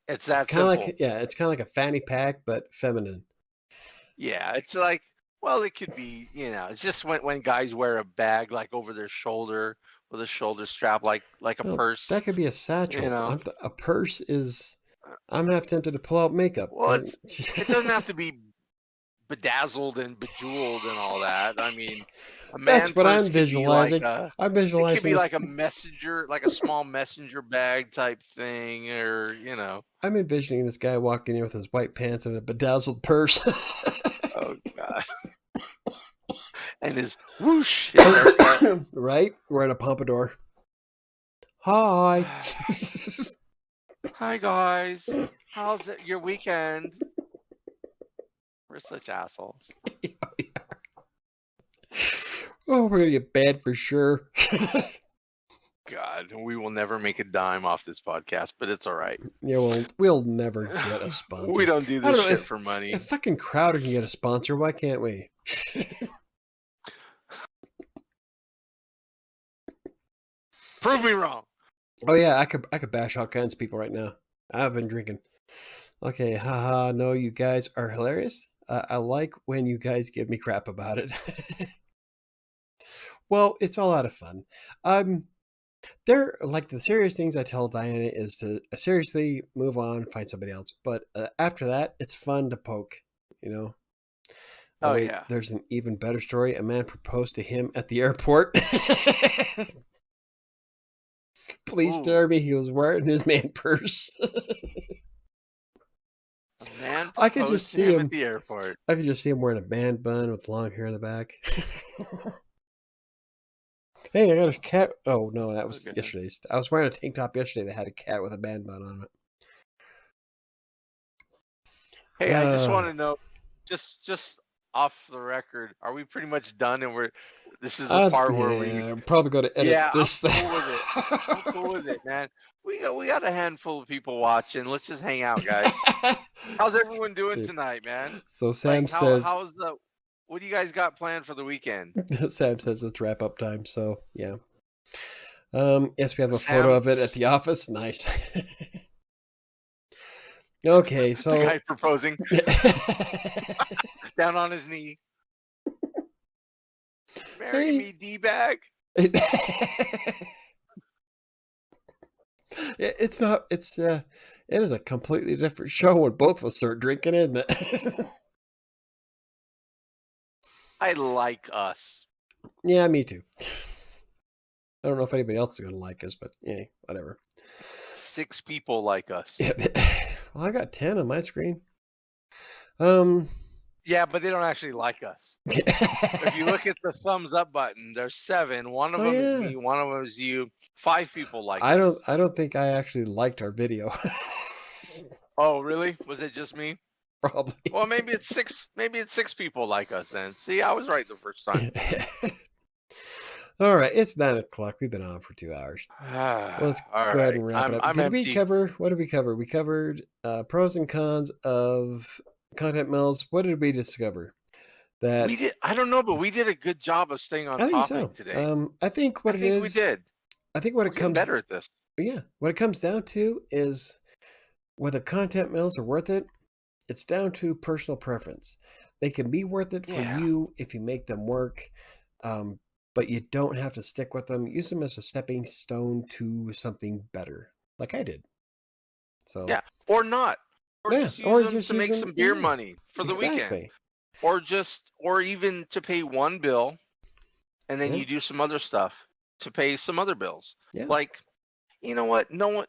it's that simple. It's kind of like a fanny pack, but feminine. Yeah, it's like, well, it could be, it's just when guys wear a bag like over their shoulder with a shoulder strap, like a purse. That could be a satchel. A purse is. I'm half tempted to pull out makeup. Well, it doesn't have to be bedazzled and bejeweled and all that. I mean, that's what I'm visualizing. I'm visualizing. It could be like a messenger, like a small messenger bag type thing, or I'm envisioning this guy walking in with his white pants and a bedazzled purse. Oh God! And his whoosh. Right, wearing a pompadour. Hi. Hi guys. How's your weekend? We're such assholes. Oh, we're gonna get bad for sure. God, we will never make a dime off this podcast, but it's all right. Yeah, well, we'll never get a sponsor. We don't do this shit for money. If fucking Crowder can get a sponsor, why can't we? Prove me wrong. Oh yeah, I could bash all kinds of people right now. I've been drinking. Okay, haha, no, you guys are hilarious. I like when you guys give me crap about it. Well, it's all out of fun. They're like the serious things I tell Diana is to seriously move on, find somebody else. But after that, it's fun to poke, Oh, yeah. There's an even better story. A man proposed to him at the airport. police told me he was wearing his man purse. A man I could just proposed to see him at the airport. I could just see him wearing a man bun with long hair in the back. Hey, I got a cat. Oh no, that was Okay. yesterday's. I was wearing a tank top yesterday that had a cat with a man bun on it. Hey, I just want to know, just off the record, are we pretty much done? And this is the part where I'm probably going to edit yeah, this. I'm cool with it. I'm cool with it, man. We got a handful of people watching. Let's just hang out, guys. How's everyone doing tonight, man? So Sam says, how's what do you guys got planned for the weekend? Sam says it's wrap up time. So yeah. Yes, we have a photo of it at the office. Nice. Okay, so the guy proposing down on his knee. Marry me, D-bag. It's not. It is a completely different show when both of us start drinking, isn't it? I like us. Yeah, me too. I don't know if anybody else is going to like us, but yeah, whatever. 6 people like us. Yeah, well, I got 10 on my screen. Yeah, but they don't actually like us. If you look at the thumbs up button, there's 7. One of them is me. One of them is you. 5 people like us. I don't think I actually liked our video. Oh, really? Was it just me? Probably. Well, maybe it's 6. Maybe it's 6 people like us then. See, I was right the first time. All right, it's 9 o'clock. We've been on for 2 hours. Let's go ahead and wrap it up. What did we cover? We covered pros and cons of content mills. What did we discover? That we did. I don't know, but we did a good job of staying on topic today. I think what it is. We did. I think what it comes better at this. Yeah, what it comes down to is whether content mills are worth it. It's down to personal preference. They can be worth it for you if you make them work, but you don't have to stick with them. Use them as a stepping stone to something better, like I did. So yeah, or not, or just use them to make some beer money for the weekend, or even to pay one bill, and then you do some other stuff to pay some other bills. Yeah. Like, you know what? No one,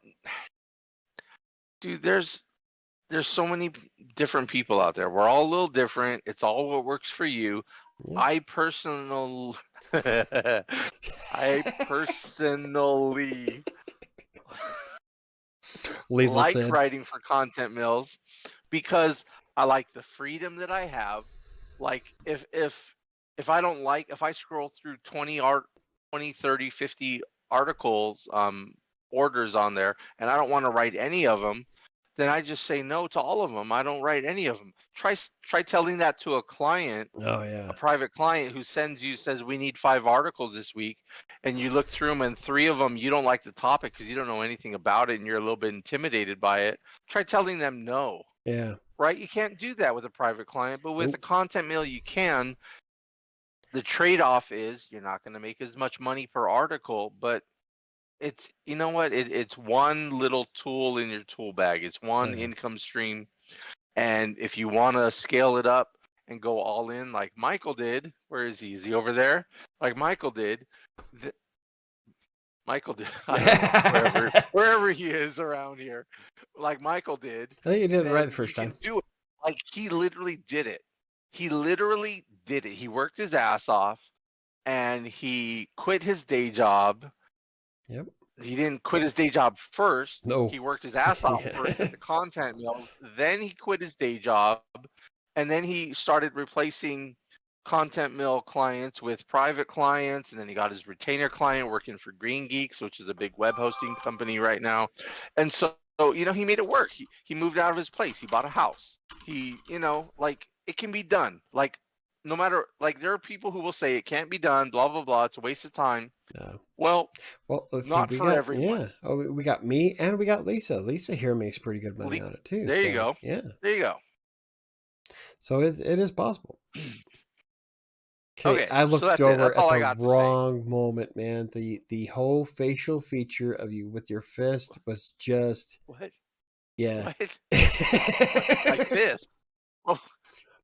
dude. There's so many different people out there. We're all a little different. It's all what works for you. Yeah. I personally like writing for content mills because I like the freedom that I have. Like if I don't like, if I scroll through 20, 30, 50 articles, orders on there, and I don't want to write any of them, then I just say no to all of them. I don't write any of them. Try telling that to a client, a private client who says we need 5 articles this week, and you look through them and 3 of them you don't like the topic because you don't know anything about it and you're a little bit intimidated by it. Try telling them no. Yeah. Right? You can't do that with a private client, but with a content mill you can. The trade-off is you're not going to make as much money per article, but it's, you know what, it's one little tool in your tool bag. It's one income stream, and if you want to scale it up and go all in like Michael did, where is he? Is he over there? Like Michael did, wherever he is around here, like Michael did. I think you did it right the first time. Do it. Like he literally did it. He worked his ass off, and he quit his day job. Yep. He didn't quit his day job first. No. He worked his ass off first at the content mills. Then he quit his day job, and then he started replacing content mill clients with private clients, and then he got his retainer client working for Green Geeks, which is a big web hosting company right now. And so he made it work. He moved out of his place. He bought a house. He, like, it can be done. Like, no matter, like, there are people who will say it can't be done, blah, blah, blah. It's a waste of time. No. Well, let's not see. for everyone. Yeah. Oh, we got me and we got Lisa. Lisa here makes pretty good money on it too. There you go. Yeah. There you go. So it is possible. Okay. I looked over at the wrong moment, man. The whole facial feature of you with your fist was just what? Yeah. What? Like fist. Oh.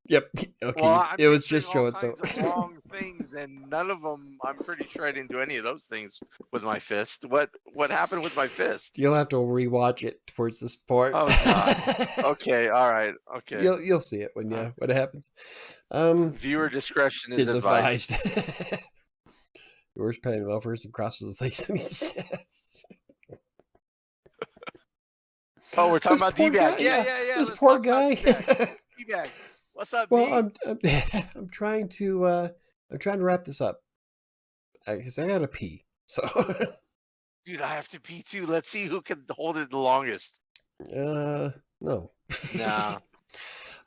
Yep. Okay. Well, it was just showing so wrong things videos, and none of them. I'm pretty sure I didn't do any of those things with my fist. What happened with my fist? You'll have to rewatch it towards this part. Oh God. Okay. All right. Okay. You'll see it when it happens. Viewer discretion is advised. Yours petting loafers and crosses the legs when he says. Oh, we're talking about D-bag. Yeah. This Let's poor talk guy. about D-bag. What's up, Well, D? I'm trying to wrap this up because I gotta pee. So, Dude, I have to pee too. Let's see who can hold it the longest. no. Nah.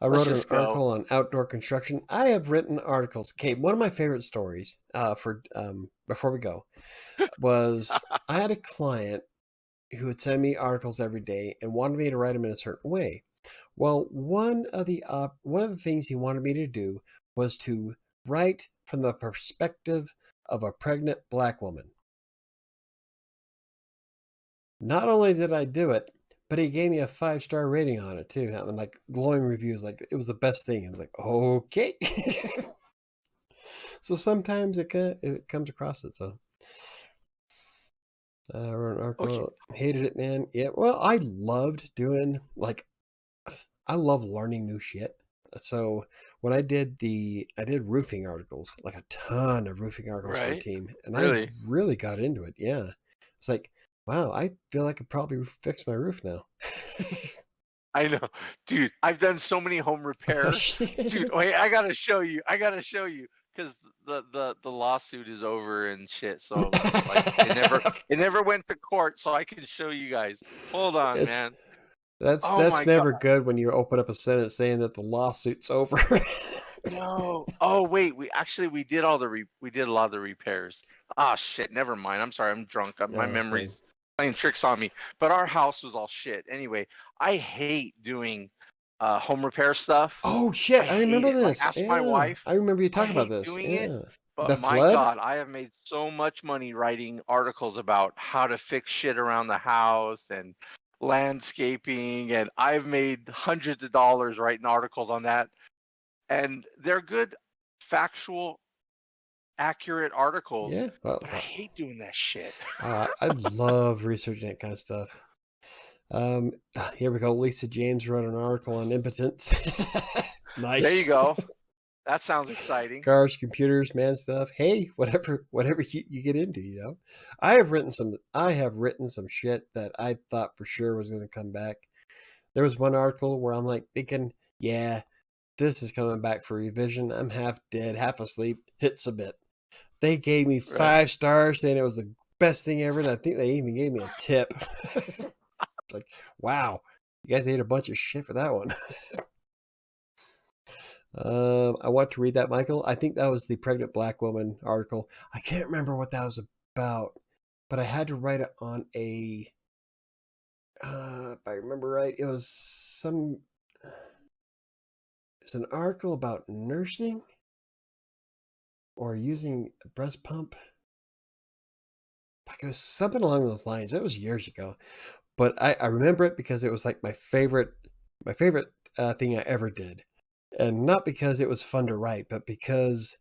I Let's wrote an just go. article on outdoor construction. I have written articles. Okay, one of my favorite stories before we go was I had a client who would send me articles every day and wanted me to write them in a certain way. Well, one of the things he wanted me to do was to write from the perspective of a pregnant black woman. Not only did I do it, but he gave me a 5-star rating on it too. Having like glowing reviews, like it was the best thing. I was like, okay. So sometimes it comes across it. So I wrote an article. Okay. Hated it, man. Yeah. Well, I loved doing I love learning new shit. So when I did roofing articles, like a ton of roofing articles for a Right. team, and Really? I really got into it. Yeah. It's like, wow, I feel like I could probably fix my roof now. I know, dude. I've done so many home repairs, dude. Wait, I gotta show you because the lawsuit is over and shit. So like, it never went to court, so I can show you guys. Hold on, man. That's never good when you open up a sentence saying that the lawsuit's over. No. Oh wait, we did a lot of the repairs. Ah shit, never mind. I'm sorry, I'm drunk. My memory's playing tricks on me. But our house was all shit. Anyway, I hate doing home repair stuff. Oh shit, I remember this. Like, ask my wife. I remember you talking about this. Doing it, but the my flood? God, I have made so much money writing articles about how to fix shit around the house and landscaping, and I've made hundreds of dollars writing articles on that. And they're good, factual, accurate articles. Yeah, well, but I hate doing that shit. I love researching that kind of stuff. Here we go. Lisa James wrote an article on impotence. Nice. There you go. That sounds exciting. Cars, computers, man stuff. Hey, whatever you get into, you know. I have written some shit that I thought for sure was going to come back. There was one article where I'm like thinking, yeah, this is coming back for revision. I'm half dead, half asleep. Hit submit. They gave me 5 stars, saying it was the best thing ever, and I think they even gave me a tip. Like, wow, you guys ate a bunch of shit for that one. I want to read that, Michael. I think that was the pregnant black woman article. I can't remember what that was about, but I had to write it on a. If I remember right, it was an article about nursing or using a breast pump. Like it was something along those lines. It was years ago, but I remember it because it was like my favorite thing I ever did. And not because it was fun to write, but because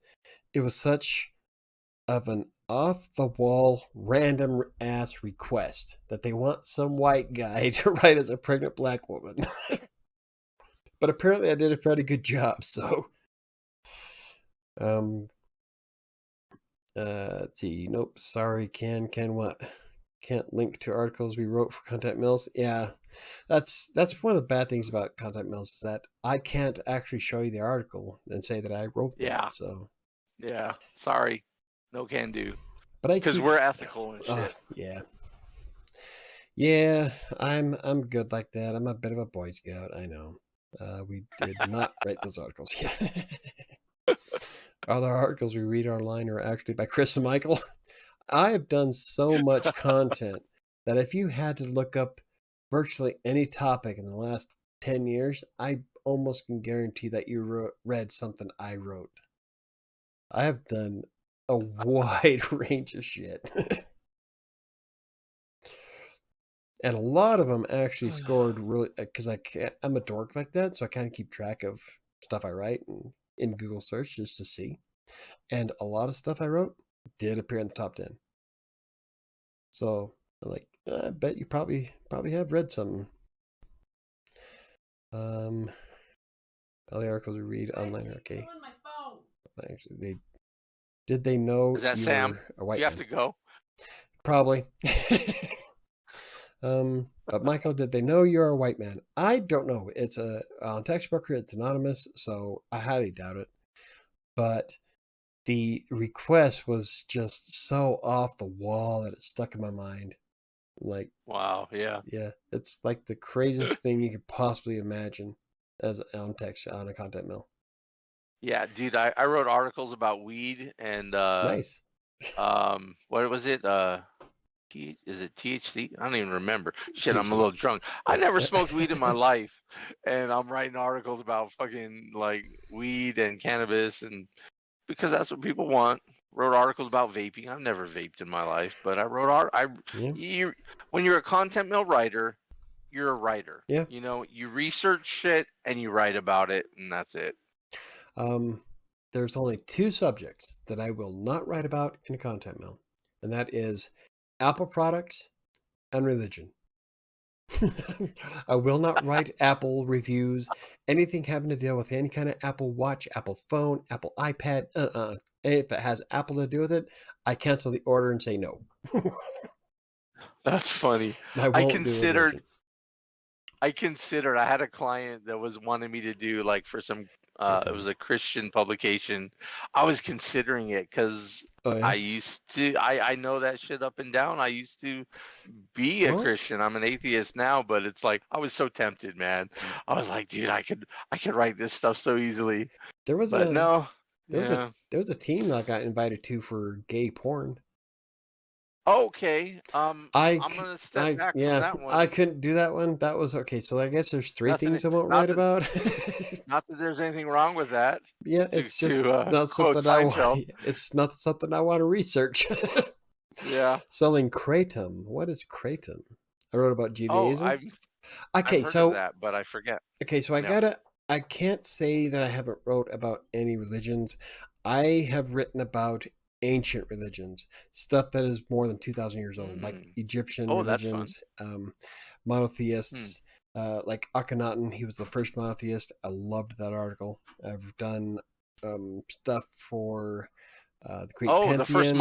it was such of an off-the-wall, random-ass request that they want some white guy to write as a pregnant black woman. But apparently I did a fairly good job, so... let's see. Nope, sorry, Ken what? Can't link to articles we wrote for Contact Mills. Yeah. That's one of the bad things about Contact Mills is that I can't actually show you the article and say that I wrote that. So yeah, sorry, no can do. But because we're ethical and shit. Yeah, I'm good like that. I'm a bit of a Boy Scout. I know. We did not write those articles. Yeah. Other articles we read online are actually by Chris and Michael. I have done so much content that if you had to look up virtually any topic in the last 10 years, I almost can guarantee that you read something I wrote. I have done a wide range of shit. And a lot of them actually scored really, because I'm a dork like that, so I kind of keep track of stuff I write in Google search just to see. And a lot of stuff I wrote did appear in the top 10. So I'm like, I bet you probably have read something. All the articles we read online are okay. Actually, did they know Is that you Sam? were a white You have man? to go. Probably. But Michael, did they know you're a white man? I don't know. It's on Textbooker, it's anonymous, so I highly doubt it. But the request was just so off the wall that it stuck in my mind. Like, Wow, yeah. yeah, it's like the craziest thing you could possibly imagine as on a content mill. Yeah, dude, I wrote articles about weed and Nice. what was it? Is it THC? I don't even remember. Shit, I'm a THC. little drunk. I never smoked weed in my life, and I'm writing articles about fucking like weed and cannabis, and because that's what people want. Wrote articles about vaping. I've never vaped in my life, but I wrote Yeah. when you're a content mill writer, you're a writer. Yeah. You know, you research shit and you write about it, and that's it. There's only 2 subjects that I will not write about in a content mill, and that is Apple products and religion. I will not write Apple reviews, anything having to deal with any kind of Apple Watch, Apple phone, Apple iPad. And if it has Apple to do with it, I cancel the order and say no. That's funny. I won't considered I had a client that was wanting me to do like for some Okay. it was a Christian publication. I was considering it because Oh, yeah? I used to I know that shit up and down. I used to be a Well- Christian. I'm an atheist now, but it's like I was so tempted, man. I was like, dude, I could write this stuff so easily. There was But a no. there was a team that I got invited to for gay porn. Okay. I'm gonna step back from that one. I couldn't do that one. That was okay. So I guess there's 3 Nothing- things I won't not write that- about. Not that there's anything wrong with that. Yeah, it's just not quote something I Seinfeld. want. It's not something I want to research. Yeah. Selling kratom. What is kratom? I wrote about Oh, Judaism. I've Okay, heard so of that, but I forget. okay, so I can't say that I haven't wrote about any religions. I have written about ancient religions, stuff that is more than 2,000 years old, like Egyptian Oh, that's fun. religions, monotheists, like Akhenaten. He was the first monotheist. I loved that article. I've done stuff for the Greek Pantheon. The first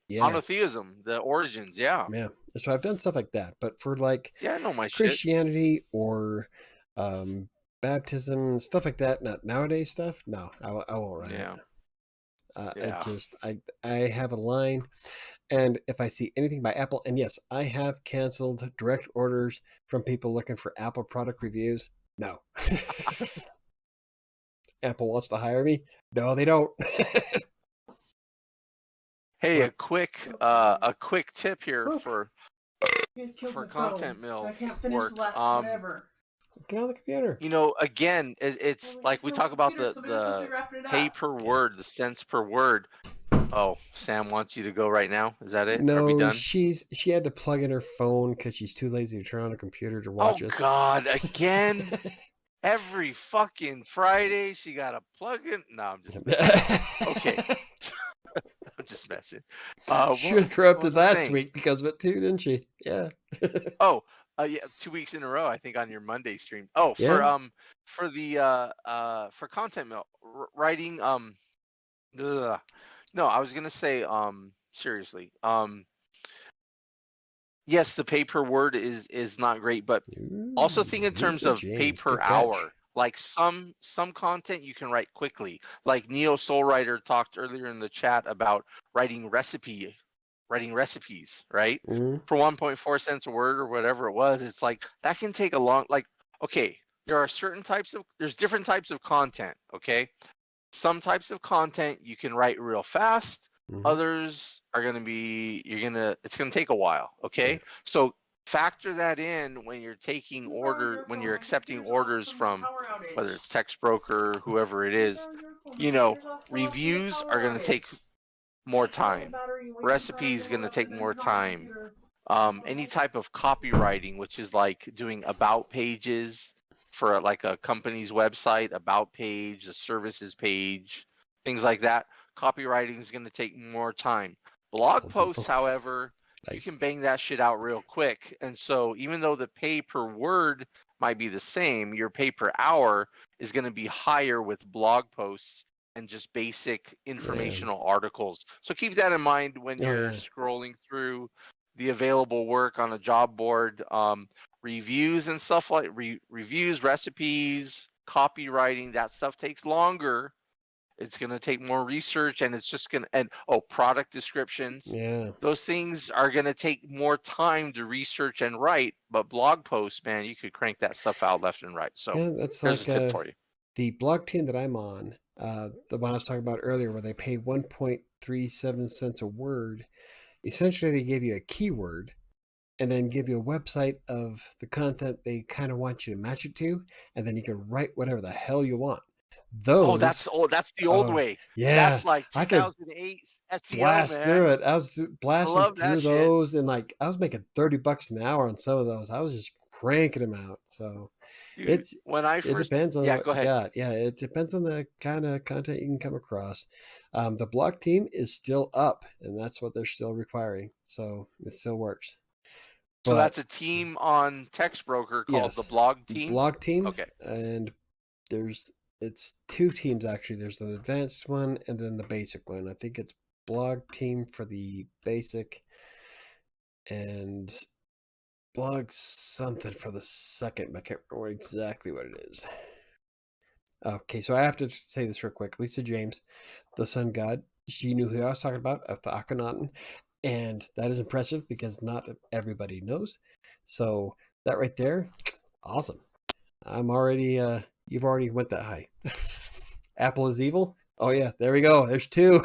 Yeah. monotheism, the origins, yeah. Yeah. So I've done stuff like that, but for like Yeah, I know my shit. Christianity or baptism, stuff like that, not nowadays stuff, no, I won't write Yeah. it. Yeah. I have a line, and if I see anything by Apple, and yes, I have canceled direct orders from people looking for Apple product reviews. No. Apple wants to hire me? No, they don't. Hey, a quick tip here Look. for You guys killed my content phone. mill I can't finish work. the last whatever. Get on the computer. You know, again, it's Well, like we talk about computer, somebody's supposed to the be wrapping it up. pay per word, the cents per word. Oh, Sam wants you to go right now. Is that it? Are we No, done? she had to plug in her phone because she's too lazy to turn on her computer to watch Oh us. God, again. Every fucking Friday, she got to plug in. No, I'm just okay. I'm just messing. She what interrupted was I last saying? week because of it too, didn't she? Yeah. Oh, yeah, 2 weeks in a row, I think, on your Monday stream. Oh, Yeah. for the for content mill writing. No, I was gonna say seriously. Yes, the pay per word is not great, but also think in terms Lisa of pay James, per good catch. hour. Like some content you can write quickly. Like Neo Soul Writer talked earlier in the chat about writing recipes, right? Mhm. For 1.4 cents a word or whatever it was, it's like that can take a long. Like, okay, there's different types of content. Okay, some types of content you can write real fast. Mhm. Others are gonna be it's gonna take a while. Okay, Yeah. so factor that in when you're taking when you're accepting orders from whether it's text broker, whoever it is. You know, reviews are gonna take more time. Recipes gonna take more time. Any type of copywriting, which is like doing about pages for like a company's website, about page, a services page, things like that. copywriting is going to take more time. Blog Plus posts, info. however, you Nice. can bang that shit out real quick. And so even though the pay per word might be the same, your pay per hour is going to be higher with blog posts and just basic informational articles. So keep that in mind when you're scrolling through the available work on a job board. Reviews and stuff like reviews, recipes, copywriting, that stuff takes longer. It's going to take more research, and it's just going to, and product descriptions. Yeah. Those things are going to take more time to research and write, but blog posts, man, you could crank that stuff out left and right. So Yeah, that's there's like a tip for you. the blog team that I'm on, the one I was talking about earlier, where they pay 1.37 cents a word. Essentially, they give you a keyword and then give you a website of the content they kind of want you to match it to, and then you can write whatever the hell you want. Those, that's the old way. Yeah, That's like I could 2008 SEO, blast man. through it. I was blasting love that through shit. those, and like I was making $30 an hour on some of those. I was just cranking them out. So Dude, when I it first, depends on what go you ahead. got. Yeah, it depends on the kind of content you can come across. The blog team is still up, and that's what they're still requiring. So it still works. So that's a team on TextBroker called the blog team? Blog team. Okay. And it's two teams actually. There's an advanced one and then the basic one. I think it's blog team for the basic and blog something for the second, but I can't remember exactly what it is. Okay, so I have to say this real quick. Lisa James, the sun god, she knew who I was talking about, of the Akhenaten, and that is impressive because not everybody knows. So that right there, awesome. I'm already, you've already went that high. Apple is evil? Oh yeah, there we go. There's two.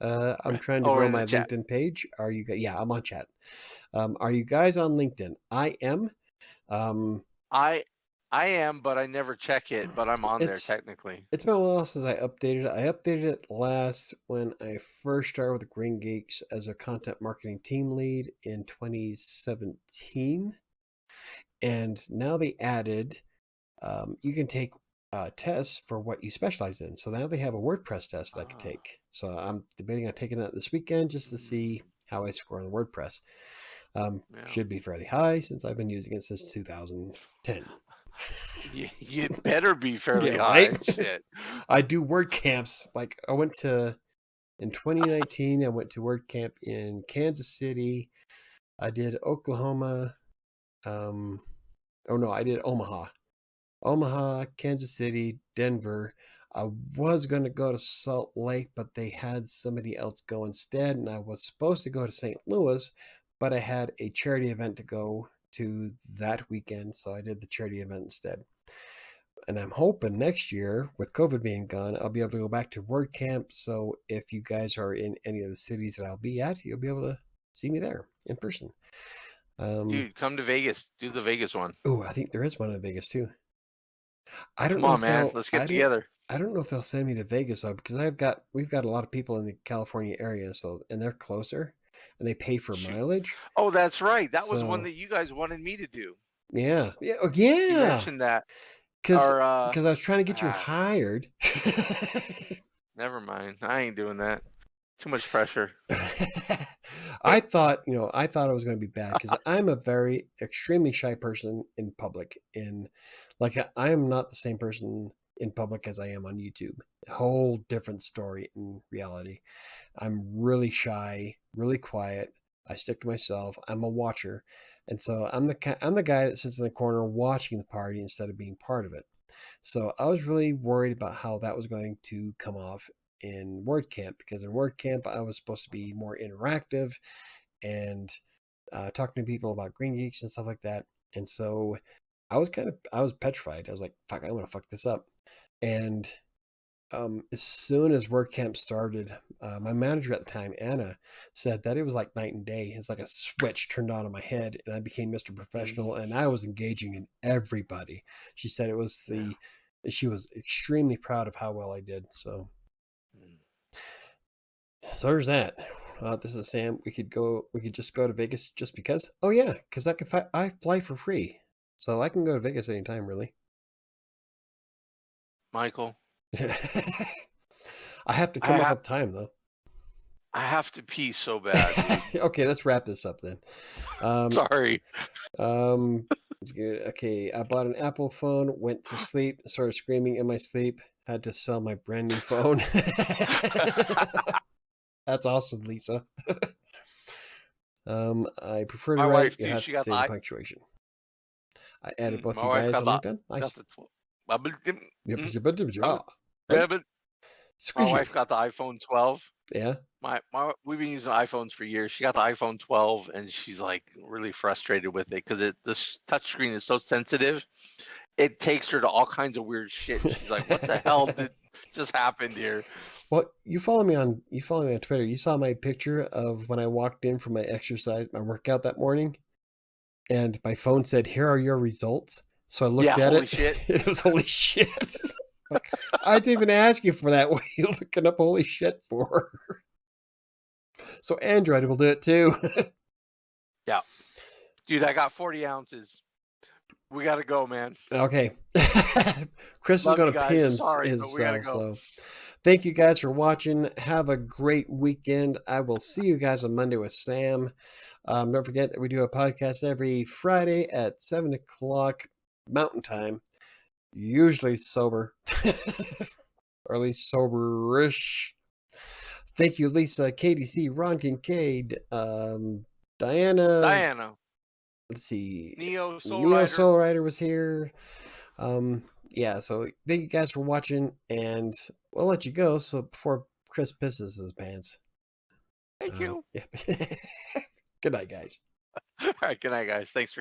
I'm trying to grow my LinkedIn page. Are you guys? Yeah, I'm on chat. Are you guys on LinkedIn? I am. I am, but I never check it, but I'm on there technically. It's been a while since I updated it. I updated it last when I first started with Green Geeks as a content marketing team lead in 2017. And now they added, you can take tests for what you specialize in. So now they have a WordPress test that I can take. So I'm debating on taking that this weekend just to see how I score on WordPress. Should be fairly high since I've been using it since 2010. You better be fairly high. Right? Shit. I do WordCamps. Like I went to, in 2019, I went to WordCamp in Kansas City. I did Oklahoma. I did Omaha, Kansas City, Denver. I was going to go to Salt Lake, but they had somebody else go instead. And I was supposed to go to St. Louis, but I had a charity event to go to that weekend. So I did the charity event instead. And I'm hoping next year, with COVID being gone, I'll be able to go back to WordCamp. So if you guys are in any of the cities that I'll be at, you'll be able to see me there in person. Dude, come to Vegas. Do the Vegas one. Oh, I think there is one in Vegas too. I don't come know on, if man. Let's get together. I don't know if they'll send me to Vegas though, because we've got a lot of people in the California area, and they're closer, and they pay for mileage. Oh, that's right. That was one that you guys wanted me to do. Yeah. Yeah. You mentioned that. Because I was trying to get you hired. Never mind. I ain't doing that. Too much pressure. I thought it was going to be bad because I'm a very extremely shy person in public. I am not the same person in public as I am on YouTube. A whole different story in reality. I'm really shy, really quiet. I stick to myself. I'm a watcher. And so I'm the guy that sits in the corner watching the party instead of being part of it. So I was really worried about how that was going to come off in WordCamp, because in WordCamp I was supposed to be more interactive and talking to people about Green Geeks and stuff like that. And so I was petrified. I was like, fuck, I'm going to fuck this up. And as soon as WordCamp started, my manager at the time, Anna, said that it was like night and day. It's like a switch turned on in my head, and I became Mr. Professional, and I was engaging in everybody. She said she was extremely proud of how well I did. So there's that. This is Sam. We could just go to Vegas just because. Oh yeah, because I fly for free, so I can go to Vegas anytime, really. Michael. I have to I come up have- with time though. I have to pee so bad. Okay, let's wrap this up then. Sorry. It's good. Okay, I bought an Apple phone, went to sleep, started screaming in my sleep, had to sell my brand new phone. That's awesome, Lisa. I prefer to My write. wife, You too, have she to got say the the I- punctuation. I added both My you wife guys got on the- LinkedIn. got Nice. the tw- Yep, Mm, Right? yeah, but my Squishy. wife got the iPhone 12. Yeah. We've been using iPhones for years. She got the iPhone 12, and she's like really frustrated with it because this touchscreen is so sensitive. It takes her to all kinds of weird shit. She's like, "What the hell did just happened here?" Well, you follow me on Twitter. You saw my picture of when I walked in for my exercise, my workout that morning, and my phone said, "Here are your results." So I looked at holy it. shit. It was holy shit. Like, I didn't even ask you for that. What are you looking up holy shit for? So Android will do it too. Yeah, dude, I got 40 ounces. We gotta go, man. Okay. Chris Love is you going to guys. pin Sorry, but we gotta himself. go. So thank you guys for watching. Have a great weekend. I will see you guys on Monday with Sam. Don't forget that we do a podcast every Friday at 7 o'clock Mountain Time. Usually sober. Or at least soberish. Thank you, Lisa, KDC, Ron Kincaid, Diana. Let's see. Neo Neo Soul Rider was here. Yeah, so thank you guys for watching, and we'll let you go. So before Chris pisses his pants. Thank you. Yeah. Good night, guys. All right, good night, guys. Thanks for